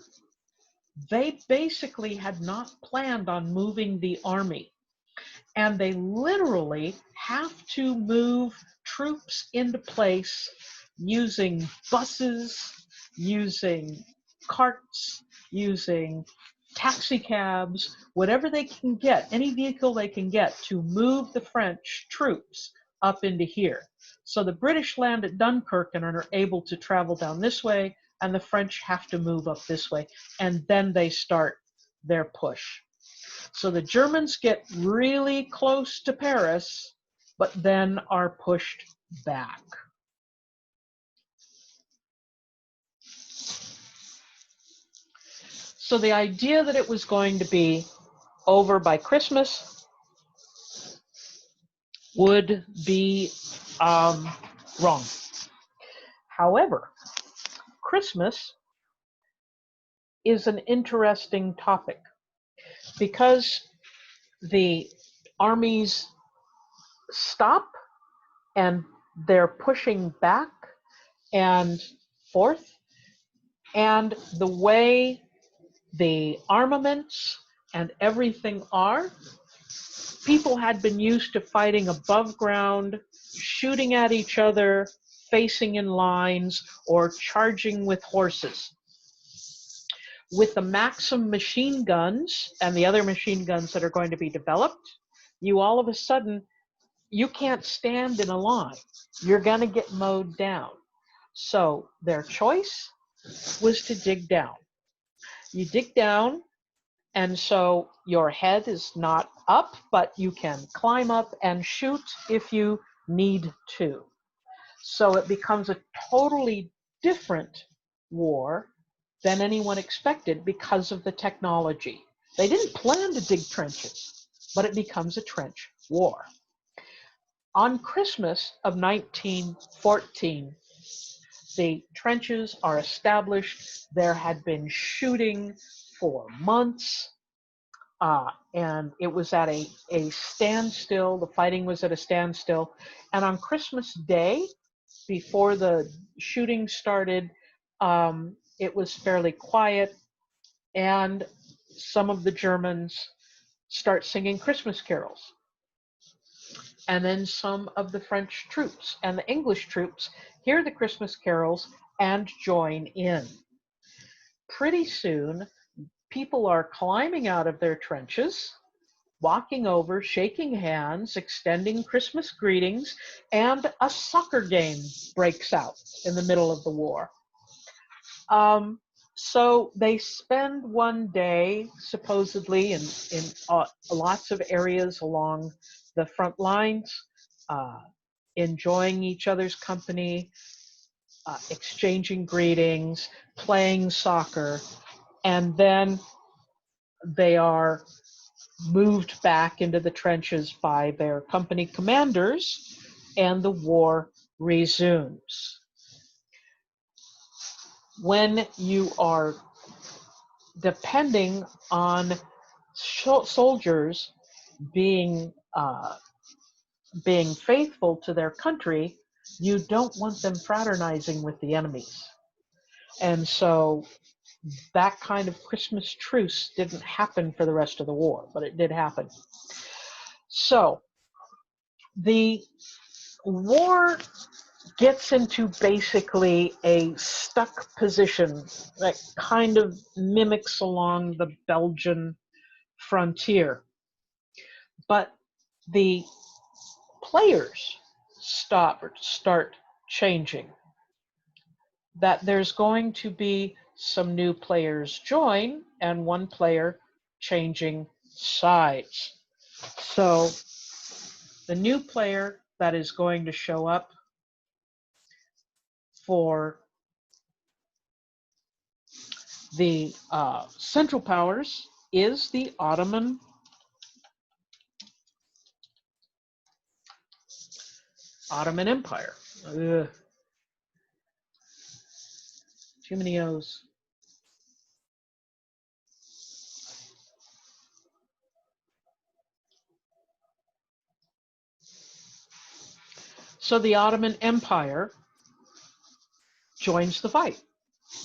they basically had not planned on moving the army. And they literally have to move troops into place using buses, using carts, using taxi cabs, whatever they can get, any vehicle they can get to move the French troops up into here. So the British land at Dunkirk and are able to travel down this way, and the French have to move up this way, and then they start their push. So the Germans get really close to Paris, but then are pushed back. So the idea that it was going to be over by Christmas would be wrong. However, Christmas is an interesting topic because the armies stop and they're pushing back and forth, and the way the armaments and everything are, people had been used to fighting above ground, shooting at each other, facing in lines, or charging with horses. With the Maxim machine guns and the other machine guns that are going to be developed, you all of a sudden, you can't stand in a line. You're going to get mowed down. So their choice was to dig down. You dig down, and so your head is not up, but you can climb up and shoot if you need to. So it becomes a totally different war than anyone expected because of the technology. They didn't plan to dig trenches, but it becomes a trench war. On Christmas of 1914, the trenches are established. There had been shooting for months, and it was at a standstill. The fighting was at a standstill. And on Christmas Day, before the shooting started, it was fairly quiet, and some of the Germans start singing Christmas carols. And then some of the French troops and the English troops hear the Christmas carols and join in. Pretty soon, people are climbing out of their trenches, walking over, shaking hands, extending Christmas greetings, and a soccer game breaks out in the middle of the war. So they spend one day, supposedly, in lots of areas along the front lines, enjoying each other's company, exchanging greetings, playing soccer, and then they are moved back into the trenches by their company commanders, and the war resumes. When you are depending on soldiers being faithful to their country, you don't want them fraternizing with the enemies. And so that kind of Christmas truce didn't happen for the rest of the war, but it did happen. So the war gets into basically a stuck position that kind of mimics along the Belgian frontier. But the players start changing. That there's going to be some new players join and one player changing sides. So the new player that is going to show up for the Central Powers is the Ottoman Empire. Ugh. Too many O's. So the Ottoman Empire joins the fight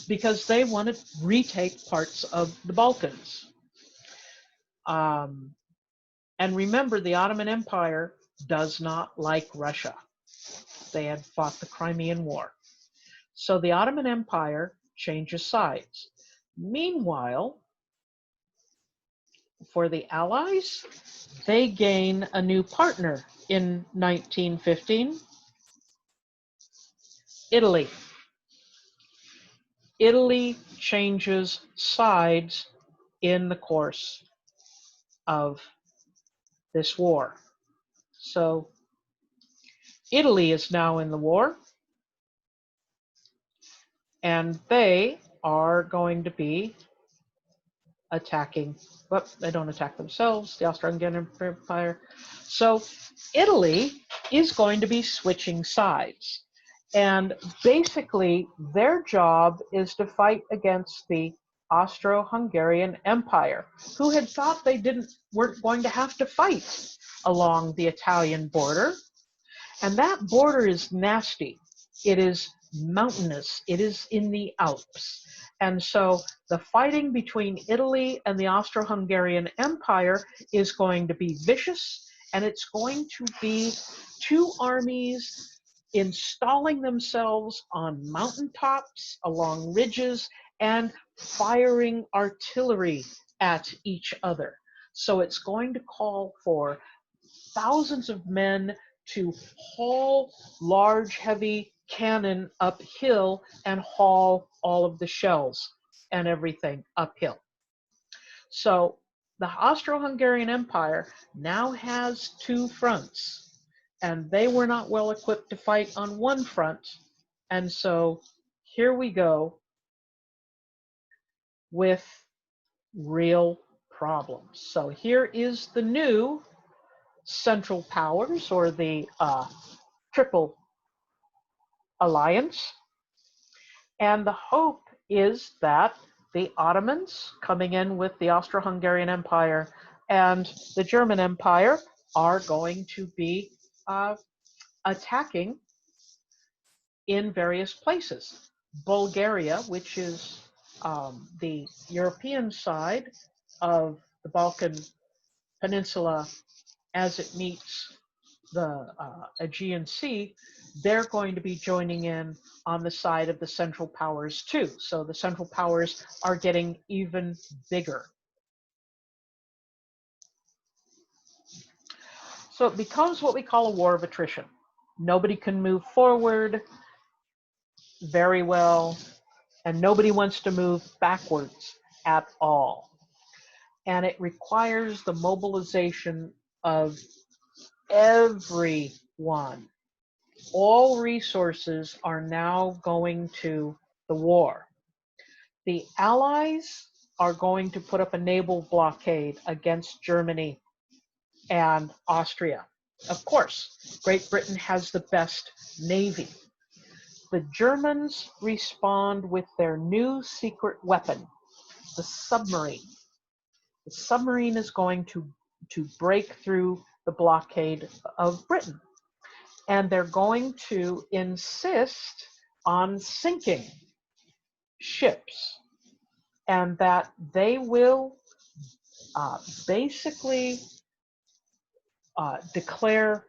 because they want to retake parts of the Balkans. And remember, the Ottoman Empire does not like Russia. They had fought the Crimean War. So the Ottoman Empire changes sides. Meanwhile, for the Allies, they gain a new partner in 1915, Italy. Italy changes sides in the course of this war. So Italy is now in the war, and they are going to be attacking, but they don't attack themselves, the Austro-Hungarian Empire. So Italy is going to be switching sides. And basically, their job is to fight against the Austro-Hungarian Empire, who had thought they weren't going to have to fight along the Italian border. And that border is nasty. It is mountainous. It is in the Alps. And so the fighting between Italy and the Austro-Hungarian Empire is going to be vicious, and it's going to be two armies installing themselves on mountaintops, along ridges, and firing artillery at each other. So it's going to call for thousands of men to haul large, heavy cannon uphill and haul all of the shells and everything uphill. So the Austro-Hungarian Empire now has two fronts, and they were not well equipped to fight on one front. And so here we go with real problems. So here is the new Central Powers, or the Triple Alliance. And the hope is that the Ottomans, coming in with the Austro-Hungarian Empire and the German Empire, are going to be attacking in various places. Bulgaria, which is the European side of the Balkan Peninsula as it meets the Aegean Sea, they're going to be joining in on the side of the Central Powers too. So the Central Powers are getting even bigger. So it becomes what we call a war of attrition. Nobody can move forward very well, and nobody wants to move backwards at all. And it requires the mobilization of everyone. All resources are now going to the war. The Allies are going to put up a naval blockade against Germany and Austria. Of course, Great Britain has the best navy. The Germans respond with their new secret weapon, the submarine. The submarine is going to break through the blockade of Britain. And they're going to insist on sinking ships, and that they will basically declare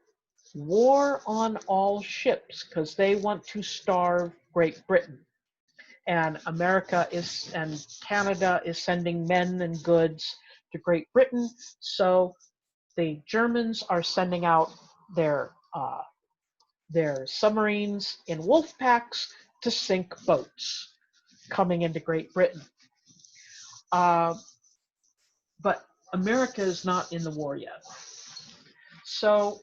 war on all ships, because they want to starve Great Britain. And America and Canada is sending men and goods to Great Britain, so the Germans are sending out their submarines in wolf packs to sink boats coming into Great Britain. But America is not in the war yet. So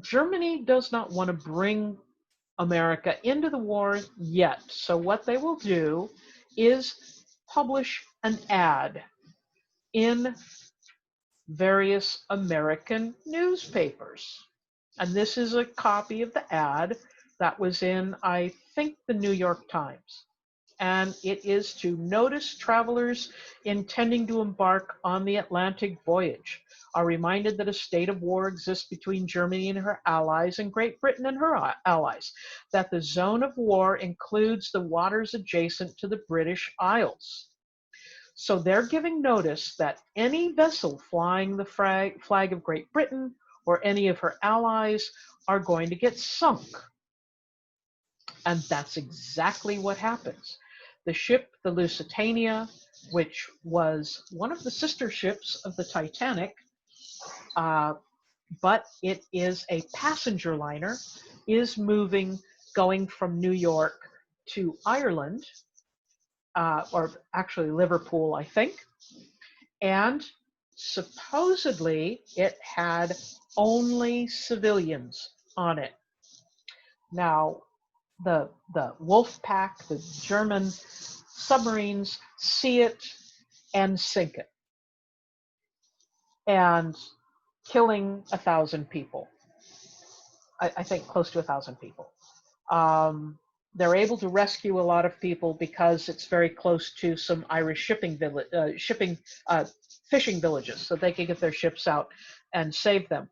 Germany does not want to bring America into the war yet. So what they will do is publish an ad in various American newspapers. And this is a copy of the ad that was in, I think, the New York Times. And it is to notice travelers intending to embark on the Atlantic voyage are reminded that a state of war exists between Germany and her allies and Great Britain and her allies, that the zone of war includes the waters adjacent to the British Isles. So they're giving notice that any vessel flying the flag of Great Britain or any of her allies are going to get sunk. And that's exactly what happens. The ship, the Lusitania, which was one of the sister ships of the Titanic, but it is a passenger liner, is moving, going from New York to Ireland, or actually Liverpool, I think. And supposedly it had only civilians on it. Now, the wolf pack, the German submarines, see it and sink it, and killing 1,000 people. I think close to 1,000 people. They're able to rescue a lot of people because it's very close to some Irish fishing villages, so they can get their ships out and save them.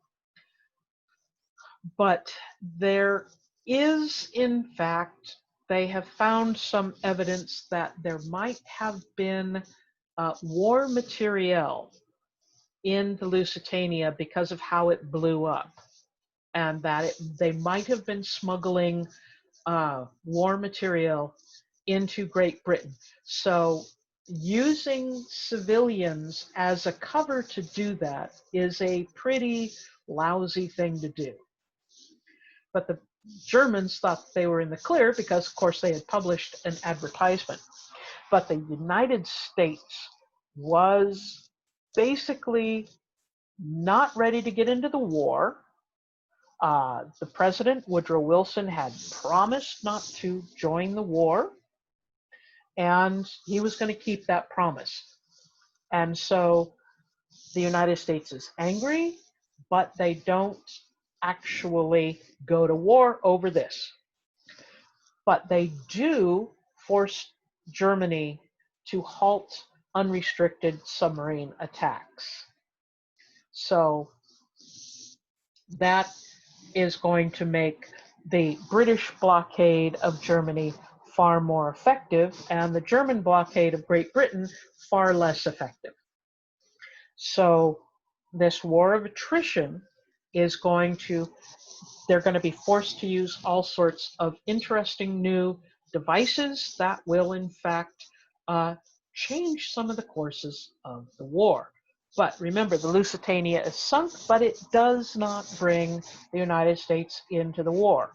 But there is, in fact, they have found some evidence that there might have been war materiel in the Lusitania because of how it blew up, and that they might have been smuggling war material into Great Britain. So using civilians as a cover to do that is a pretty lousy thing to do. But the Germans thought they were in the clear because, of course, they had published an advertisement. But the United States was basically not ready to get into the war. The president, Woodrow Wilson, had promised not to join the war, and he was going to keep that promise. And so the United States is angry, but they don't actually go to war over this. But they do force Germany to halt unrestricted submarine attacks. So that is going to make the British blockade of Germany far more effective, and the German blockade of Great Britain far less effective. So this war of attrition is they're going to be forced to use all sorts of interesting new devices that will, in fact, change some of the courses of the war. But remember, the Lusitania is sunk, but it does not bring the United States into the war.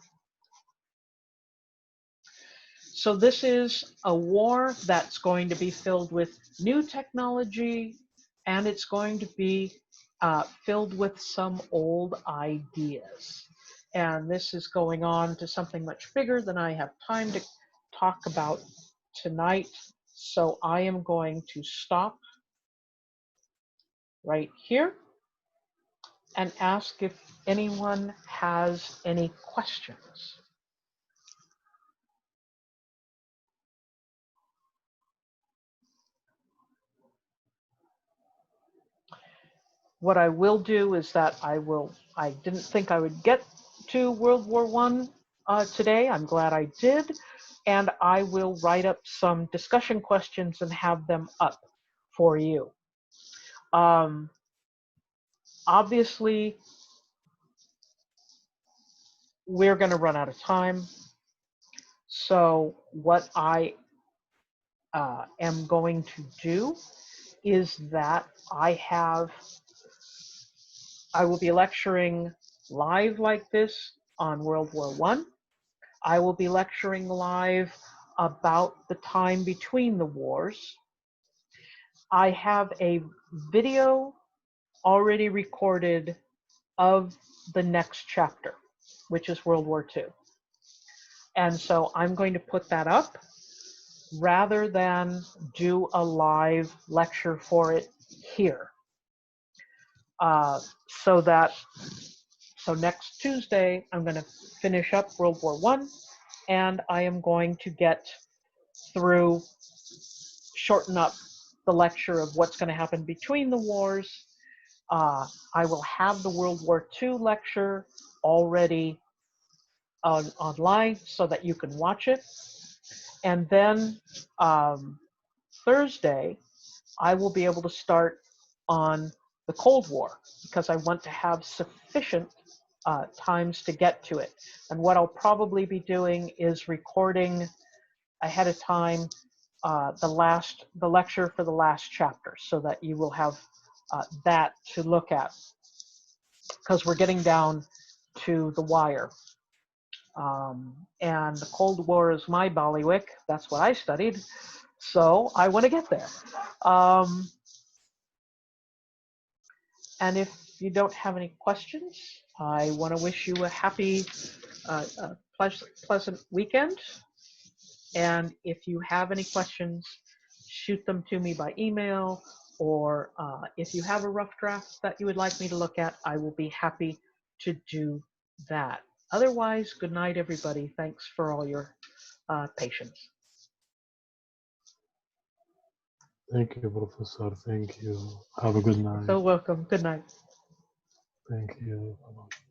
So this is a war that's going to be filled with new technology, and it's going to be filled with some old ideas. And this is going on to something much bigger than I have time to talk about tonight. So I am going to stop right here and ask if anyone has any questions. What I will do is that I didn't think I would get to World War I today. I'm glad I did. And I will write up some discussion questions and have them up for you. Obviously, we're going to run out of time. So what I am going to do is that I will be lecturing live like this on World War I. I will be lecturing live about the time between the wars. I have a video already recorded of the next chapter, which is World War II. And so I'm going to put that up rather than do a live lecture for it here. So next Tuesday, I'm going to finish up World War I, and I am going to shorten up the lecture of what's going to happen between the wars. I will have the World War II lecture already online so that you can watch it. And then Thursday, I will be able to start on the Cold War because I want to have sufficient times to get to it. And what I'll probably be doing is recording ahead of time the lecture for the last chapter, so that you will have that to look at, because we're getting down to the wire. And the Cold War is my ballywick. That's what I studied. So I want to get there. And if you don't have any questions, I want to wish you a happy, pleasant weekend. And if you have any questions, shoot them to me by email, or if you have a rough draft that you would like me to look at, I will be happy to do that. Otherwise, good night, everybody. Thanks for all your patience. Thank you, Professor. Thank you. Have a good night. So welcome. Good night. Thank you. Bye-bye.